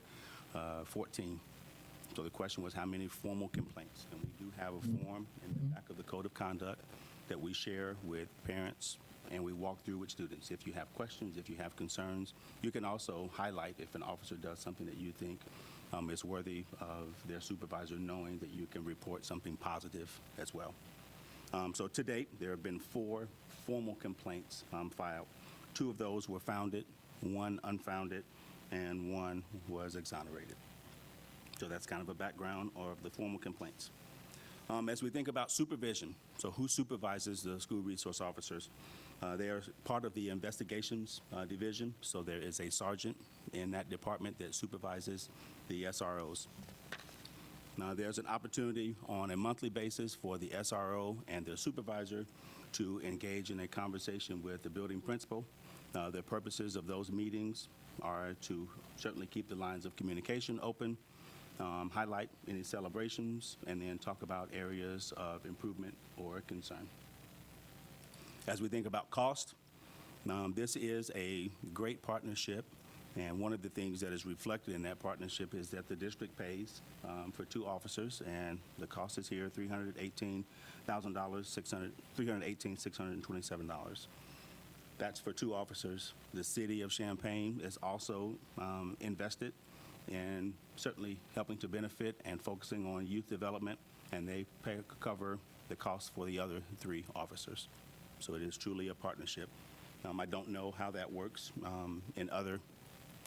14. So the question was how many formal complaints? And we do have a form in the back of the Code of Conduct that we share with parents and we walk through with students. If you have questions, if you have concerns, you can also highlight if an officer does something that you think is worthy of their supervisor knowing that you can report something positive as well. So to date, there have been 4 formal complaints filed. 2 of those were founded, 1 unfounded, and 1 was exonerated. So that's kind of a background of the formal complaints. As we think about supervision, so who supervises the school resource officers? They are part of the investigations division, so there is a sergeant in that department that supervises the SROs. Now, there's an opportunity on a monthly basis for the SRO and their supervisor to engage in a conversation with the building principal. The purposes of those meetings are to certainly keep the lines of communication open, highlight any celebrations, and then talk about areas of improvement or concern. As we think about cost, this is a great partnership, and one of the things that is reflected in that partnership is that the district pays for 2 officers, and the cost is here $318,627. That's for 2 officers. The city of Champaign is also invested in certainly helping to benefit and focusing on youth development, and they cover the cost for the other 3 officers. So it is truly a partnership. I don't know how that works in other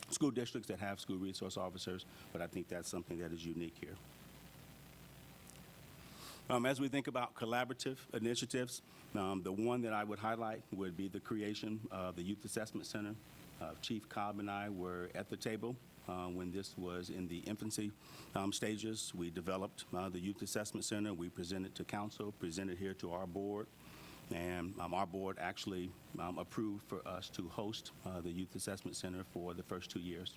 school districts that have school resource officers, but I think that's something that is unique here. As we think about collaborative initiatives, the one that I would highlight would be the creation of the Youth Assessment Center. Chief Cobb and I were at the table when this was in the infancy stages. We developed the Youth Assessment Center. We presented to council, presented here to our board, and our board actually approved for us to host the Youth Assessment Center for the first 2 years.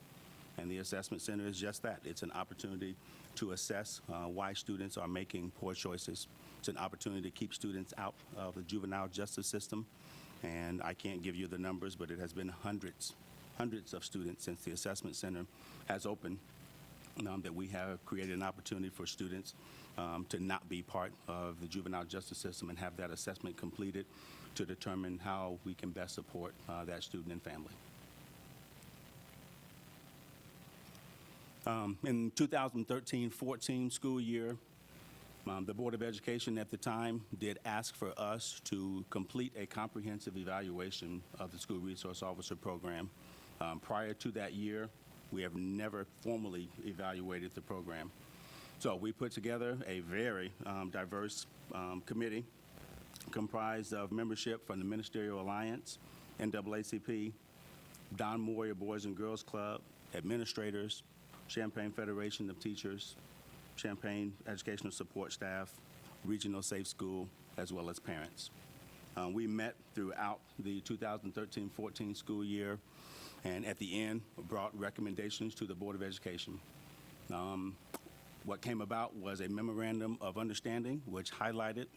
And the Assessment Center is just that. It's an opportunity to assess why students are making poor choices. It's an opportunity to keep students out of the juvenile justice system. And I can't give you the numbers, but it has been hundreds of students since the Assessment Center has opened that we have created an opportunity for students to not be part of the juvenile justice system and have that assessment completed to determine how we can best support that student and family. In 2013-14 school year, the Board of Education at the time did ask for us to complete a comprehensive evaluation of the school resource officer program. Prior to that year, we have never formally evaluated the program. So we put together a very diverse committee comprised of membership from the Ministerial Alliance, NAACP, Don Moyer Boys and Girls Club, administrators, Champaign Federation of Teachers, Champaign Educational Support Staff, Regional Safe School, as well as parents. We met throughout the 2013-14 school year, and at the end brought recommendations to the Board of Education. What came about was a memorandum of understanding which highlighted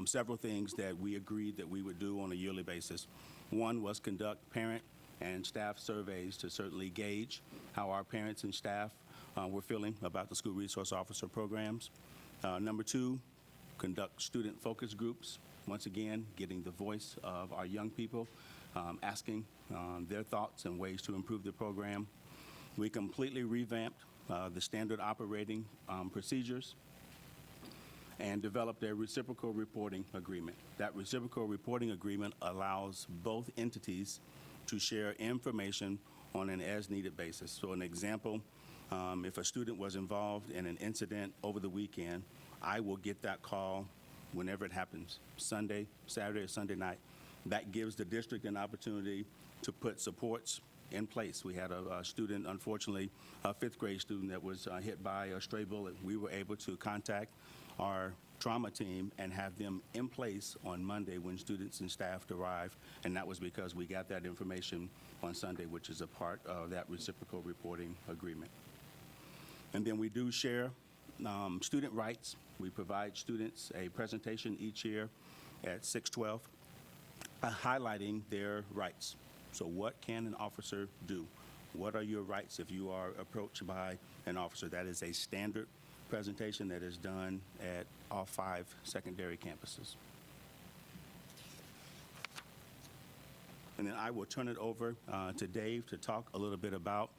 several things that we agreed that we would do on a yearly basis. One was conduct parent and staff surveys to certainly gauge how our parents and staff were feeling about the school resource officer programs. Number 2, conduct student focus groups. Once again, getting the voice of our young people, asking their thoughts and ways to improve the program. We completely revamped the standard operating procedures and developed a reciprocal reporting agreement. That reciprocal reporting agreement allows both entities to share information on an as-needed basis. So an example, if a student was involved in an incident over the weekend, I will get that call whenever it happens, Sunday, Saturday, or Sunday night. That gives the district an opportunity to put supports in place. We had a student, unfortunately, a 5th grade student that was hit by a stray bullet. We were able to contact our trauma team and have them in place on Monday when students and staff arrived, and that was because we got that information on Sunday, which is a part of that reciprocal reporting agreement. And then we do share student rights. We provide students a presentation each year at 6/12 highlighting their rights. So what can an officer do? What are your rights if you are approached by an officer? That is a standard presentation that is done at all 5 secondary campuses. And then I will turn it over to Dave to talk a little bit about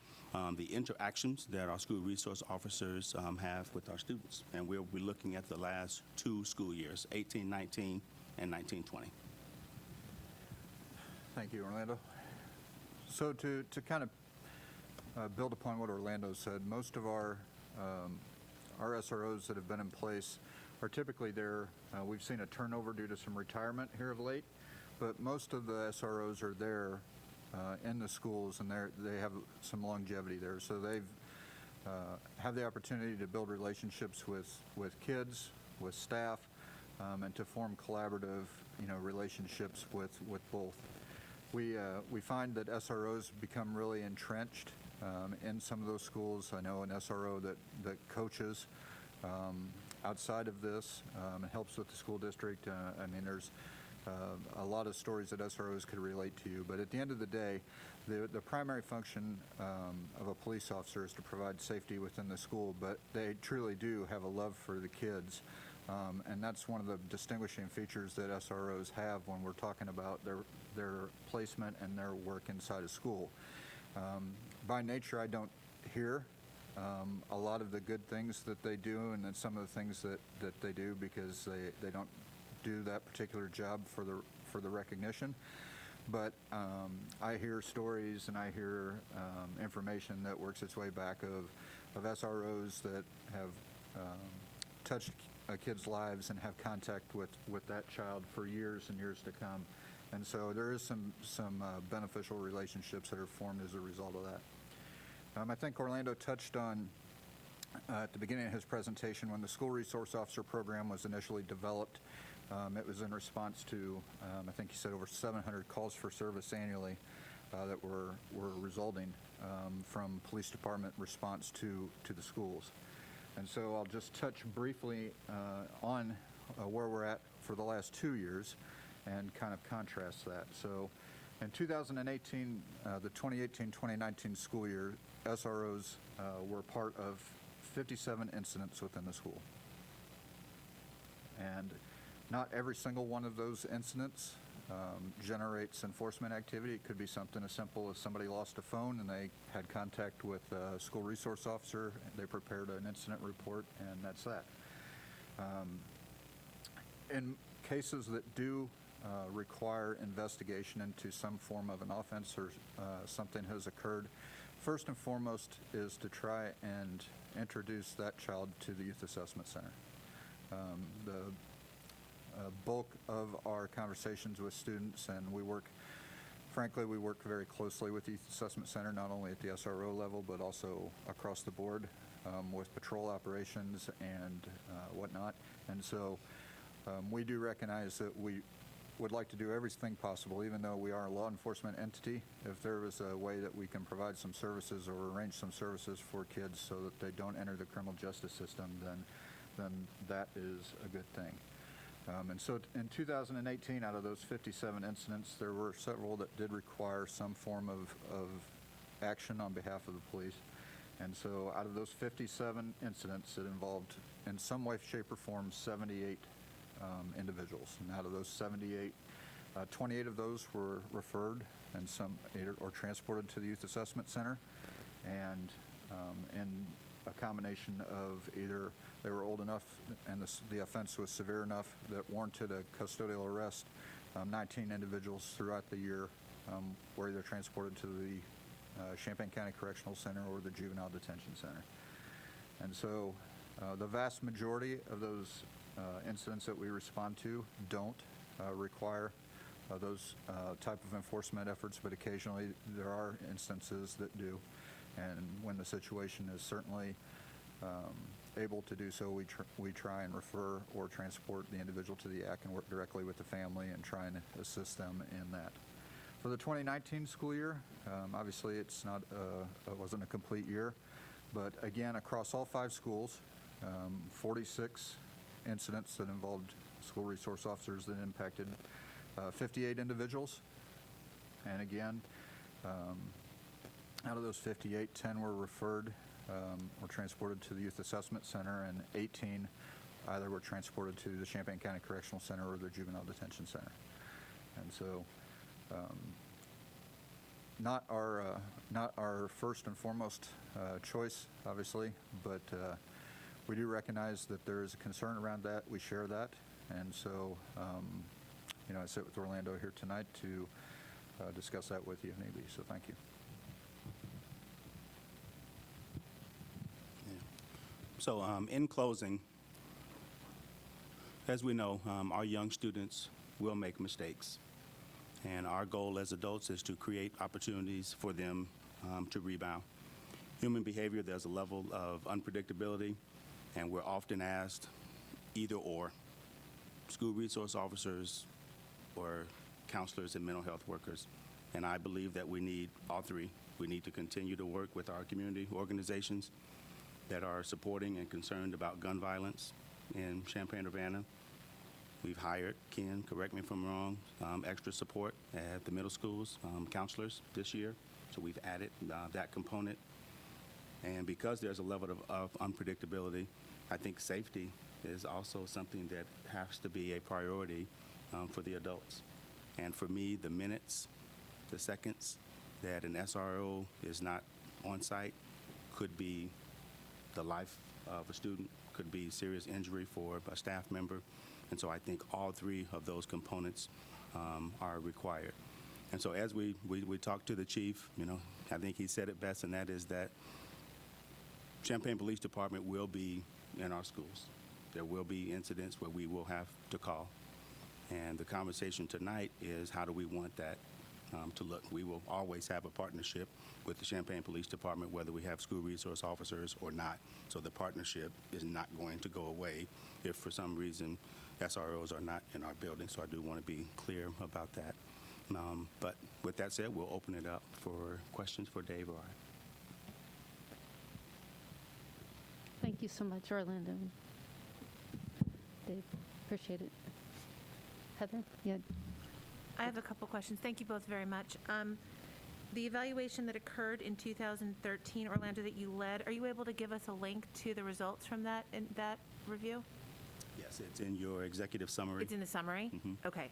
the interactions that our school resource officers have with our students. And we'll be looking at the last 2 school years, 18-19 and 19-20. Thank you, Orlando. So to kind of build upon what Orlando said, most of our SROs that have been in place are typically there. We've seen a turnover due to some retirement here of late, but most of the SROs are there in the schools, and they have some longevity there. So they've have the opportunity to build relationships with kids, with staff, and to form collaborative, relationships with both. We find that SROs become really entrenched in some of those schools. I know an SRO that coaches outside of this and helps with the school district. There's a lot of stories that SROs could relate to, but at the end of the day, the primary function of a police officer is to provide safety within the school, but they truly do have a love for the kids And that's one of the distinguishing features that SROs have when we're talking about their placement and their work inside a school. By nature, I don't hear a lot of the good things that they do and then some of the things that they do because they don't do that particular job for the recognition. But I hear stories and I hear information that works its way back of SROs that have touched kids' lives and have contact with that child for years and years to come. And so there is some beneficial relationships that are formed as a result of that. I think Orlando touched on at the beginning of his presentation when the School Resource Officer Program was initially developed. It was in response to, I think he said, over 700 calls for service annually that were resulting from police department response to the schools. And so I'll just touch briefly on where we're at for the last 2 years and kind of contrast that. So in 2018, the 2018-2019 school year, SROs were part of 57 incidents within the school. And not every single one of those incidents generates enforcement activity. It could be something as simple as somebody lost a phone and they had contact with a school resource officer, they prepared an incident report, and that's that. In cases that do require investigation into some form of an offense or something has occurred, first and foremost is to try and introduce that child to the Youth Assessment Center. The bulk of our conversations with students, and we work very closely with the Youth Assessment Center, not only at the SRO level, but also across the board with patrol operations and whatnot. And so we do recognize that we would like to do everything possible, even though we are a law enforcement entity. If there was a way that we can provide some services or arrange some services for kids so that they don't enter the criminal justice system, then that is a good thing. And so in 2018, out of those 57 incidents, there were several that did require some form of action on behalf of the police. And so out of those 57 incidents, it involved in some way, shape, or form 78 individuals. And out of those 78, 28 of those were referred and some or transported to the Youth Assessment Center. And in a combination of either they were old enough and the offense was severe enough that warranted a custodial arrest, 19 individuals throughout the year were either transported to the Champaign County Correctional Center or the Juvenile Detention Center. And so the vast majority of those incidents that we respond to don't require those type of enforcement efforts, but occasionally there are instances that do. And when the situation is certainly able to do so, we try and refer or transport the individual to the ACC and work directly with the family and try and assist them in that. For the 2019 school year, obviously it wasn't a complete year, but again, across all 5 schools, 46 incidents that involved school resource officers that impacted 58 individuals. And again, out of those 58, 10 were referred or transported to the Youth Assessment Center, and 18 either were transported to the Champaign County Correctional Center or the Juvenile Detention Center. And so not our first and foremost choice, obviously, but we do recognize that there is a concern around that. We share that. And so, I sit with Orlando here tonight to discuss that with you if need be. So thank you. So in closing, as we know, our young students will make mistakes. And our goal as adults is to create opportunities for them to rebound. Human behavior, there's a level of unpredictability, and we're often asked either or, school resource officers or counselors and mental health workers. And I believe that we need all three. We need to continue to work with our community organizations that are supporting and concerned about gun violence in Champaign-Urbana. We've hired, Ken, correct me if I'm wrong, extra support at the middle schools, counselors this year. So we've added that component. And because there's a level of unpredictability, I think safety is also something that has to be a priority for the adults. And for me, the minutes, the seconds that an SRO is not on site could be the life of a student, could be serious injury for a staff member. And so I think all three of those components are required. And so as we talked to the chief, I think he said it best, and that is that Champaign Police Department will be in our schools. There will be incidents where we will have to call. And the conversation tonight is, how do we want that to look? We will always have a partnership with the Champaign Police Department, whether we have school resource officers or not. So the partnership is not going to go away if for some reason SROs are not in our building. So I do want to be clear about that. But with that said, we'll open it up for questions for Dave or I. Thank you so much, Orlando. Dave, appreciate it. Heather? Yeah. I have a couple questions. Thank you both very much. The evaluation that occurred in 2013, Orlando, that you led, are you able to give us a link to the results from that review? Yes, it's in your executive summary. It's in the summary? Okay.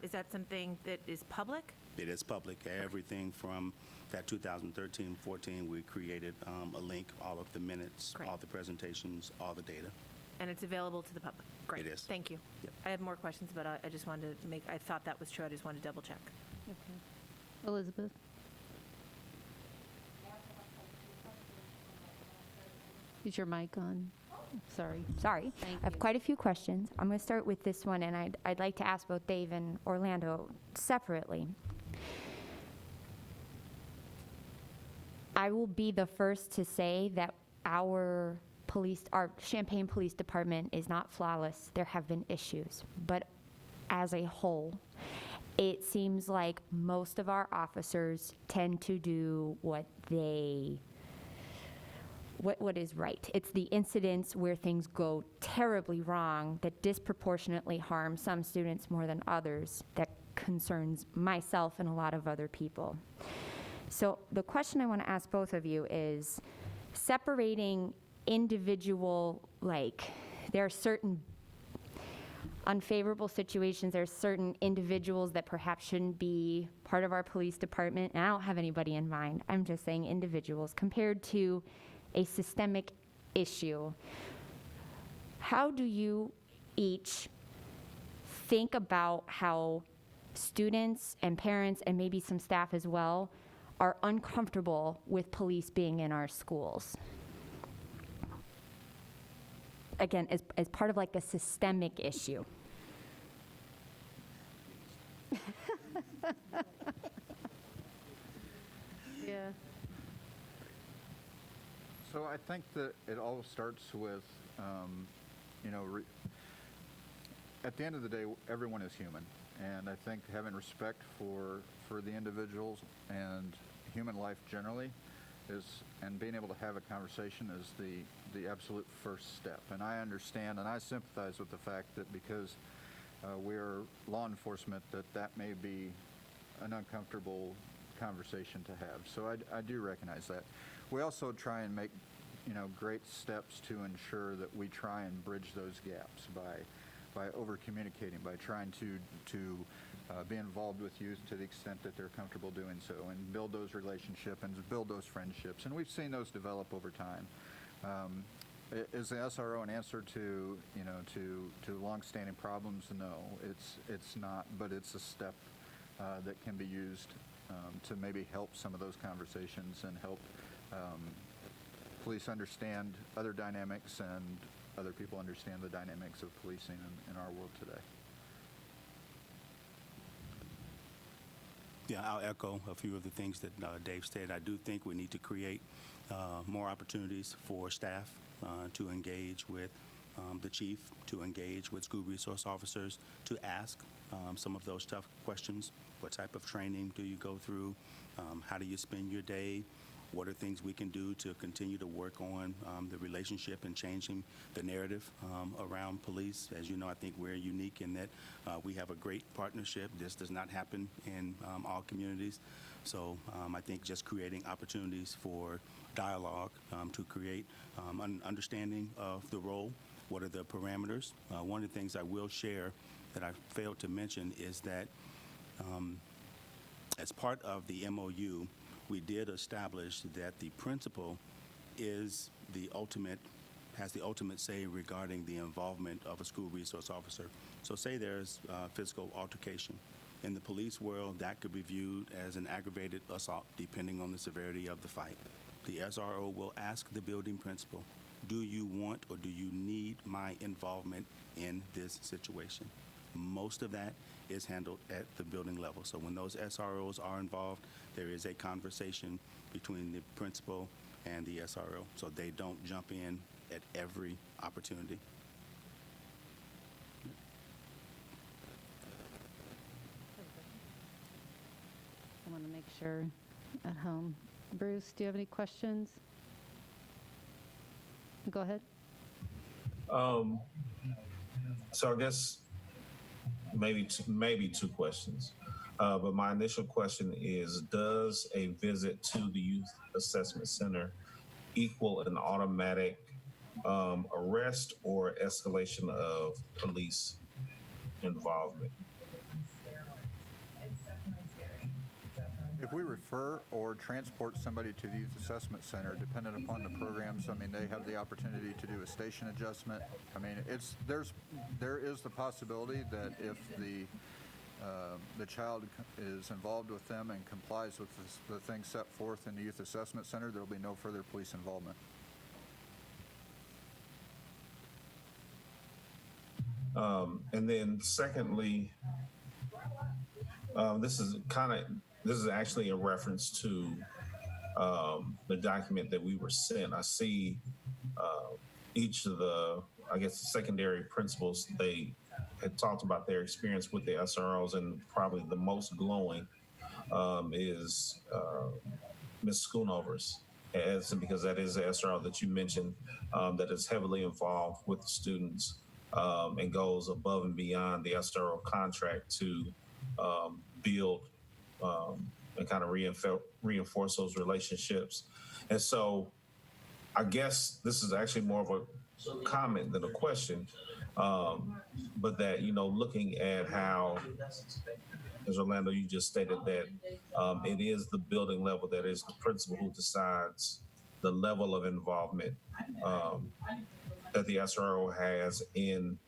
Is that something that is public? It is public. Everything from that 2013-14, we created a link, all of the minutes, Great. all the presentations, all the data. And it's available to the public? Great. It is. Thank you. Yep. I have more questions, but I just wanted to I thought that was true. I just wanted to double check. Okay. Elizabeth? Is your mic on? Sorry. Sorry. Thank I have you. quite a few questions. I'm going to start with this one, and I'd like to ask both Dave and Orlando separately. I will be the first to say that our Champaign Police Department is not flawless. There have been issues. But as a whole, it seems like most of our officers tend to do what is right. It's the incidents where things go terribly wrong that disproportionately harm some students more than others that concerns myself and a lot of other people. So the question I want to ask both of you is separating individual, there are certain unfavorable situations, there are certain individuals that perhaps shouldn't be part of our police department, and I don't have anybody in mind. I'm just saying individuals compared to a systemic issue. How do you each think about how students and parents and maybe some staff as well are uncomfortable with police being in our schools? Again, as part of a systemic issue. Yeah. So I think that it all starts with, at the end of the day, everyone is human. And I think having respect for the individuals and human life generally and being able to have a conversation is the absolute first step. And I understand and I sympathize with the fact that because we're law enforcement, that may be an uncomfortable conversation to have. So I do recognize that. We also try and make, great steps to ensure that we try and bridge those gaps by over-communicating, by trying to be involved with youth to the extent that they're comfortable doing so, and build those relationships and build those friendships. And we've seen those develop over time. Is the SRO an answer to long-standing problems? No, it's not, but it's a step that can be used to maybe help some of those conversations and help police understand other dynamics and other people understand the dynamics of policing in our world today. Yeah, I'll echo a few of the things that Dave said. I do think we need to create more opportunities for staff to engage with the chief, to engage with school resource officers, to ask some of those tough questions. What type of training do you go through? How do you spend your day? What are things we can do to continue to work on the relationship and changing the narrative around police? As you know, I think we're unique in that we have a great partnership. This does not happen in all communities. So I think just creating opportunities for dialogue to create an understanding of the role what are the parameters. One of the things I will share that I failed to mention is that as part of the MOU, we did establish that the principal is has the ultimate say regarding the involvement of a school resource officer. So say there's physical altercation. In the police world, that could be viewed as an aggravated assault, depending on the severity of the fight. The SRO will ask the building principal, do you want or do you need my involvement in this situation? Most of that is handled at the building level. So when those SROs are involved, there is a conversation between the principal and the SRO, so they don't jump in at every opportunity. I want to make sure at home. Bruce, do you have any questions? Go ahead. So I guess maybe two questions. But my initial question is, does a visit to the Youth Assessment Center equal an automatic arrest or escalation of police involvement? If we refer or transport somebody to the Youth Assessment Center, dependent upon the programs, I mean, they have the opportunity to do a station adjustment. I mean, there is the possibility that if the child is involved with them and complies with the things set forth in the Youth Assessment Center, there will be no further police involvement. And then secondly, this is actually a reference to the document that we were sent. I see each of the, I guess, the secondary principals, they had talked about their experience with the SROs, and probably the most glowing is Ms. Schoonover's, because that is the SRO that you mentioned that is heavily involved with the students and goes above and beyond the SRO contract to build and kind of reinforce those relationships. And so I guess this is actually more of a comment than a question, but that, looking at how, as Orlando, you just stated that it is the building level that is the principal who decides the level of involvement that the SRO has in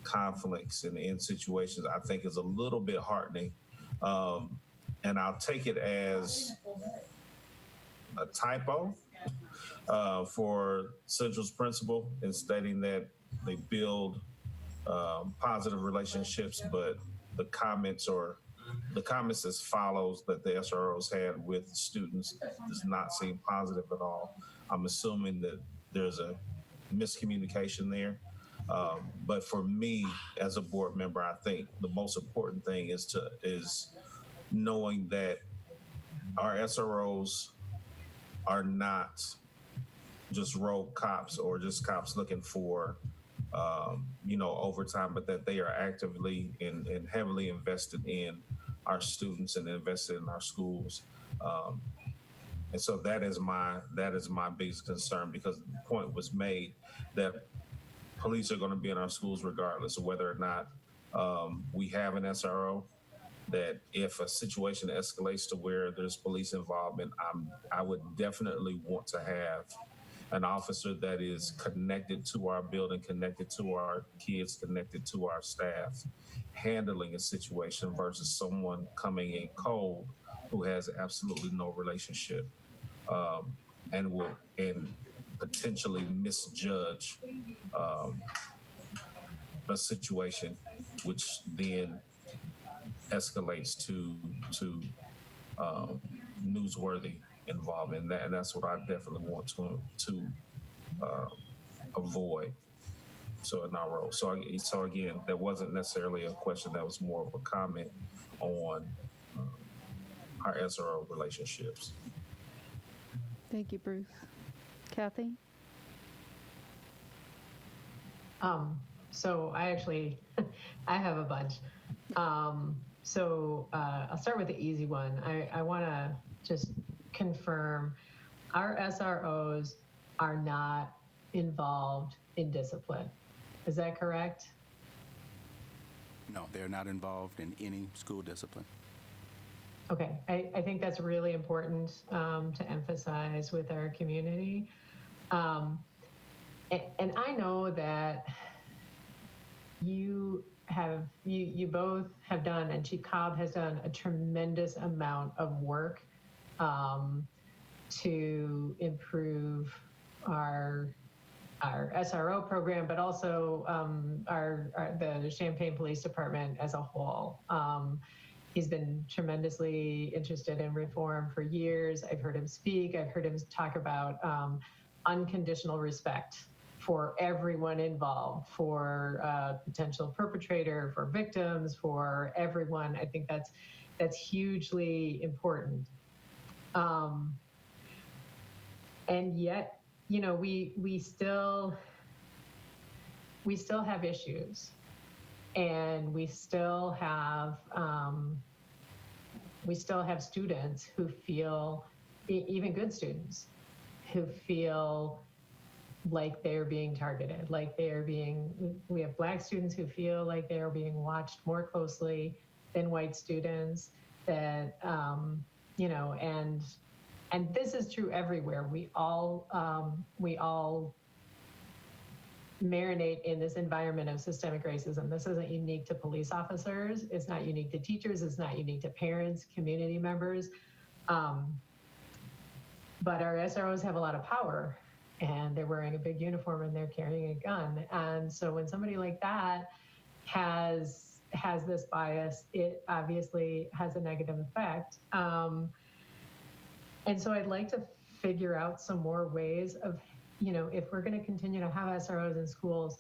conflicts and in situations, I think is a little bit heartening. And I'll take it as a typo for Central's principal in stating that they build positive relationships, but the comments as follows that the SROs had with students does not seem positive at all. I'm assuming that there's a miscommunication there. But for me, as a board member, I think the most important thing is knowing that our SROs are not just rogue cops or just cops looking for, overtime, but that they are actively and heavily invested in our students and invested in our schools. And so that is my biggest concern, because the point was made that police are going to be in our schools regardless of whether or not we have an SRO. That if a situation escalates to where there's police involvement, I would definitely want to have an officer that is connected to our building, connected to our kids, connected to our staff, handling a situation versus someone coming in cold who has absolutely no relationship and will potentially misjudge a situation, which then escalates to newsworthy involvement, and that's what I definitely want to avoid. So in our role, so again, that wasn't necessarily a question. That was more of a comment on our SRO relationships. Thank you, Bruce. Kathy? So I actually, I have a bunch. So I'll start with the easy one. I want to just confirm our SROs are not involved in discipline. Is that correct? No, they're not involved in any school discipline. Okay, I think that's really important to emphasize with our community. And I know that you both have done, and Chief Cobb has done a tremendous amount of work to improve our SRO program, but also the Champaign Police Department as a whole. He's been tremendously interested in reform for years. I've heard him speak. I've heard him talk about unconditional respect for everyone involved, for potential perpetrator, for victims, for everyone. I think that's hugely important. And yet, you know, we still have issues, and we still have students who feel, even good students, who feel like they're being targeted, we have Black students who feel like they're being watched more closely than white students, that, you know, and this is true everywhere. We all marinate in this environment of systemic racism. This isn't unique to police officers. It's not unique to teachers. It's not unique to parents, community members. But our SROs have a lot of power, and they're wearing a big uniform and they're carrying a gun. And so when somebody like that has this bias, it obviously has a negative effect. And so I'd like to figure out some more ways of, you know, if we're going to continue to have SROs in schools,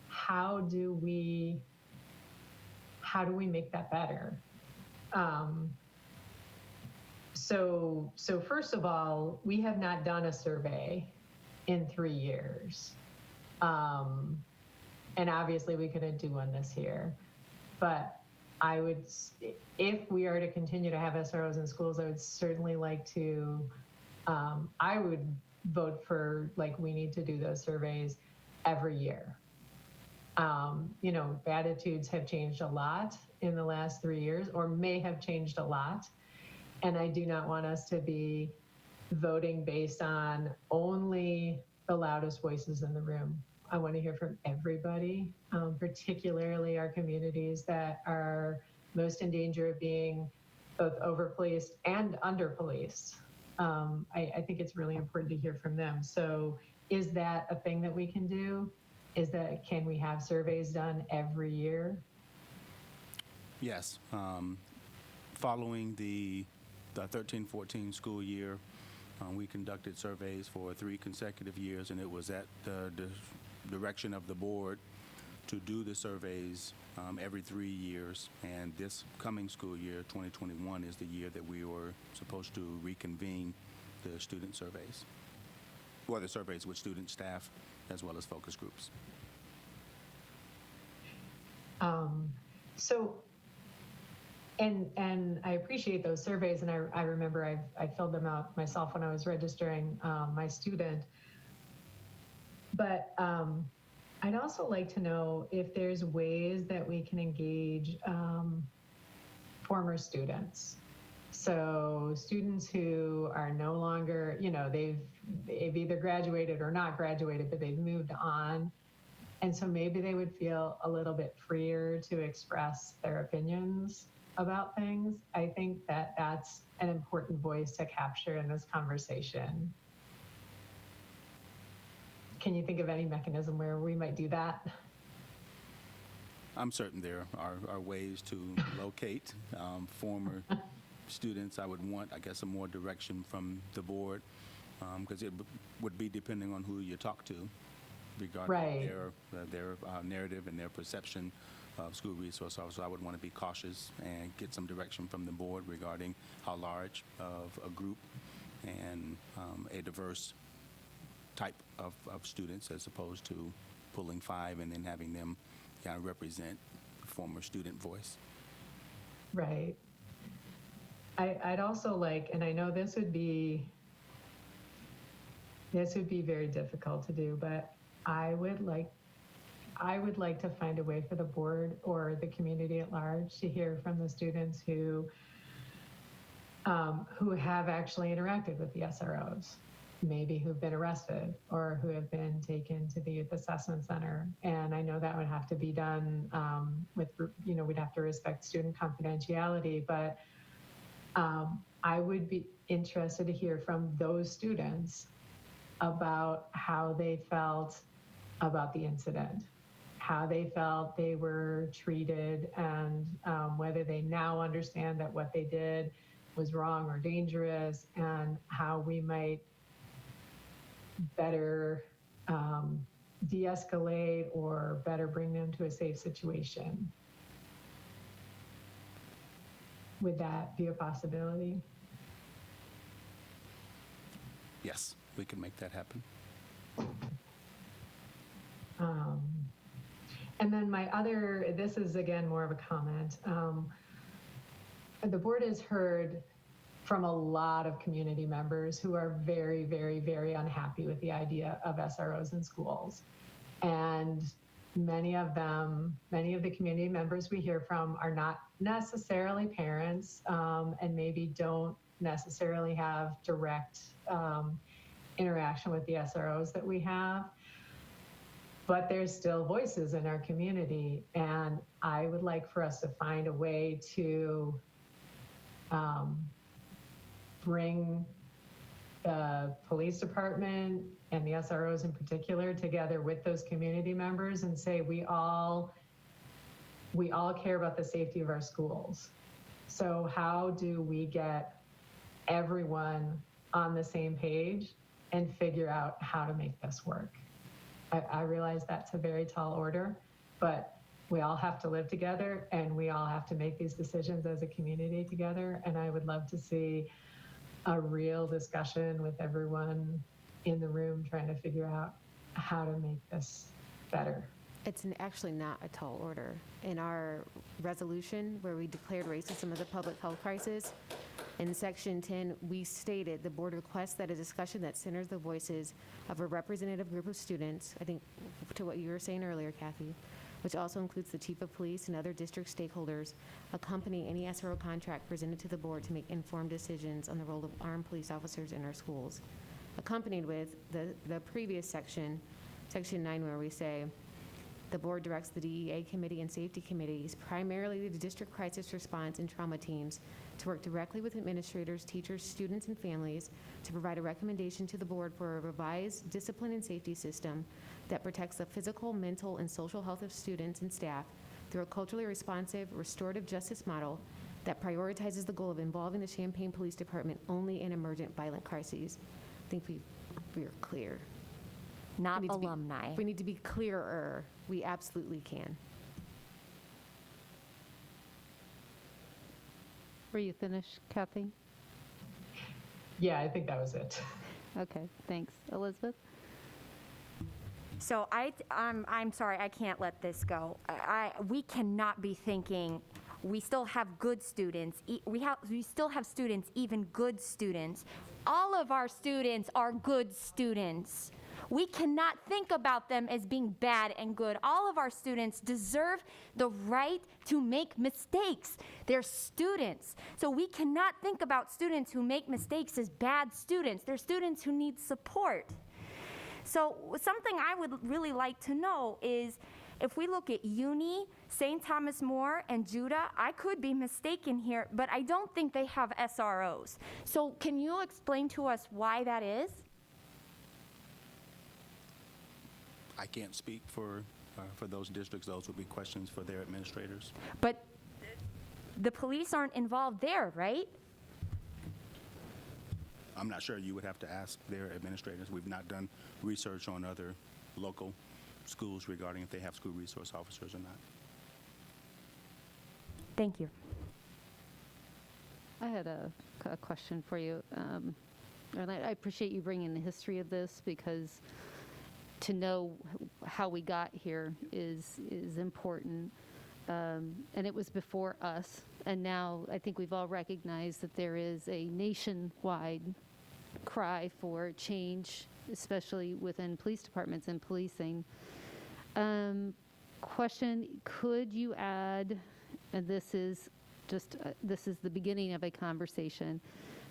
how do we make that better? So first of all, we have not done a survey in 3 years. And obviously we couldn't do one this year, but I would, if we are to continue to have SROs in schools, I would certainly like to, I would vote for, like, we need to do those surveys every year. You know, attitudes have changed a lot in the last 3 years, or may have changed a lot. And I do not want us to be voting based on only the loudest voices in the room. I want to hear from everybody, particularly our communities that are most in danger of being both over-policed and under-policed. I think it's really important to hear from them. So is that a thing that we can do? Can we have surveys done every year? Yes. Following the 13-14 school year, we conducted surveys for 3 consecutive years, and it was at the direction of the board to do the surveys every 3 years. And this coming school year, 2021, is the year that we were supposed to reconvene the student surveys, or the surveys with student, staff, as well as focus groups. And I appreciate those surveys, and I remember I filled them out myself when I was registering my student. But I'd also like to know if there's ways that we can engage former students. So students who are no longer, you know, they've either graduated or not graduated, but they've moved on. And so maybe they would feel a little bit freer to express their opinions about things. I think that that's an important voice to capture in this conversation. Can you think of any mechanism where we might do that? I'm certain there are ways to locate former students. I would want, I guess, some more direction from the board, because it would be depending on who you talk to regarding their narrative and their perception of school resource officers. I would want to be cautious and get some direction from the board regarding how large of a group and a diverse type of students, as opposed to pulling 5 and then having them kind of represent former student voice. Right. I'd also like, and I know this would be very difficult to do, but I would I would like to find a way for the board or the community at large to hear from the students who have actually interacted with the SROs, maybe who've been arrested or who have been taken to the Youth Assessment Center. And I know that would have to be done with, we'd have to respect student confidentiality, but I would be interested to hear from those students about how they felt about the incident, how they felt they were treated, and whether they now understand that what they did was wrong or dangerous, and how we might better de-escalate or better bring them to a safe situation. Would that be a possibility? Yes, we can make that happen. And then this is again more of a comment. The board has heard from a lot of community members who are very, very, very unhappy with the idea of SROs in schools. And many of the community members we hear from are not necessarily parents, and maybe don't necessarily have direct interaction with the SROs that we have. But there's still voices in our community, and I would like for us to find a way to bring the police department and the SROs in particular together with those community members and say we all care about the safety of our schools. So how do we get everyone on the same page and figure out how to make this work? I realize that's a very tall order, but we all have to live together and we all have to make these decisions as a community together. And I would love to see a real discussion with everyone in the room trying to figure out how to make this better. It's actually not a tall order. In our resolution where we declared racism as a public health crisis, in section 10, we stated the board requests that a discussion that centers the voices of a representative group of students, I think to what you were saying earlier, Kathy, which also includes the chief of police and other district stakeholders, accompany any SRO contract presented to the board to make informed decisions on the role of armed police officers in our schools. Accompanied with the previous section 9, where we say, the board directs the DEA committee and safety committees, primarily the district crisis response and trauma teams, to work directly with administrators, teachers, students, and families to provide a recommendation to the board for a revised discipline and safety system that protects the physical, mental, and social health of students and staff through a culturally responsive, restorative justice model that prioritizes the goal of involving the Champaign Police Department only in emergent violent crises. I think we are clear. Not We need to be- alumni. We need to be clearer. We absolutely can. Were you finished, Kathy? Yeah, I think that was it. Okay, thanks. Elizabeth? So I'm sorry, I can't let this go. We cannot be thinking we still have good students. We still have students, even good students. All of our students are good students. We cannot think about them as being bad and good. All of our students deserve the right to make mistakes. They're students. So we cannot think about students who make mistakes as bad students. They're students who need support. So something I would really like to know is if we look at Uni, St. Thomas More, and Judah, I could be mistaken here, but I don't think they have SROs. So can you explain to us why that is? I can't speak for those districts. Those would be questions for their administrators. But the police aren't involved there, right? I'm not sure. You would have to ask their administrators. We've not done research on other local schools regarding if they have school resource officers or not. Thank you. I had a question for you. And I appreciate you bringing the history of this, because to know how we got here is important. And it was before us. And now I think we've all recognized that there is a nationwide cry for change, especially within police departments and policing. question, could you add, and this is the beginning of a conversation,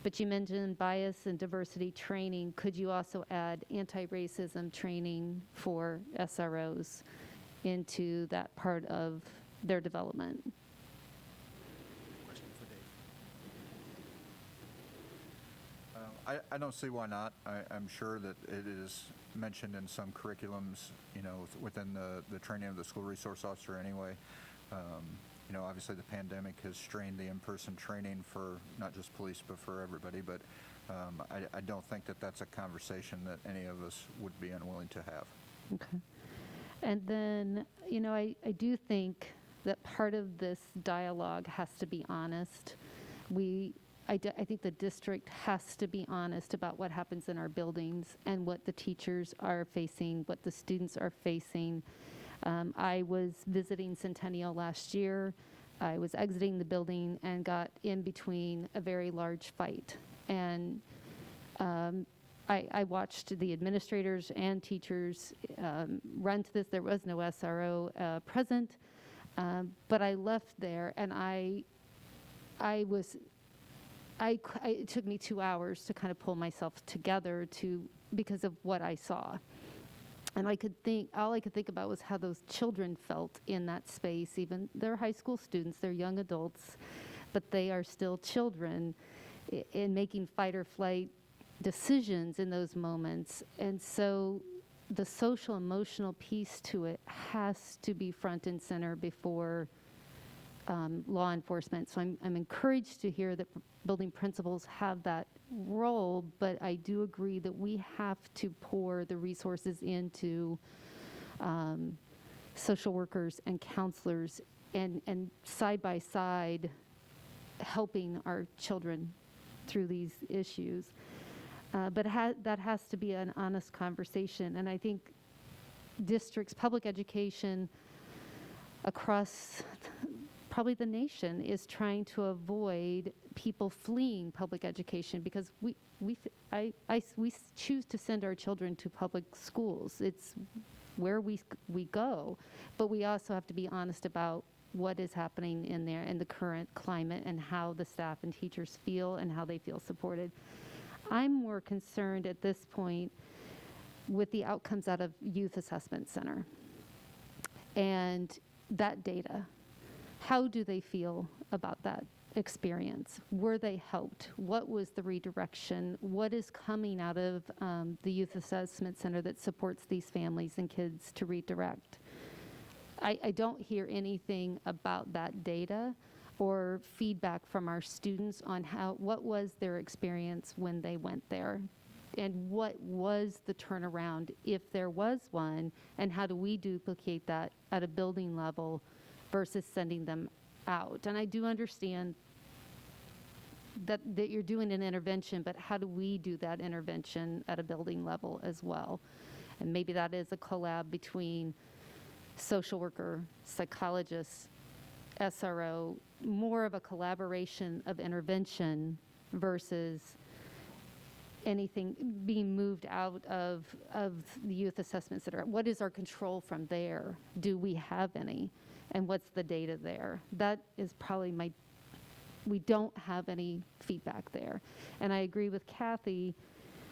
but you mentioned bias and diversity training. Could you also add anti-racism training for SROs into that part of their development? Question for Dave. I don't see why not. I'm sure that it is mentioned in some curriculums, within the training of the school resource officer anyway. Obviously the pandemic has strained the in-person training for not just police, but for everybody. But I don't think that that's a conversation that any of us would be unwilling to have. Okay. And then, I do think that part of this dialogue has to be honest. I think the district has to be honest about what happens in our buildings and what the teachers are facing, what the students are facing. I was visiting Centennial last year. I was exiting the building and got in between a very large fight. And I watched the administrators and teachers run to this. There was no SRO present, but I left there and it took me 2 hours to kind of pull myself together because of what I saw. And all I could think about was how those children felt in that space. Even they're high school students, they're young adults, but they are still children in making fight or flight decisions in those moments. And so the social emotional piece to it has to be front and center before law enforcement. So I'm encouraged to hear that building principals have that role, but I do agree that we have to pour the resources into social workers and counselors and side by side helping our children through these issues. But that has to be an honest conversation. And I think districts, public education across probably the nation is trying to avoid people fleeing public education because we choose to send our children to public schools. It's where we go, but we also have to be honest about what is happening in there in the current climate and how the staff and teachers feel and how they feel supported. I'm more concerned at this point with the outcomes out of Youth Assessment Center and that data. How do they feel about that experience? Were they helped? What was the redirection? What is coming out of the Youth Assessment Center that supports these families and kids to redirect? I don't hear anything about that data or feedback from our students on what was their experience when they went there and what was the turnaround, if there was one, and how do we duplicate that at a building level versus sending them out. And I do understand that you're doing an intervention, but how do we do that intervention at a building level as well? And maybe that is a collab between social worker, psychologist, SRO, more of a collaboration of intervention versus anything being moved out of the Youth Assessment Center. What is our control from there? Do we have any? And what's the data there? That is probably we don't have any feedback there. And I agree with Kathy.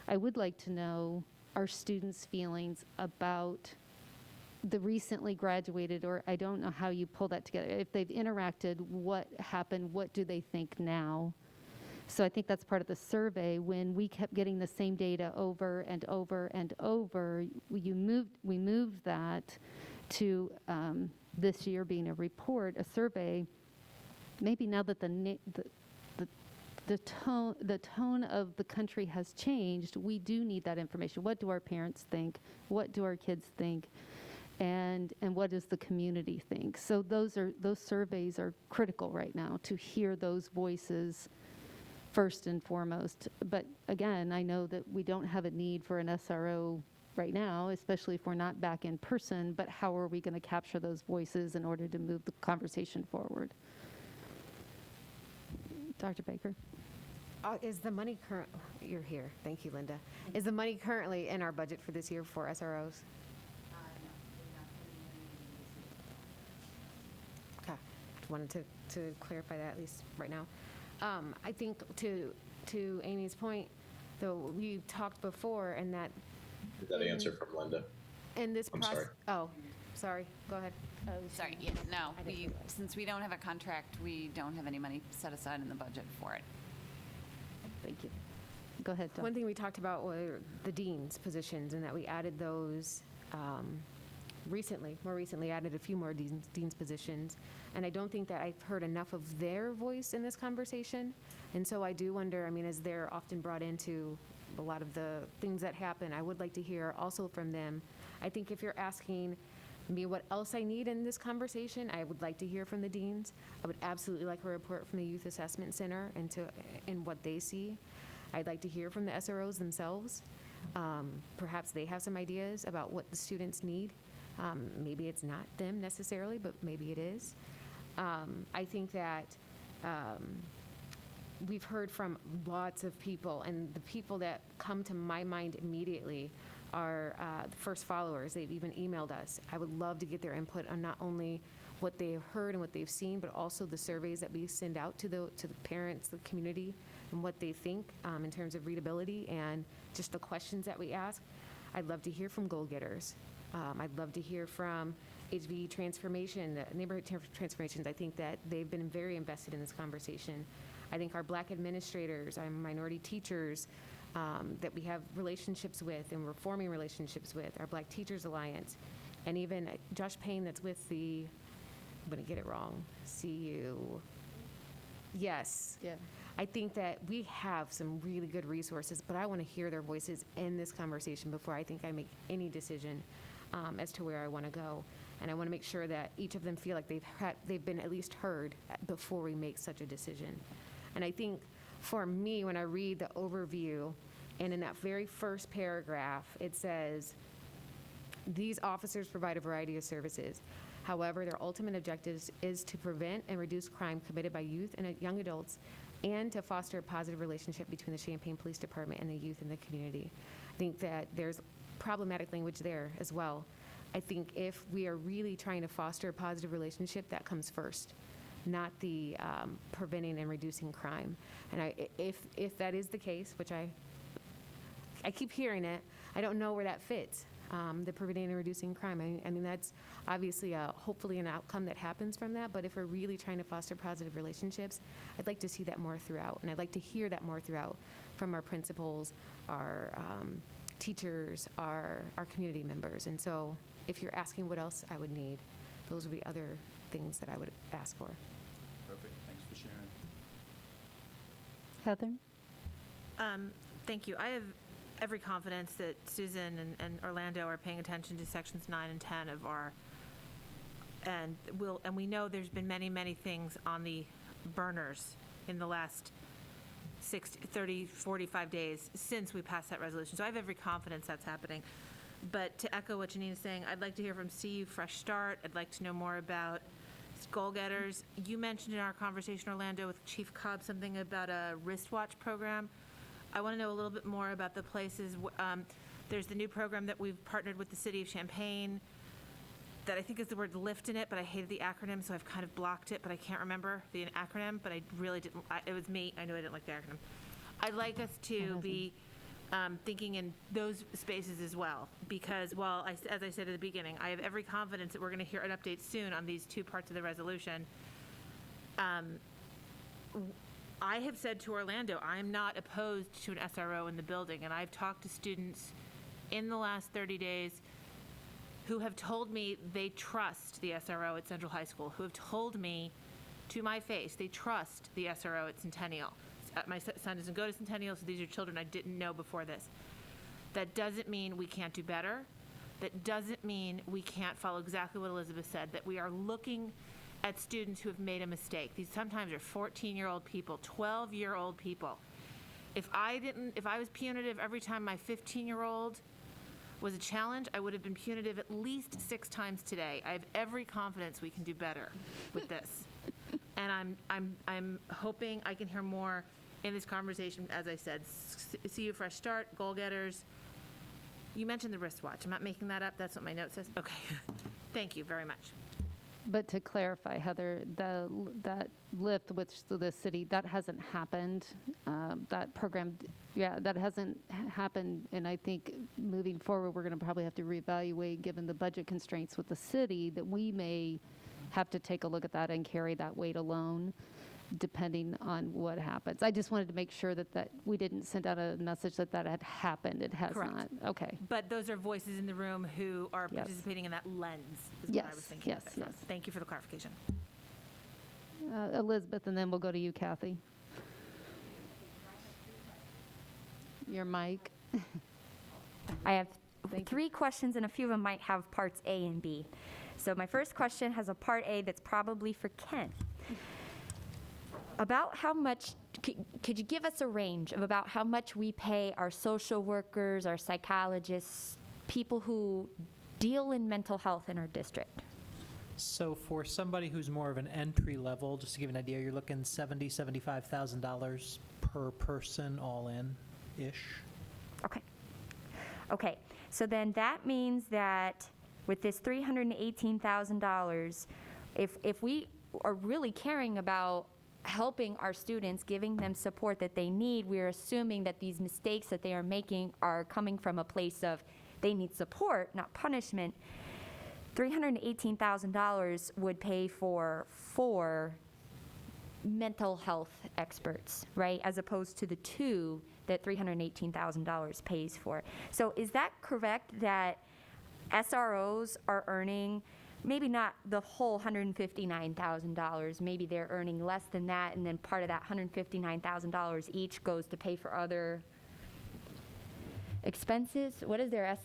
I would like to know our students' feelings about the recently graduated, or I don't know how you pull that together. If they've interacted, what happened? What do they think now? So I think that's part of the survey. When we kept getting the same data over and over and over, we moved that to this year being a report, a survey. Maybe now that the tone of the country has changed, we do need that information. What do our parents think? What do our kids think? And what does the community think? So those surveys are critical right now to hear those voices first and foremost. But again, I know that we don't have a need for an SRO right now, especially if we're not back in person, but how are we going to capture those voices in order to move the conversation forward? Dr. Baker? Is the money you're here, thank you, Linda. Is the money currently in our budget for this year for SROs? wanted to clarify that at least right now. I think to Amy's point, though, we talked before and that Did that answer from Linda? in this I'm process. sorry. Oh, sorry, go ahead. Sorry, yeah, no, since we don't have a contract, we don't have any money set aside in the budget for it. Thank you. Go ahead, Dawn. One thing we talked about were the dean's positions and that we added those more recently added a few more dean's positions. And I don't think that I've heard enough of their voice in this conversation. And so I do wonder, I mean, as they're often brought into a lot of the things that happen, I would like to hear also from them. I think if you're asking me what else I need in this conversation, I would like to hear from the deans. I would absolutely like a report from the Youth Assessment Center and what they see. I'd like to hear from the SROs themselves. Perhaps they have some ideas about what the students need. Maybe it's not them necessarily, but maybe it is. I think that we've heard from lots of people, and the people that come to my mind immediately are the first followers. They've even emailed us. I would love to get their input on not only what they've heard and what they've seen, but also the surveys that we send out to the parents, the community, and what they think in terms of readability and just the questions that we ask. I'd love to hear from goal-getters. I'd love to hear from HV Transformation, the Neighborhood Transformations. I think that they've been very invested in this conversation. I think our Black administrators, our minority teachers that we have relationships with and we're forming relationships with, our Black Teachers Alliance, and even Josh Payne that's with the, I'm going to get it wrong, CU. Yes. Yeah. I think that we have some really good resources, but I want to hear their voices in this conversation before I think I make any decision as to where I want to go. And I want to make sure that each of them feel like they've been at least heard before we make such a decision. And I think for me, when I read the overview, and in that very first paragraph, it says, these officers provide a variety of services. However, their ultimate objective is to prevent and reduce crime committed by youth and young adults, and to foster a positive relationship between the Champaign Police Department and the youth in the community. I think that there's problematic language there as well. I think if we are really trying to foster a positive relationship, that comes first, not the preventing and reducing crime. And if that is the case, which I keep hearing it, I don't know where that fits. The preventing and reducing crime. I mean, that's obviously hopefully an outcome that happens from that, but if we're really trying to foster positive relationships, I'd like to see that more throughout, and I'd like to hear that more throughout from our principals, our teachers, our community members. And so if you're asking what else I would need, those would be other things that I would ask for. Perfect. Thanks for sharing. Heather? Thank you. I have every confidence that Susan and Orlando are paying attention to sections 9 and 10 of our, and we know there's been many things on the burners in the last 30, 45 days since we passed that resolution. So I have every confidence that's happening. But to echo what Janina's saying, I'd like to hear from CU Fresh Start. I'd like to know more about goal-getters. You mentioned in our conversation, Orlando, with Chief Cobb, something about a wristwatch program. I want to know a little bit more about the places. There's the new program that we've partnered with the City of Champaign that I think is the word LIFT in it, but I hated the acronym, so I've kind of blocked it, but I can't remember the acronym, but I really didn't. It was me. I knew I didn't like the acronym. I'd like us to be thinking in those spaces as well, because as I said at the beginning, I have every confidence that we're going to hear an update soon on these two parts of the resolution. I have said to Orlando, I'm not opposed to an SRO in the building, and I've talked to students in the last 30 days who have told me they trust the SRO at Central High School, who have told me to my face they trust the SRO at Centennial. My son doesn't go to Centennial, so these are children I didn't know before this. That doesn't mean we can't do better. That doesn't mean we can't follow exactly what Elizabeth said, that we are looking at students who have made a mistake. These sometimes are 14-year-old people, 12-year-old people. If I was punitive every time my 15-year-old was a challenge, I would have been punitive at least 6 times today. I have every confidence we can do better with this. And I'm hoping I can hear more in this conversation. As I said, CU Fresh Start, goal-getters. You mentioned the wristwatch. I'm not making that up. That's what my note says. Okay. Thank you very much. But to clarify, Heather, that lift which the city, that hasn't happened. That program, that hasn't happened. And I think moving forward, we're going to probably have to reevaluate, given the budget constraints with the city, that we may have to take a look at that and carry that weight alone, depending on what happens. I just wanted to make sure that we didn't send out a message that had happened. It has Correct. not. Okay. But those are voices in the room who are Yes. participating in that lens, is Yes, what I was thinking. yes, of it. yes. Thank you for the clarification. Elizabeth, and then we'll go to you, Kathy. Your mic. I have three questions, and a few of them might have parts A and B. So my first question has a part A that's probably for Ken. About how much, could you give us a range of about how much we pay our social workers, our psychologists, people who deal in mental health in our district? So for somebody who's more of an entry level, just to give you an idea, you're looking $75,000 per person all in-ish. Okay. Okay, so then that means that with this $318,000, if we are really caring about helping our students, giving them support that they need, we're assuming that these mistakes that they are making are coming from a place of they need support, not punishment. $318,000 would pay for 4 mental health experts, right? As opposed to the 2 that $318,000 pays for. So is that correct that SROs are earning maybe not the whole $159,000, maybe they're earning less than that, and then part of that $159,000 each goes to pay for other expenses? What is their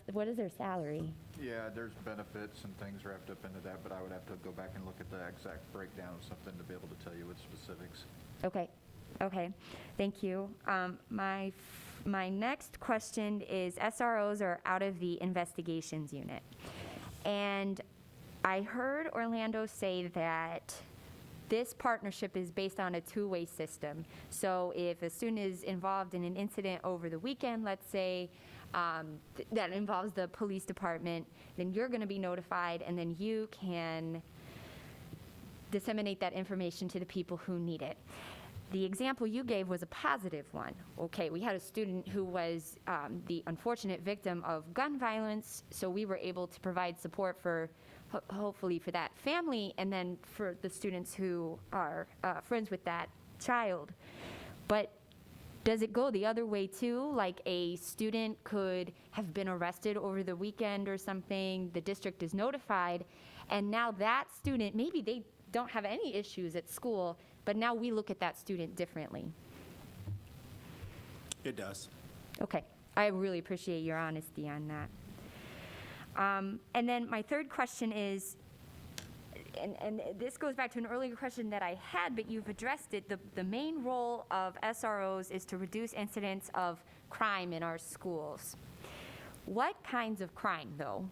salary? Yeah, there's benefits and things wrapped up into that, but I would have to go back and look at the exact breakdown of something to be able to tell you with specifics. Okay, okay, thank you. My next question is SROs are out of the investigations unit. And I heard Orlando say that this partnership is based on a two-way system. So if a student is involved in an incident over the weekend, let's say, that involves the police department, then you're going to be notified, and then you can disseminate that information to the people who need it. The example you gave was a positive one. Okay, we had a student who was the unfortunate victim of gun violence, so we were able to provide support for, hopefully for that family, and then for the students who are friends with that child. But does it go the other way too? Like a student could have been arrested over the weekend or something, the district is notified, and now that student, maybe they don't have any issues at school, but now we look at that student differently. It does. Okay, I really appreciate your honesty on that. And then my third question is, and this goes back to an earlier question that I had, but you've addressed it. The main role of SROs is to reduce incidents of crime in our schools. What kinds of crime, though?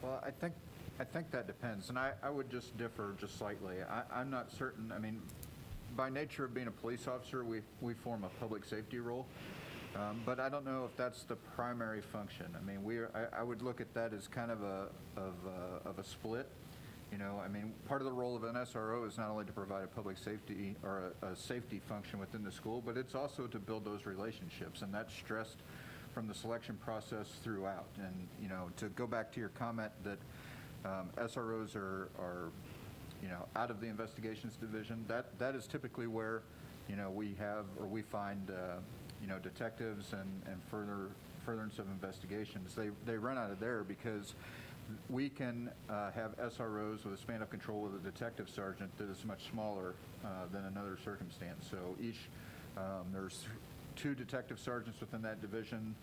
Well, I think that depends, and I would just differ just slightly. I'm not certain. I mean, by nature of being a police officer, we form a public safety role, but I don't know if that's the primary function. I mean, I would look at that as kind of a split. You know, I mean, part of the role of an SRO is not only to provide a public safety or a safety function within the school, but it's also to build those relationships, and that's stressed from the selection process throughout. And, you know, to go back to your comment that SROs are, you know, out of the investigations division, that is typically where, you know, we have or we find, you know, detectives and furtherance of investigations. They run out of there because we can have SROs with a span of control with a detective sergeant that is much smaller than another circumstance. So there's 2 detective sergeants within that division,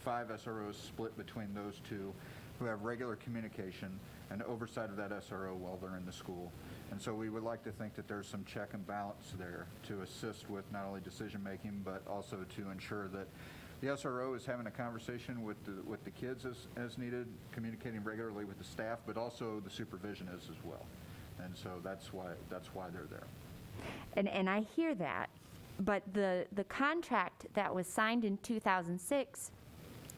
5 SROs split between those 2 who have regular communication and oversight of that SRO while they're in the school. And so we would like to think that there's some check and balance there to assist with not only decision making, but also to ensure that the SRO is having a conversation with the kids as needed, communicating regularly with the staff, but also the supervision is as well. And so that's why they're there. And I hear that, but the contract that was signed in 2006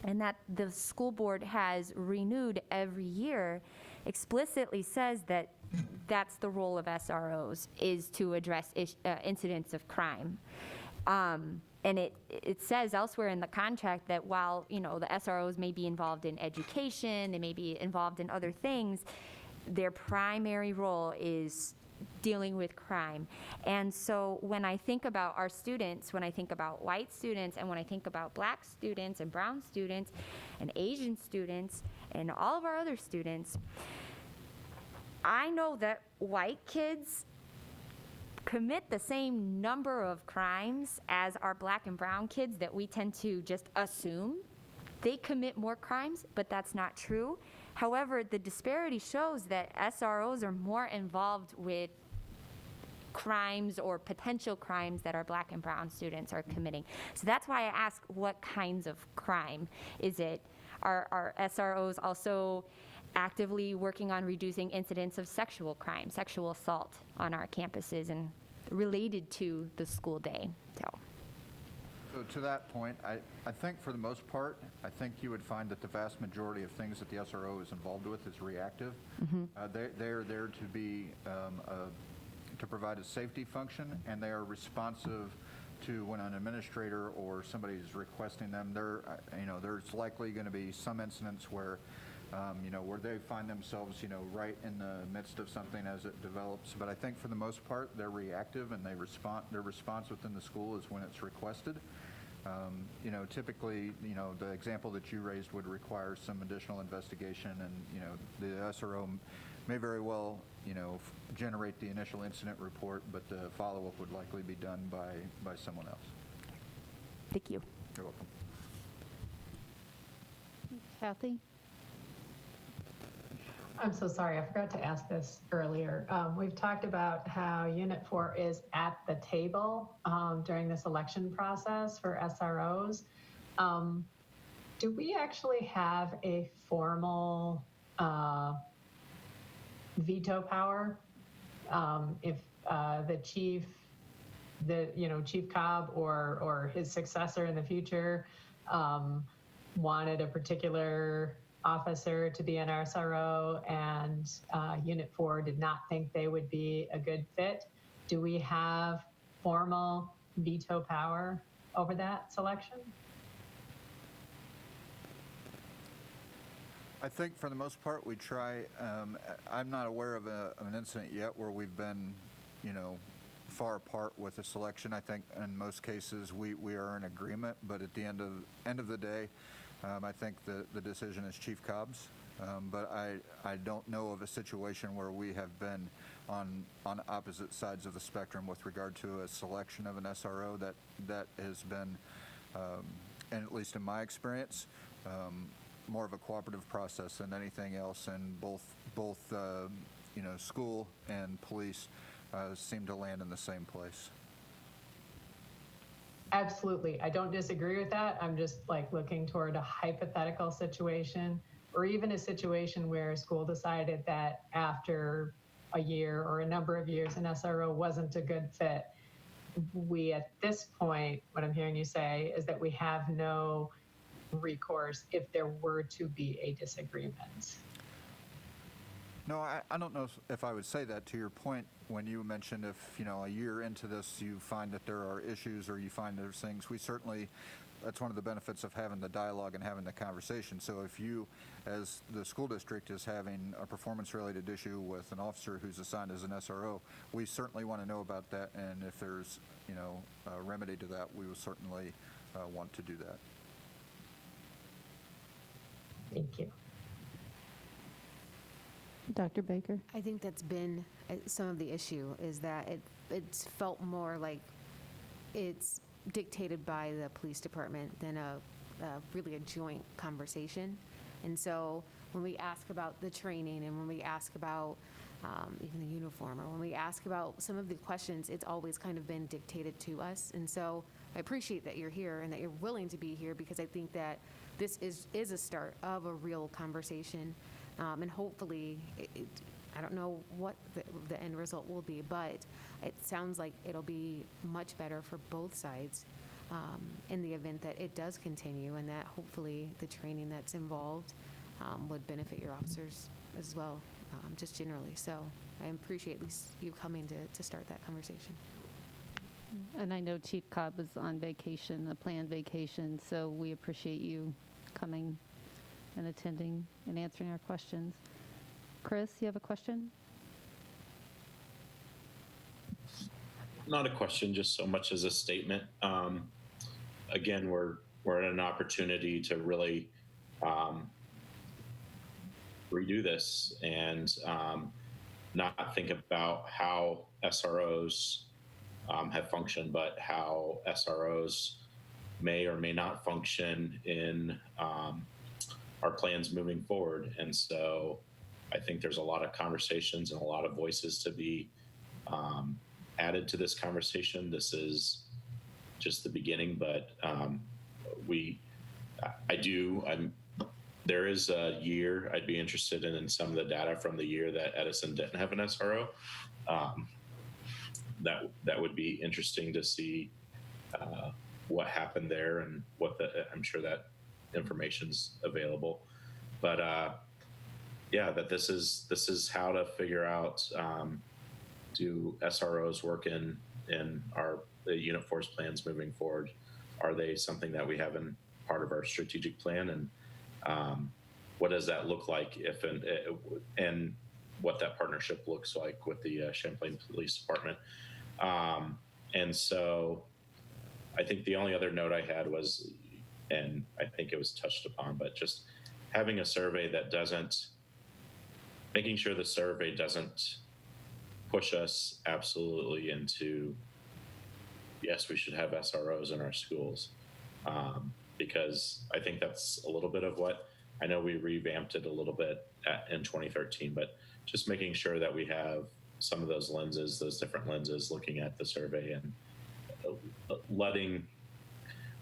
and that the school board has renewed every year, explicitly says that that's the role of SROs, is to address incidents of crime. And it says elsewhere in the contract that while, the SROs may be involved in education, they may be involved in other things, their primary role is dealing with crime. And so when I think about our students, when I think about white students, and when I think about black students and brown students and Asian students and all of our other students, I know that white kids commit the same number of crimes as our black and brown kids that we tend to just assume. They commit more crimes, but that's not true. However, the disparity shows that SROs are more involved with crimes or potential crimes that our black and brown students are committing. So that's why I ask, what kinds of crime is it? Are SROs also actively working on reducing incidents of sexual crime, sexual assault on our campuses and related to the school day? So to that point, I think for the most part, I think you would find that the vast majority of things that the SRO is involved with is reactive. They are there to be to provide a safety function, and they are responsive to when an administrator or somebody is requesting them. There's likely going to be some incidents where where they find themselves, right in the midst of something as it develops. But I think for the most part, they're reactive, and their response within the school is when it's requested. Typically, the example that you raised would require some additional investigation, and, the SRO may very well, generate the initial incident report, but the follow-up would likely be done by someone else. Thank you. You're welcome. Kathy? I'm so sorry, I forgot to ask this earlier. We've talked about how Unit 4 is at the table during this election process for SROs. Do we actually have a formal veto power if the chief, Chief Cobb or his successor in the future wanted a particular officer to be an SRO and Unit 4 did not think they would be a good fit? Do we have formal veto power over that selection? I think for the most part we try. I'm not aware of an incident yet where we've been, far apart with a selection. I think in most cases we are in agreement, but at the end of the day, I think the decision is Chief Cobb's. But I don't know of a situation where we have been on opposite sides of the spectrum with regard to a selection of an SRO. That has been, and at least in my experience, more of a cooperative process than anything else, and both school and police seem to land in the same place. Absolutely. I don't disagree with that. I'm just looking toward a hypothetical situation, or even a situation where a school decided that after a year or a number of years, an SRO wasn't a good fit. We, at this point, what I'm hearing you say is that we have no recourse if there were to be a disagreement. No, I don't know if I would say that. To your point, when you mentioned if, a year into this you find that there are issues or you find there's things, that's one of the benefits of having the dialogue and having the conversation. So if you, as the school district, is having a performance-related issue with an officer who's assigned as an SRO, we certainly want to know about that, and if there's, a remedy to that, we will certainly want to do that. Thank you. Dr. Baker? I think that's been some of the issue, is that it's felt more like it's dictated by the police department than really a joint conversation. And so when we ask about the training, and when we ask about even the uniform, or when we ask about some of the questions, it's always kind of been dictated to us. And so I appreciate that you're here and that you're willing to be here, because I think that this is a start of a real conversation. And hopefully, I don't know what the end result will be, but it sounds like it'll be much better for both sides. in the event that it does continue, and that hopefully the training that's involved would benefit your officers as well, just generally. So I appreciate at least you coming to start that conversation. And I know Chief Cobb is on vacation, a planned vacation, so we appreciate you coming and attending and answering our questions. Chris, you have a question? Not a question, just so much as a statement. Again, we're at an opportunity to really redo this and not think about how SROs have functioned, but how SROs may or may not function in our plans moving forward. And so I think there's a lot of conversations and a lot of voices to be added to this conversation. This is just the beginning, but there is a year I'd be interested in some of the data from the year that Edison didn't have an SRO. That would be interesting to see what happened there and I'm sure that information's available. But that this is how to figure out, do SROs work in the unit force plans moving forward? Are they something that we have in part of our strategic plan? And what does that look like and what that partnership looks like with the Champlain Police Department? And so I think the only other note I had was, and I think it was touched upon, but just having a survey making sure the survey doesn't push us absolutely into, yes, we should have SROs in our schools. Because I think that's a little bit of what, I know we revamped it a little bit in 2013, but just making sure that we have some of those different lenses looking at the survey and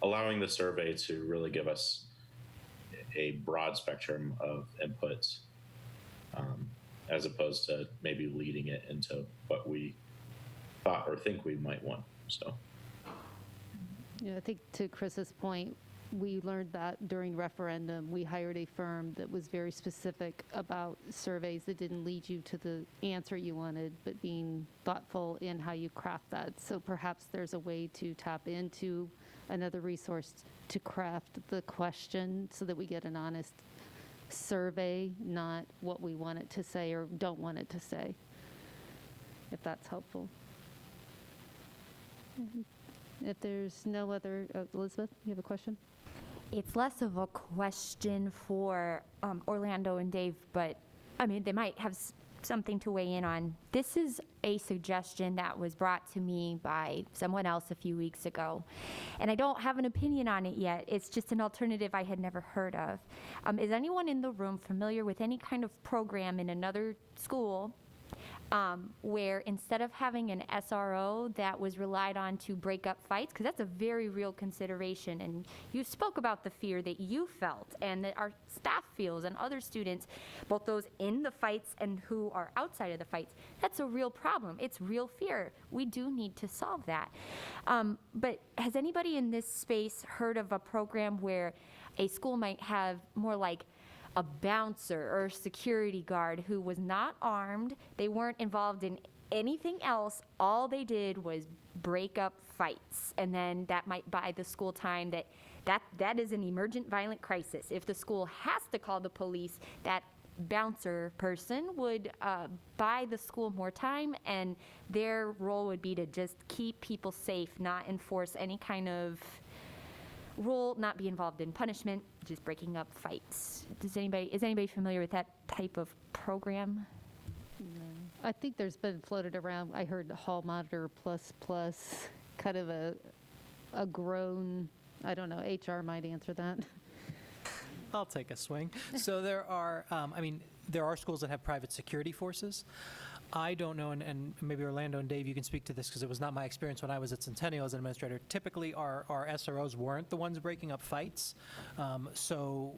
allowing the survey to really give us a broad spectrum of inputs, as opposed to maybe leading it into what we thought or think we might want. So, I think to Chris's point, we learned that during referendum. We hired a firm that was very specific about surveys that didn't lead you to the answer you wanted, but being thoughtful in how you craft that. So perhaps there's a way to tap into another resource to craft the question so that we get an honest survey, not what we want it to say or don't want it to say, if that's helpful. If there's no other, Elizabeth, you have a question? It's less of a question for Orlando and Dave, but I mean, they might have something to weigh in on. This is a suggestion that was brought to me by someone else a few weeks ago, and I don't have an opinion on it yet. It's just an alternative I had never heard of. Is anyone in the room familiar with any kind of program in another school where instead of having an SRO that was relied on to break up fights, because that's a very real consideration, and you spoke about the fear that you felt and that our staff feels and other students, both those in the fights and who are outside of the fights, that's a real problem. It's real fear. We do need to solve that. But has anybody in this space heard of a program where a school might have more like a bouncer or a security guard who was not armed, they weren't involved in anything else, all they did was break up fights, and then that might buy the school time that is an emergent violent crisis. If the school has to call the police, that bouncer person would buy the school more time, and their role would be to just keep people safe, not enforce any kind of rule, not be involved in punishment, just breaking up fights. Is anybody familiar with that type of program? No. I think there's been floated around, I heard Hall Monitor plus, kind of a groan. I don't know, HR might answer that. I'll take a swing. So there are, there are schools that have private security forces. I don't know, and maybe Orlando and Dave, you can speak to this because it was not my experience when I was at Centennial as an administrator. Typically, our SROs weren't the ones breaking up fights. So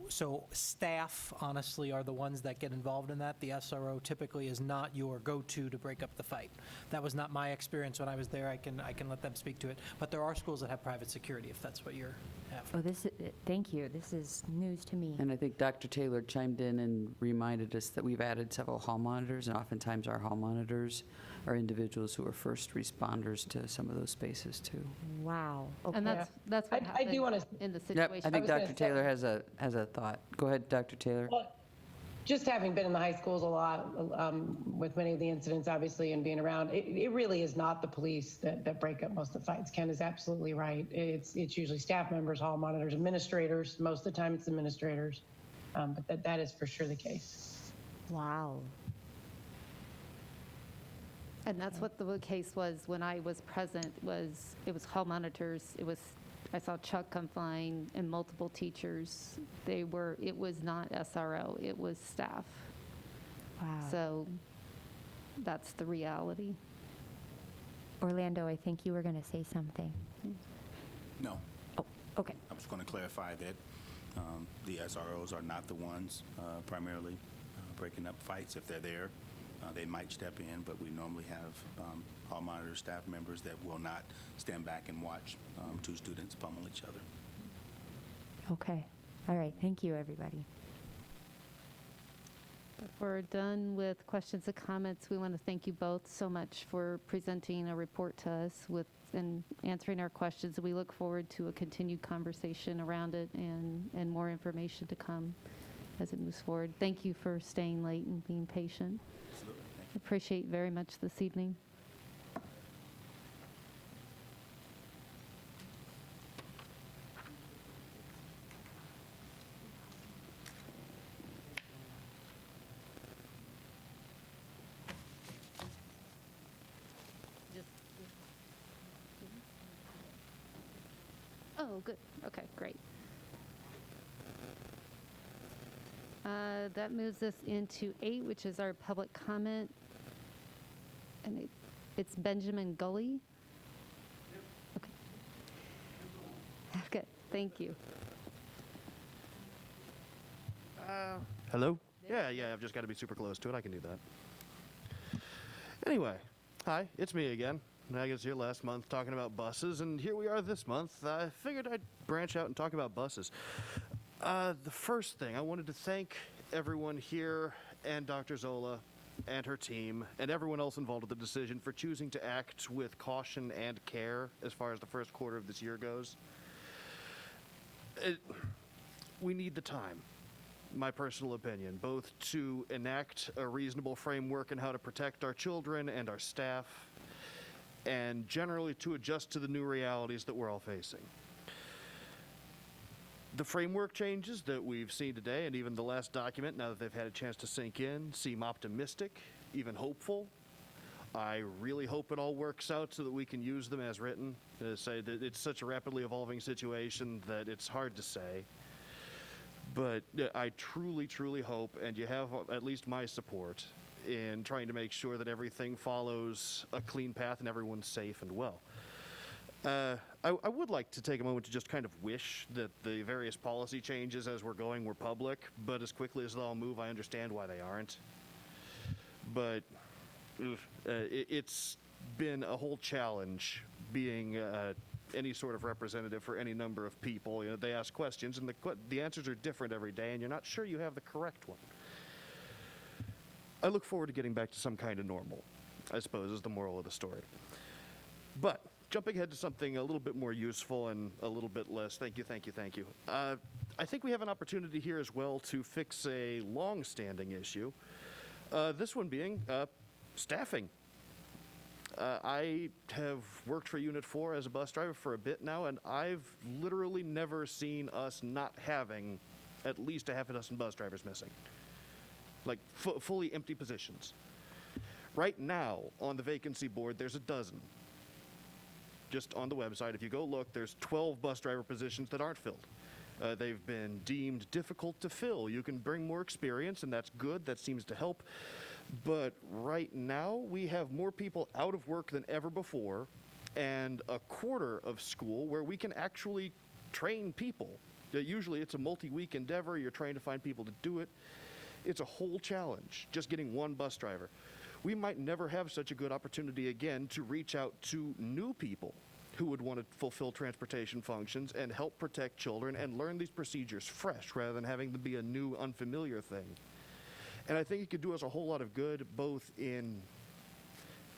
staff, honestly, are the ones that get involved in that. The SRO typically is not your go-to to break up the fight. That was not my experience when I was there. I can let them speak to it. But there are schools that have private security, if that's what you're after. Oh, thank you. This is news to me. And I think Dr. Taylor chimed in and reminded us that we've added several hall monitors, and oftentimes our hall monitors are individuals who are first responders to some of those spaces too. Wow. And that's what I do happened wanna- in the Yep, situation. I think was gonna Dr. Taylor has a thought. Go ahead, Dr. Taylor. Well, just having been in the high schools a lot with many of the incidents, obviously, and being around, it really is not the police that break up most of the fights. Ken is absolutely right. It's usually staff members, hall monitors, administrators. Most of the time, it's administrators. But that is for sure the case. Wow. And that's what the case was when I was present, it was hall monitors, I saw Chuck come flying and multiple teachers. It was not SRO, it was staff. Wow. So that's the reality. Orlando, I think you were going to say something. No. Oh, okay. I was going to clarify that the SROs are not the ones primarily breaking up fights. If they're there, they might step in, but we normally have hall monitor staff members that will not stand back and watch two students pummel each other. Okay. All right. Thank you, everybody. If we're done with questions and comments, we want to thank you both so much for presenting a report to us and answering our questions. We look forward to a continued conversation around it and more information to come as it moves forward. Thank you for staying late and being patient. Absolutely. Thank you. Appreciate very much this evening. Oh, good. Okay, great. That moves us into 8, which is our public comment. And it's Benjamin Gully. Okay. Good, thank you. Hello? Yeah, I've just got to be super close to it. I can do that. Anyway, hi, it's me again. I was here last month talking about buses, and here we are this month. I figured I'd branch out and talk about buses. The first thing, I wanted to thank everyone here and Dr. Zola and her team and everyone else involved with the decision for choosing to act with caution and care as far as the first quarter of this year goes. We need the time, my personal opinion, both to enact a reasonable framework in how to protect our children and our staff, and generally to adjust to the new realities that we're all facing. The framework changes that we've seen today, and even the last document, now that they've had a chance to sink in, seem optimistic, even hopeful. I really hope it all works out so that we can use them as written. Say that it's such a rapidly evolving situation that it's hard to say. But I truly, truly hope, and you have at least my support, in trying to make sure that everything follows a clean path and everyone's safe and well. I would like to take a moment to just kind of wish that the various policy changes as we're going were public, but as quickly as they'll move, I understand why they aren't. But it's been a whole challenge being any sort of representative for any number of people. You know, they ask questions, and the answers are different every day, and you're not sure you have the correct one. I look forward to getting back to some kind of normal, I suppose, is the moral of the story. But jumping ahead to something a little bit more useful and a little bit less, thank you. I think we have an opportunity here as well to fix a long-standing issue. This one being staffing. I have worked for Unit 4 as a bus driver for a bit now, and I've literally never seen us not having at least a half a dozen bus drivers missing. Like fully empty positions. Right now, on the vacancy board, there's a dozen. Just on the website, if you go look, there's 12 bus driver positions that aren't filled. They've been deemed difficult to fill. You can bring more experience, and that's good. That seems to help. But right now, we have more people out of work than ever before, and a quarter of school where we can actually train people. Usually it's a multi-week endeavor. You're trying to find people to do it. It's a whole challenge, just getting one bus driver. We might never have such a good opportunity again to reach out to new people who would want to fulfill transportation functions and help protect children and learn these procedures fresh rather than having them be a new, unfamiliar thing. And I think it could do us a whole lot of good, both in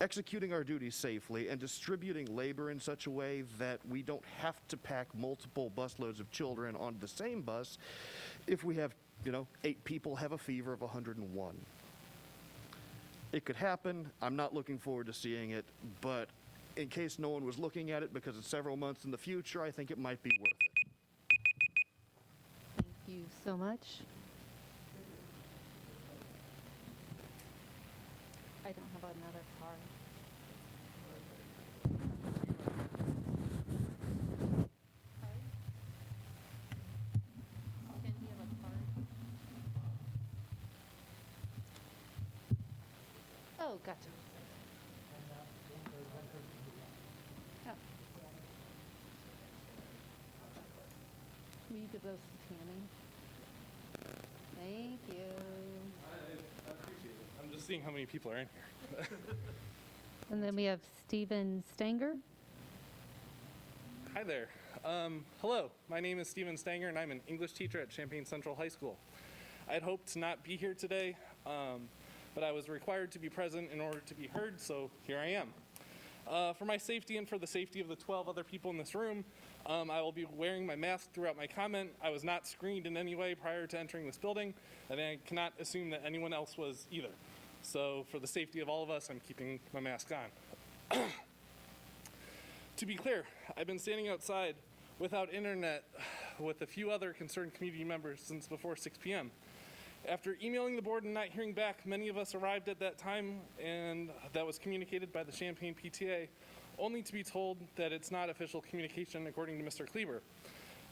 executing our duties safely and distributing labor in such a way that we don't have to pack multiple busloads of children onto the same bus if we have, 8 people have a fever of 101. It could happen. I'm not looking forward to seeing it, but in case no one was looking at it because it's several months in the future, I think it might be worth it. Thank you so much. I don't have another card. Oh, gotcha. Oh. Will you give those to Tammy? Thank you. I appreciate it. I'm just seeing how many people are in here. And then we have Stephen Stanger. Hi there. Hello, my name is Stephen Stanger, and I'm an English teacher at Champaign Central High School. I'd hoped to not be here today, but I was required to be present in order to be heard, so here I am. For my safety and for the safety of the 12 other people in this room, I will be wearing my mask throughout my comment. I was not screened in any way prior to entering this building, and I cannot assume that anyone else was either. So for the safety of all of us, I'm keeping my mask on. To be clear, I've been standing outside without internet with a few other concerned community members since before 6 p.m. After emailing the board and not hearing back, many of us arrived at that time, and that was communicated by the Champaign PTA, only to be told that it's not official communication according to Mr. Kleber.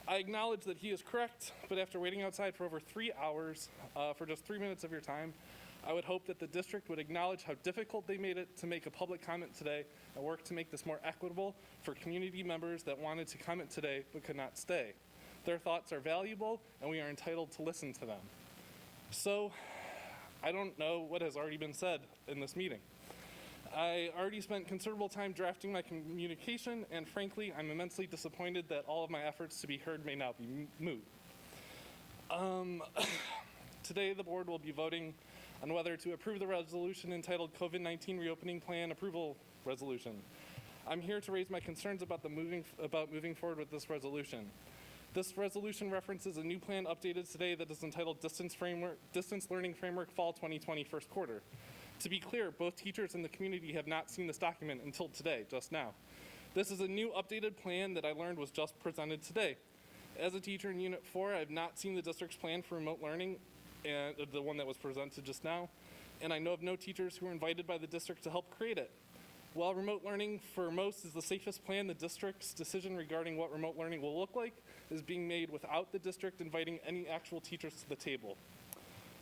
I acknowledge that he is correct, but after waiting outside for over 3 hours for just 3 minutes of your time, I would hope that the district would acknowledge how difficult they made it to make a public comment today and work to make this more equitable for community members that wanted to comment today but could not stay. Their thoughts are valuable, and we are entitled to listen to them. So, I don't know what has already been said in this meeting. I already spent considerable time drafting my communication, and frankly, I'm immensely disappointed that all of my efforts to be heard may now be moot. Today, the board will be voting on whether to approve the resolution entitled COVID-19 Reopening Plan Approval Resolution. I'm here to raise my concerns about moving forward with this resolution. This resolution references a new plan updated today that is entitled Distance Learning Framework Fall 2020 First Quarter. To be clear, both teachers and the community have not seen this document until today, just now. This is a new updated plan that I learned was just presented today. As a teacher in Unit 4, I have not seen the district's plan for remote learning, and the one that was presented just now, and I know of no teachers who were invited by the district to help create it. While remote learning for most is the safest plan, the district's decision regarding what remote learning will look like is being made without the district inviting any actual teachers to the table.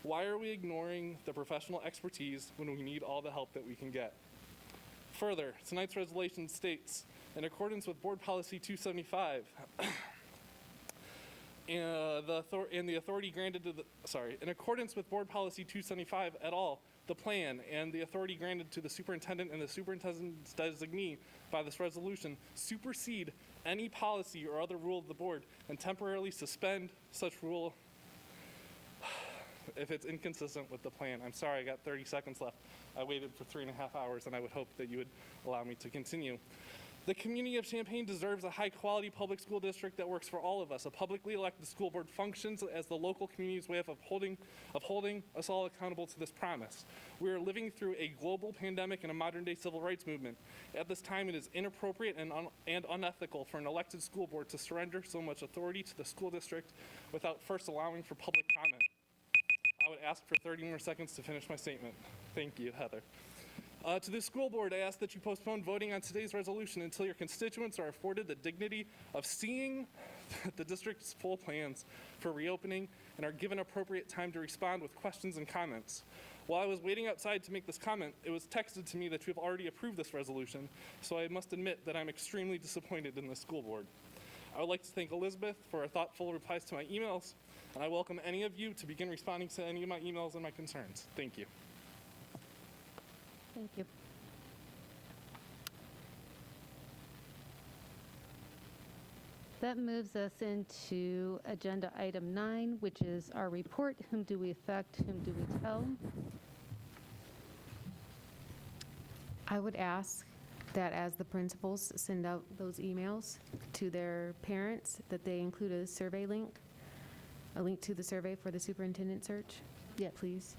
Why are we ignoring the professional expertise when we need all the help that we can get? Further, tonight's resolution states, in accordance with Board Policy 275, in accordance with Board Policy 275 et al., the plan and the authority granted to the superintendent and the superintendent's designee by this resolution supersede any policy or other rule of the board and temporarily suspend such rule if it's inconsistent with the plan. I'm sorry, I got 30 seconds left. I waited for 3.5 hours, and I would hope that you would allow me to continue. The community of Champaign deserves a high-quality public school district that works for all of us. A publicly elected school board functions as the local community's way of holding us all accountable to this promise. We are living through a global pandemic and a modern-day civil rights movement. At this time, it is inappropriate and unethical for an elected school board to surrender so much authority to the school district without first allowing for public comment. I would ask for 30 more seconds to finish my statement. Thank you, Heather. To the school board, I ask that you postpone voting on today's resolution until your constituents are afforded the dignity of seeing the district's full plans for reopening and are given appropriate time to respond with questions and comments. While I was waiting outside to make this comment, it was texted to me that you have already approved this resolution, so I must admit that I'm extremely disappointed in the school board. I would like to thank Elizabeth for her thoughtful replies to my emails, and I welcome any of you to begin responding to any of my emails and my concerns. Thank you. Thank you. That moves us into agenda item 9, which is our report. Whom do we affect? Whom do we tell? I would ask that as the principals send out those emails to their parents, that they include a survey link, a link to the survey for the superintendent search. Yeah. Please.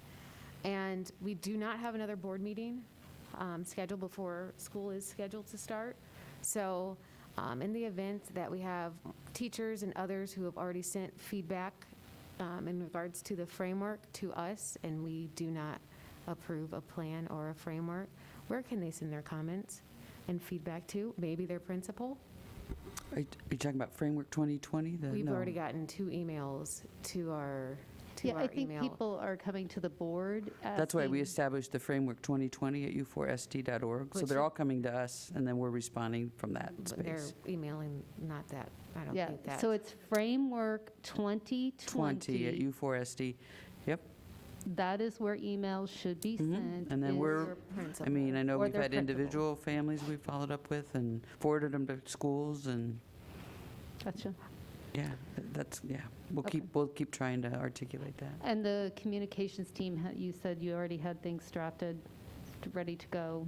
And we do not have another board meeting scheduled before school is scheduled to start. So in the event that we have teachers and others who have already sent feedback in regards to the framework to us, and we do not approve a plan or a framework, where can they send their comments and feedback to? Maybe their principal? Are you talking about Framework 2020? We've No. already gotten 2 emails to our Yeah, I think email. people are coming to the board. That's why we asking- established the Framework 2020 at u4sd.org. So Which they're is- all coming to us, and then we're responding from that But they're space. emailing not that. I don't Yeah, think that. so it's Framework 2020. at u4sd. Yep. That is where emails should be sent. And then is- we're, I mean, I know Or we've their had principal. individual families we've followed up with and forwarded them to schools, and Gotcha. yeah, that's, yeah. Okay. We'll keep trying to articulate that. And the communications team, you said you already had things drafted, ready to go.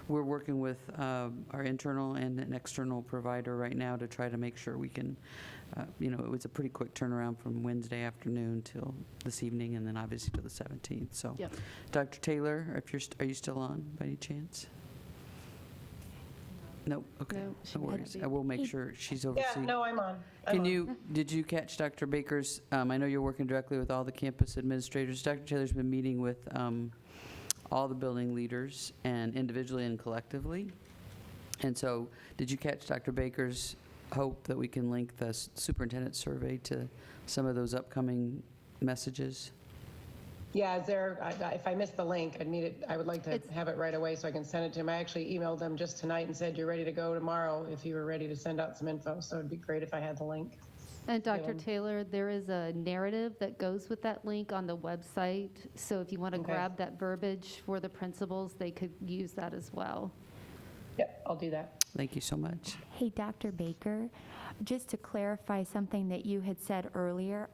We're working with our internal and an external provider right now to try to make sure we can, it was a pretty quick turnaround from Wednesday afternoon till this evening, and then obviously till the 17th. So, Yep. Dr. Taylor, are you still on by any chance? No, okay, No, she no had to worries. be. I will make sure she's Yeah, overseeing. no, I'm on. Did you catch Dr. Baker's, I know you're working directly with all the campus administrators. Dr. Taylor's been meeting with all the building leaders, and individually and collectively. And so, did you catch Dr. Baker's hope that we can link the superintendent survey to some of those upcoming messages? Yeah, if I missed the link, I would like to have it right away so I can send it to him. I actually emailed them just tonight and said, you're ready to go tomorrow if you were ready to send out some info. So it'd be great if I had the link. And Dr. Given. Taylor, there is a narrative that goes with that link on the website. So if you want to Okay. grab that verbiage for the principals, they could use that as well. Yep, I'll do that. Thank you so much. Hey, Dr. Baker, just to clarify something that you had said earlier,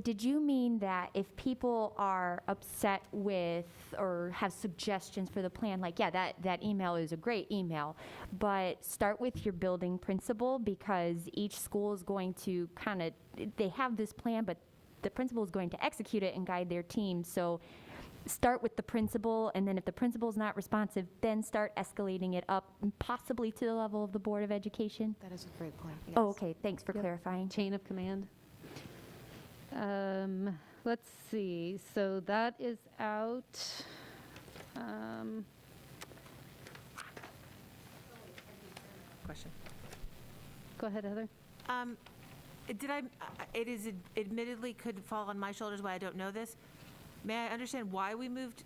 did you mean that if people are upset with or have suggestions for the plan, like, yeah, that email is a great email, but start with your building principal, because each school is going to they have this plan, but the principal is going to execute it and guide their team. So start with the principal, and then if the principal is not responsive, then start escalating it up, possibly to the level of the Board of Education? That is a great point. Oh, okay, thanks for clarifying. Chain of command. Let's see, so that is out. Question. Go ahead, Heather. It is admittedly could fall on my shoulders why I don't know this. May I understand why we moved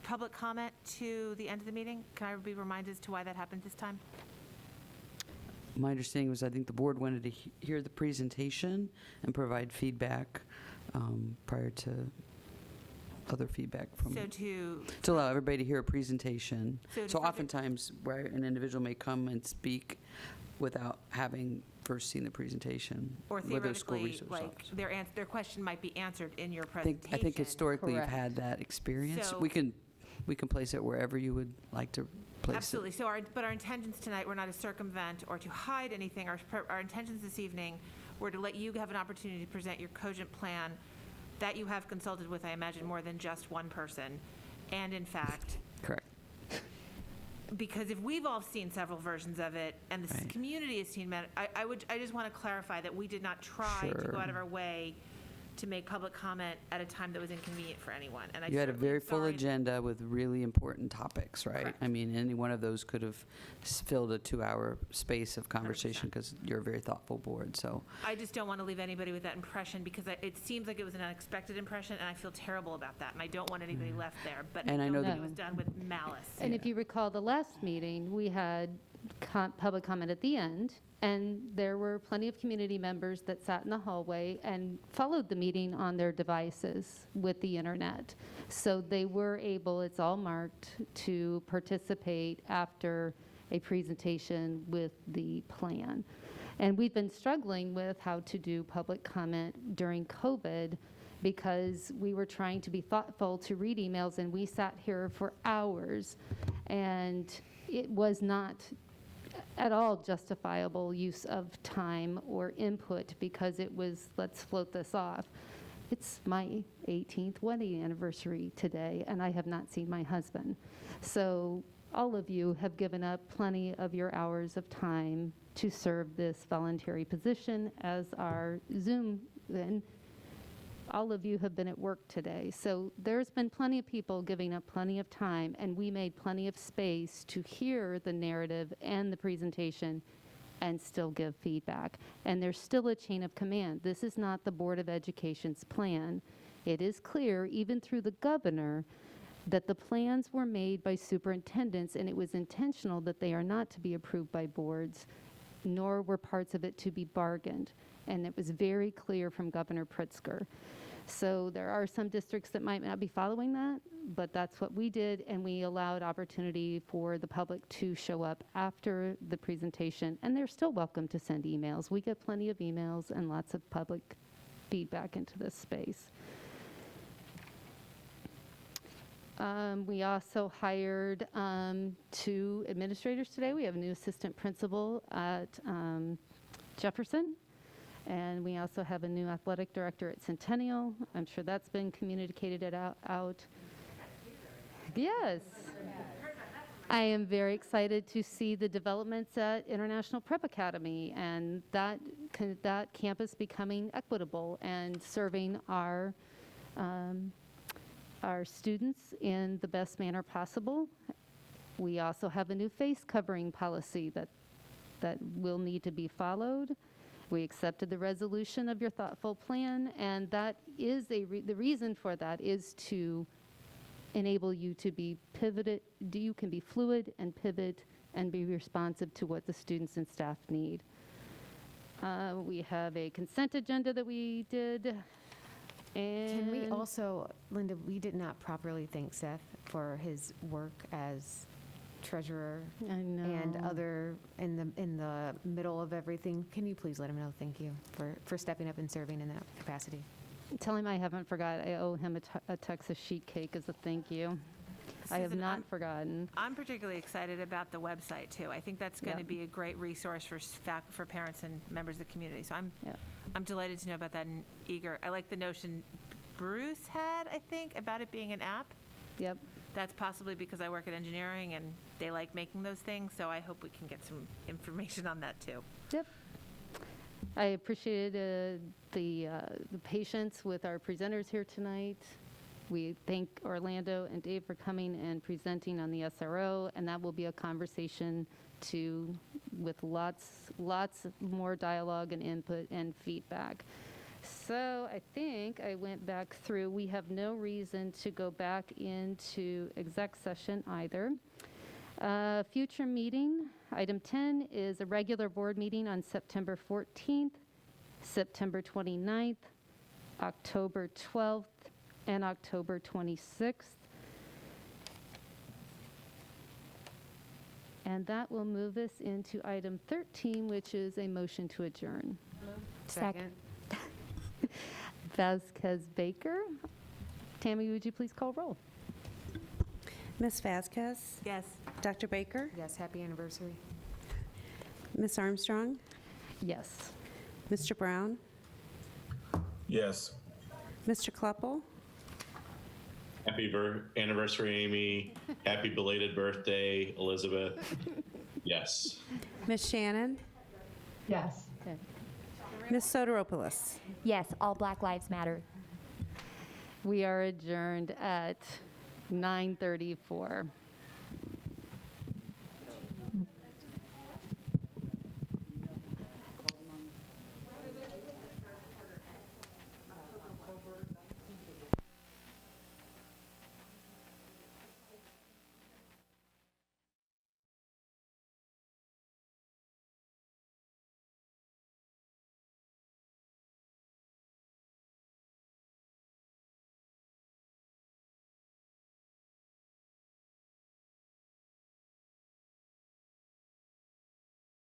public comment to the end of the meeting? Can I be reminded as to why that happened this time? My understanding was I think the board wanted to hear the presentation and provide feedback prior to other feedback from, So to allow everybody to hear a presentation. So to So further- oftentimes, where an individual may come and speak without having first seen the presentation. or with those school theoretically, resource like officers. their question might be answered in your I presentation. think historically you've Correct. had that experience. So- We can place it wherever you would like to place Absolutely. it. So our intentions tonight were not to circumvent or to hide anything. Our intentions this evening were to let you have an opportunity to present your cogent plan that you have consulted with, I imagine, more than just one person. And in fact, Correct. because if we've all seen several versions of it and the community has seen, I just want to clarify that we did not try to go out of our way to make public comment at a time that was inconvenient for anyone. And I You had a certainly very am full sorry. agenda with really important topics, right? Correct. I mean, any one of those could have filled a 2-hour space of conversation because you're a very thoughtful board, so. I just don't want to leave anybody with that impression because it seems like it was an unexpected impression, and I feel terrible about that, and I don't want anybody left there. But And I know that that- it was done with malice. And if you recall the last meeting, we had public comment at the end, and there were plenty of community members that sat in the hallway and followed the meeting on their devices with the internet. So they were able, it's all marked, to participate after a presentation with the plan. And we've been struggling with how to do public comment during COVID because we were trying to be thoughtful to read emails, and we sat here for hours, and it was not at all justifiable use of time or input because it was, let's float this off. It's my 18th wedding anniversary today, and I have not seen my husband. So all of you have given up plenty of your hours of time to serve this voluntary position as our Zoom, and all of you have been at work today. So there's been plenty of people giving up plenty of time, and we made plenty of space to hear the narrative and the presentation and still give feedback. And there's still a chain of command. This is not the Board of Education's plan. It is clear, even through the governor, that the plans were made by superintendents, and it was intentional that they are not to be approved by boards, nor were parts of it to be bargained. And it was very clear from Governor Pritzker. So there are some districts that might not be following that, but that's what we did, and we allowed opportunity for the public to show up after the presentation, and they're still welcome to send emails. We get plenty of emails and lots of public feedback into this space. We also hired 2 administrators today. We have a new assistant principal at Jefferson, and we also have a new athletic director at Centennial. I'm sure that's been communicated out. Yes. I am very excited to see the developments at International Prep Academy and that campus becoming equitable and serving our students in the best manner possible. We also have a new face covering policy that will need to be followed. We accepted the resolution of your thoughtful plan, and that is the reason for that is to enable you to be pivoted. You can be fluid and pivot and be responsive to what the students and staff need. We have a consent agenda that we did. Can we And also, Linda, we did not properly thank Seth for his work as treasurer I know. and other in the middle of everything. Can you please let him know? Thank you for stepping up and serving in that capacity. Tell him I haven't forgot. I owe him a Texas sheet cake as a thank you. I have Susan, not I'm- forgotten. I'm particularly excited about the website, too. I think that's going to Yep. be a great resource for parents and members of the community. So Yep. I'm delighted to know about that and eager. I like the notion Bruce had, I think, about it being an app. Yep. That's possibly because I work at engineering and they like making those things, so I hope we can get some information on that, too. Yep. I appreciated the patience with our presenters here tonight. We thank Orlando and Dave for coming and presenting on the SRO, and that will be a conversation with lots more dialogue and input and feedback. So I think I went back through. We have no reason to go back into exec session either. Future meeting, item 10 is a regular board meeting on September 14th, September 29th, October 12th, and October 26th. And that will move us into item 13, which is a motion to adjourn. Second. Vasquez Baker. Tammy, would you please call roll? Ms. Vasquez? Yes. Dr. Baker? Yes, happy anniversary. Ms. Armstrong? Yes. Mr. Brown? Yes. Mr. Kleppel? Happy anniversary, Amy. Happy belated birthday, Elizabeth. Yes. Ms. Shannon? Yes. Okay. Ms. Soteropoulos. Yes, all Black Lives Matter. We are adjourned at 9:34.